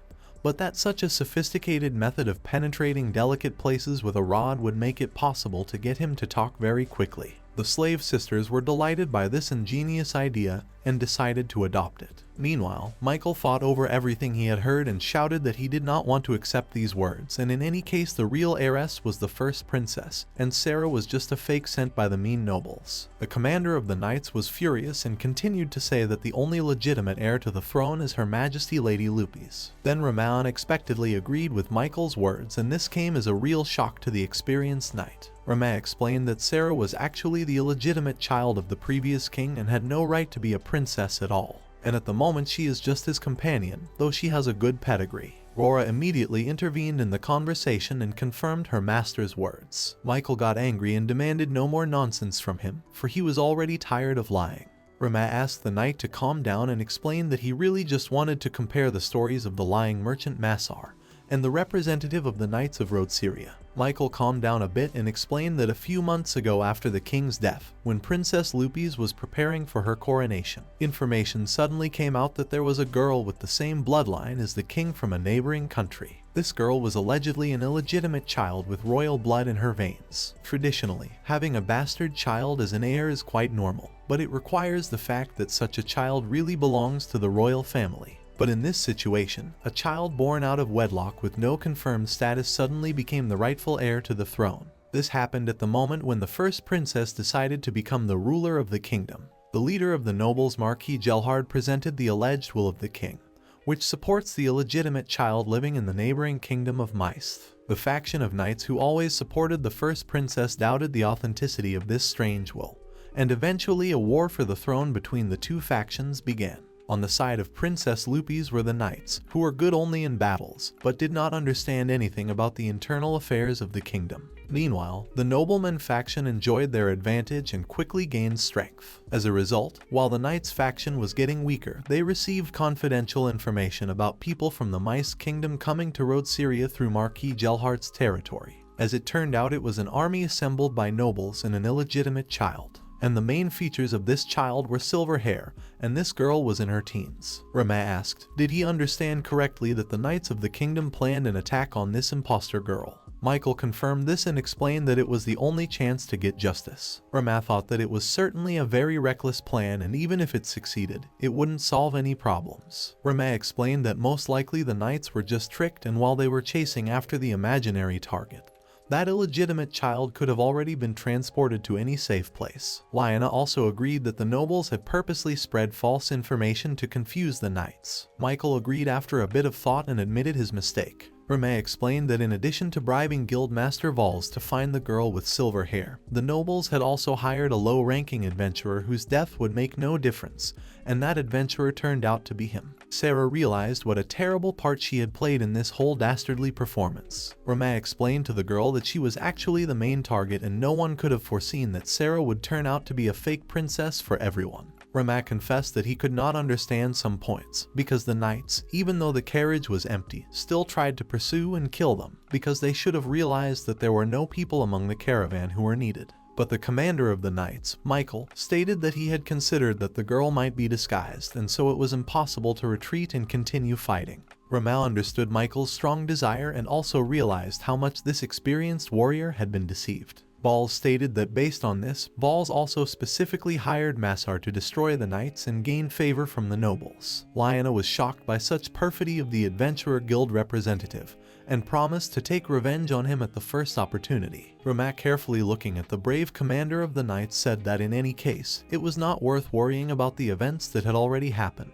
but that such a sophisticated method of penetrating delicate places with a rod would make it possible to get him to talk very quickly. The slave sisters were delighted by this ingenious idea and decided to adopt it. Meanwhile, Michael fought over everything he had heard and shouted that he did not want to accept these words, and in any case the real heiress was the first princess, and Sarah was just a fake sent by the mean nobles. The commander of the knights was furious and continued to say that the only legitimate heir to the throne is Her Majesty Lady Lupis. Then Rama unexpectedly agreed with Michael's words, and this came as a real shock to the experienced knight. Rama explained that Sarah was actually the illegitimate child of the previous king and had no right to be a princess at all, and at the moment she is just his companion, though she has a good pedigree. Rora immediately intervened in the conversation and confirmed her master's words. Michael got angry and demanded no more nonsense from him, for he was already tired of lying. Rama asked the knight to calm down and explained that he really just wanted to compare the stories of the lying merchant Masar and the representative of the Knights of Wortenia. Michael calmed down a bit and explained that a few months ago after the king's death, when Princess Lupis was preparing for her coronation, information suddenly came out that there was a girl with the same bloodline as the king from a neighboring country. This girl was allegedly an illegitimate child with royal blood in her veins. Traditionally, having a bastard child as an heir is quite normal, but it requires the fact that such a child really belongs to the royal family. But in this situation, a child born out of wedlock with no confirmed status suddenly became the rightful heir to the throne. This happened at the moment when the first princess decided to become the ruler of the kingdom. The leader of the nobles, Marquis Gelhard, presented the alleged will of the king, which supports the illegitimate child living in the neighboring kingdom of Meist. The faction of knights who always supported the first princess doubted the authenticity of this strange will, and eventually a war for the throne between the two factions began. On the side of Princess Lupis were the knights, who were good only in battles, but did not understand anything about the internal affairs of the kingdom. Meanwhile, the nobleman faction enjoyed their advantage and quickly gained strength. As a result, while the knights faction was getting weaker, they received confidential information about people from the Mice kingdom coming to Wortenia through Marquis Gelhard's territory. As it turned out, it was an army assembled by nobles and an illegitimate child. And the main features of this child were silver hair, and this girl was in her teens. Rama asked, did he understand correctly that the knights of the kingdom planned an attack on this imposter girl? Michael confirmed this and explained that it was the only chance to get justice. Rama thought that it was certainly a very reckless plan, and even if it succeeded, it wouldn't solve any problems. Rama explained that most likely the knights were just tricked, and while they were chasing after the imaginary target, that illegitimate child could have already been transported to any safe place. Liana also agreed that the nobles had purposely spread false information to confuse the knights. Michael agreed after a bit of thought and admitted his mistake. Rame explained that in addition to bribing Guildmaster Valls to find the girl with silver hair, the nobles had also hired a low-ranking adventurer whose death would make no difference, and that adventurer turned out to be him. Sarah realized what a terrible part she had played in this whole dastardly performance. Rame explained to the girl that she was actually the main target, and no one could have foreseen that Sarah would turn out to be a fake princess for everyone. Ramak confessed that he could not understand some points, because the knights, even though the carriage was empty, still tried to pursue and kill them, because they should have realized that there were no people among the caravan who were needed. But the commander of the knights, Michael, stated that he had considered that the girl might be disguised, and so it was impossible to retreat and continue fighting. Ramal understood Michael's strong desire and also realized how much this experienced warrior had been deceived. Valls stated that based on this, Valls also specifically hired Massar to destroy the knights and gain favor from the nobles. Liana was shocked by such perfidy of the Adventurer Guild representative, and promised to take revenge on him at the first opportunity. Ramak, carefully looking at the brave commander of the knights, said that in any case, it was not worth worrying about the events that had already happened,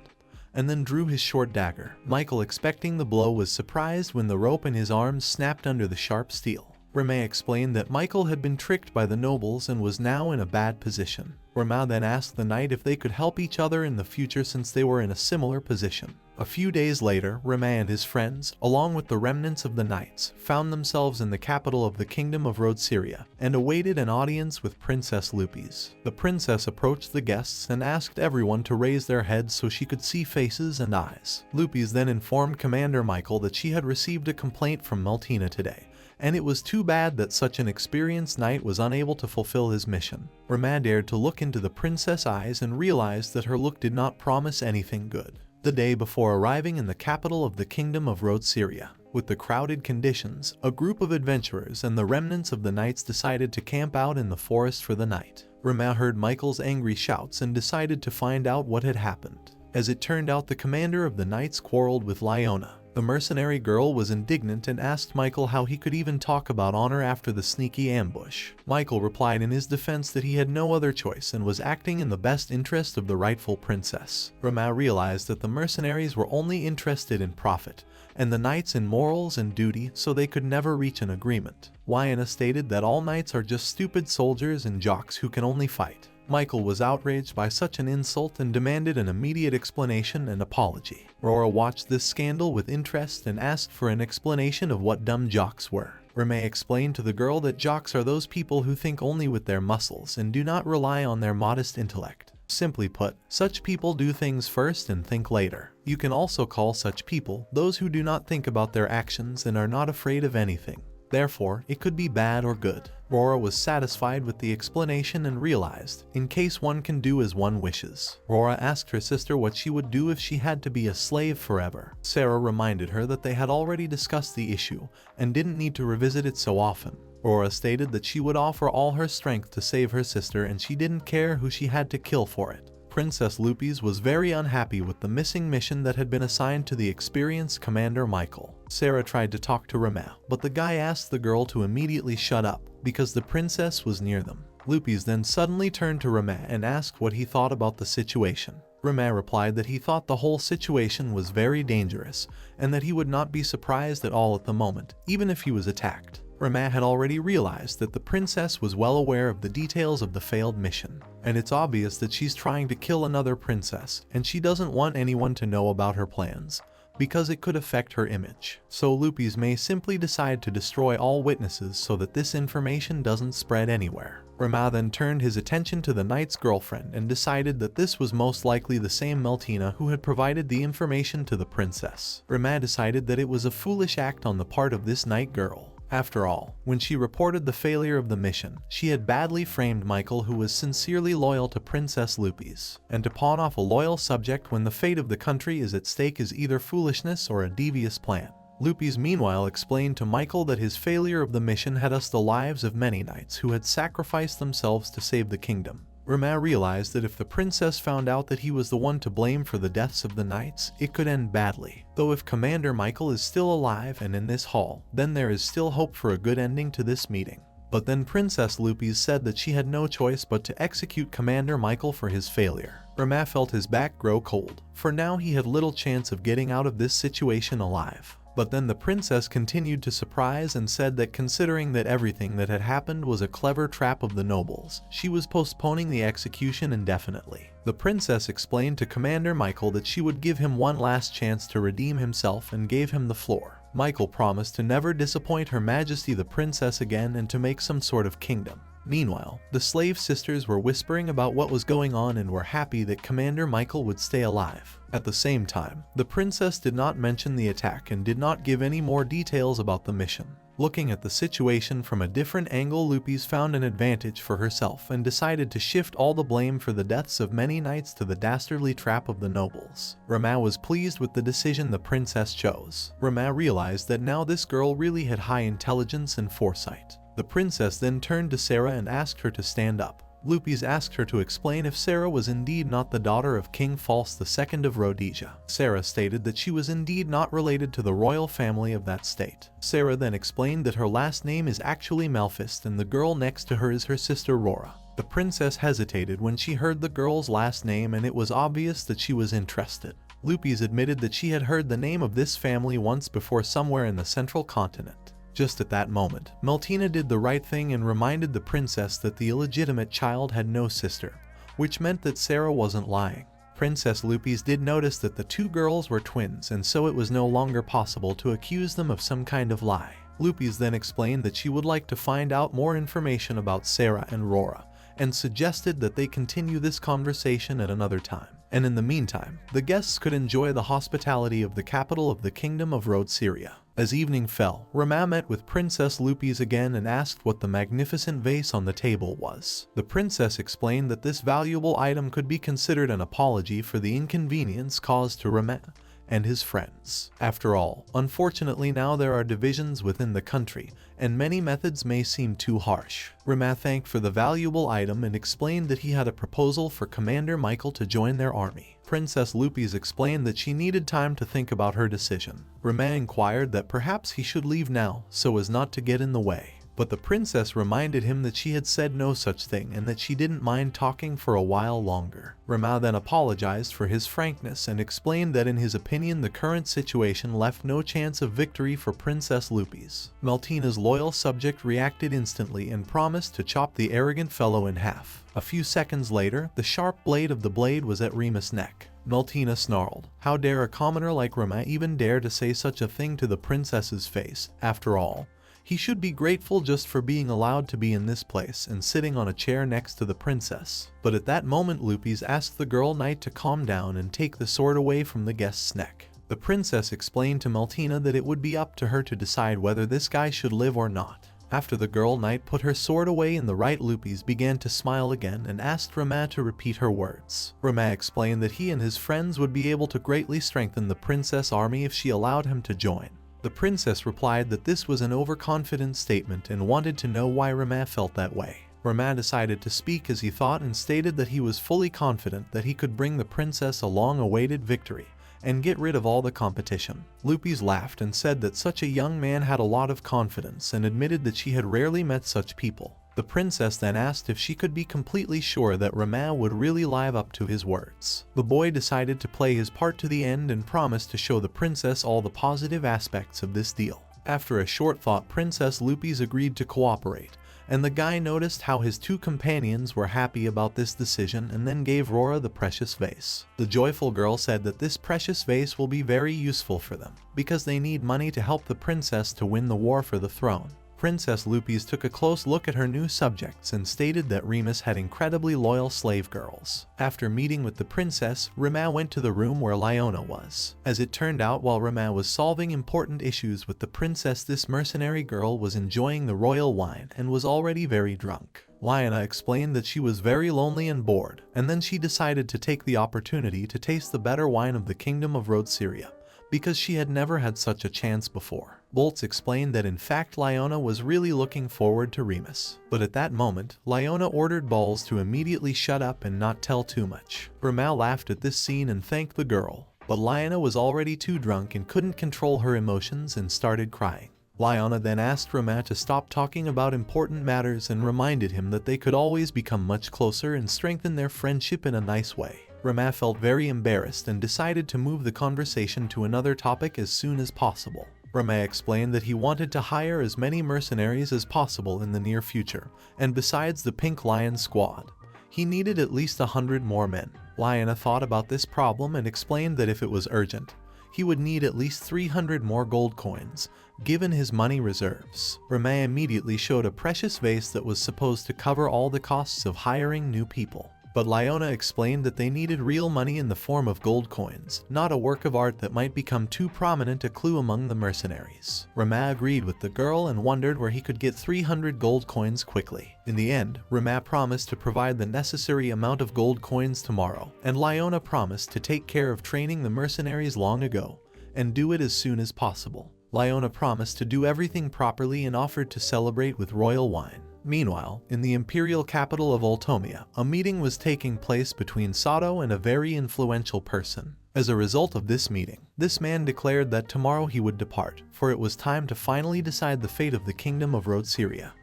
and then drew his short dagger. Michael, expecting the blow, was surprised when the rope in his arms snapped under the sharp steel. Rame explained that Michael had been tricked by the nobles and was now in a bad position. Rama then asked the knight if they could help each other in the future since they were in a similar position. A few days later, Rama and his friends, along with the remnants of the knights, found themselves in the capital of the kingdom of Wortenia and awaited an audience with Princess Lupis. The princess approached the guests and asked everyone to raise their heads so she could see faces and eyes. Lupis then informed Commander Michael that she had received a complaint from Meltina today, and it was too bad that such an experienced knight was unable to fulfill his mission. Rama dared to look into the princess' eyes and realized that her look did not promise anything good. The day before arriving in the capital of the kingdom of Wortenia, with the crowded conditions, a group of adventurers and the remnants of the knights decided to camp out in the forest for the night. Rama heard Michael's angry shouts and decided to find out what had happened. As it turned out, the commander of the knights quarreled with Lyona. The mercenary girl was indignant and asked Michael how he could even talk about honor after the sneaky ambush. Michael replied in his defense that he had no other choice and was acting in the best interest of the rightful princess. Rama realized that the mercenaries were only interested in profit, and the knights in morals and duty, so they could never reach an agreement. Wyana stated that all knights are just stupid soldiers and jocks who can only fight. Michael was outraged by such an insult and demanded an immediate explanation and apology. Rora watched this scandal with interest and asked for an explanation of what dumb jocks were. Rame explained to the girl that jocks are those people who think only with their muscles and do not rely on their modest intellect. Simply put, such people do things first and think later. You can also call such people those who do not think about their actions and are not afraid of anything. Therefore, it could be bad or good. Rora was satisfied with the explanation and realized, in case one can do as one wishes. Rora asked her sister what she would do if she had to be a slave forever. Sarah reminded her that they had already discussed the issue and didn't need to revisit it so often. Rora stated that she would offer all her strength to save her sister and she didn't care who she had to kill for it. Princess Lupis was very unhappy with the missing mission that had been assigned to the experienced Commander Michael. Sarah tried to talk to Rama, but the guy asked the girl to immediately shut up because the princess was near them. Lupis then suddenly turned to Rama and asked what he thought about the situation. Rama replied that he thought the whole situation was very dangerous and that he would not be surprised at all at the moment, even if he was attacked. Rama had already realized that the princess was well aware of the details of the failed mission, and it's obvious that she's trying to kill another princess, and she doesn't want anyone to know about her plans, because it could affect her image. So Lupis may simply decide to destroy all witnesses so that this information doesn't spread anywhere. Rama then turned his attention to the knight's girlfriend and decided that this was most likely the same Meltina who had provided the information to the princess. Rama decided that it was a foolish act on the part of this knight girl. After all, when she reported the failure of the mission, she had badly framed Michael, who was sincerely loyal to Princess Lupis, and to pawn off a loyal subject when the fate of the country is at stake is either foolishness or a devious plan. Lupis meanwhile explained to Michael that his failure of the mission had cost the lives of many knights who had sacrificed themselves to save the kingdom. Rama realized that if the princess found out that he was the one to blame for the deaths of the knights, it could end badly. Though if Commander Michael is still alive and in this hall, then there is still hope for a good ending to this meeting. But then Princess Lupis said that she had no choice but to execute Commander Michael for his failure. Rama felt his back grow cold, for now he had little chance of getting out of this situation alive. But then the princess continued to surprise and said that considering that everything that had happened was a clever trap of the nobles, she was postponing the execution indefinitely. The princess explained to Commander Michael that she would give him one last chance to redeem himself and gave him the floor. Michael promised to never disappoint Her Majesty the princess again and to make some sort of kingdom. Meanwhile, the slave sisters were whispering about what was going on and were happy that Commander Michael would stay alive. At the same time, the princess did not mention the attack and did not give any more details about the mission. Looking at the situation from a different angle, Lupis found an advantage for herself and decided to shift all the blame for the deaths of many knights to the dastardly trap of the nobles. Rama was pleased with the decision the princess chose. Rama realized that now this girl really had high intelligence and foresight. The princess then turned to Sarah and asked her to stand up. Lupis asked her to explain if Sarah was indeed not the daughter of King False II of Rhodesia. Sarah stated that she was indeed not related to the royal family of that state. Sarah then explained that her last name is actually Malphist and the girl next to her is her sister Rora. The princess hesitated when she heard the girl's last name and it was obvious that she was interested. Lupis admitted that she had heard the name of this family once before somewhere in the central continent. Just at that moment, Meltina did the right thing and reminded the princess that the illegitimate child had no sister, which meant that Sarah wasn't lying. Princess Lupis did notice that the two girls were twins and so it was no longer possible to accuse them of some kind of lie. Lupis then explained that she would like to find out more information about Sarah and Rora, and suggested that they continue this conversation at another time. And in the meantime, the guests could enjoy the hospitality of the capital of the Kingdom of Rhodesia. As evening fell, Rama met with Princess Lupis again and asked what the magnificent vase on the table was. The princess explained that this valuable item could be considered an apology for the inconvenience caused to Rama and his friends. After all, unfortunately now there are divisions within the country, and many methods may seem too harsh. Rama thanked for the valuable item and explained that he had a proposal for Commander Michael to join their army. Princess Lupis explained that she needed time to think about her decision. Rama inquired that perhaps he should leave now so as not to get in the way. But the princess reminded him that she had said no such thing and that she didn't mind talking for a while longer. Rama then apologized for his frankness and explained that in his opinion the current situation left no chance of victory for Princess Lupis. Meltina's loyal subject reacted instantly and promised to chop the arrogant fellow in half. A few seconds later, the sharp blade of the blade was at Remus' neck. Meltina snarled. How dare a commoner like Rama even dare to say such a thing to the princess's face? After all, he should be grateful just for being allowed to be in this place and sitting on a chair next to the princess. But at that moment Lupis asked the girl knight to calm down and take the sword away from the guest's neck. The princess explained to Meltina that it would be up to her to decide whether this guy should live or not. After the girl knight put her sword away in the right, Lupis began to smile again and asked Rama to repeat her words. Rama explained that he and his friends would be able to greatly strengthen the princess army if she allowed him to join. The princess replied that this was an overconfident statement and wanted to know why Rama felt that way. Rama decided to speak as he thought and stated that he was fully confident that he could bring the princess a long-awaited victory and get rid of all the competition. Lupis laughed and said that such a young man had a lot of confidence and admitted that she had rarely met such people. The princess then asked if she could be completely sure that Rama would really live up to his words. The boy decided to play his part to the end and promised to show the princess all the positive aspects of this deal. After a short thought, Princess Lupis agreed to cooperate, and the guy noticed how his two companions were happy about this decision and then gave Rora the precious vase. The joyful girl said that this precious vase will be very useful for them, because they need money to help the princess to win the war for the throne. Princess Lupis took a close look at her new subjects and stated that Remus had incredibly loyal slave girls. After meeting with the princess, Rama went to the room where Liona was. As it turned out, while Rama was solving important issues with the princess, this mercenary girl was enjoying the royal wine and was already very drunk. Liona explained that she was very lonely and bored, and then she decided to take the opportunity to taste the better wine of the kingdom of Wortenia, because she had never had such a chance before. Boltz explained that in fact Liona was really looking forward to Remus. But at that moment, Liona ordered Balls to immediately shut up and not tell too much. Rama laughed at this scene and thanked the girl, but Liona was already too drunk and couldn't control her emotions and started crying. Liona then asked Rama to stop talking about important matters and reminded him that they could always become much closer and strengthen their friendship in a nice way. Rama felt very embarrassed and decided to move the conversation to another topic as soon as possible. Rama explained that he wanted to hire as many mercenaries as possible in the near future, and besides the Pink Lion squad, he needed at least 100 more men. Liona thought about this problem and explained that if it was urgent, he would need at least 300 more gold coins, given his money reserves. Rama immediately showed a precious vase that was supposed to cover all the costs of hiring new people. But Liona explained that they needed real money in the form of gold coins, not a work of art that might become too prominent a clue among the mercenaries. Rama agreed with the girl and wondered where he could get 300 gold coins quickly. In the end, Rama promised to provide the necessary amount of gold coins tomorrow, and Liona promised to take care of training the mercenaries long ago, and do it as soon as possible. Liona promised to do everything properly and offered to celebrate with royal wine. Meanwhile, in the imperial capital of Wortenia, a meeting was taking place between Sato and a very influential person. As a result of this meeting, this man declared that tomorrow he would depart, for it was time to finally decide the fate of the kingdom of Wortenia.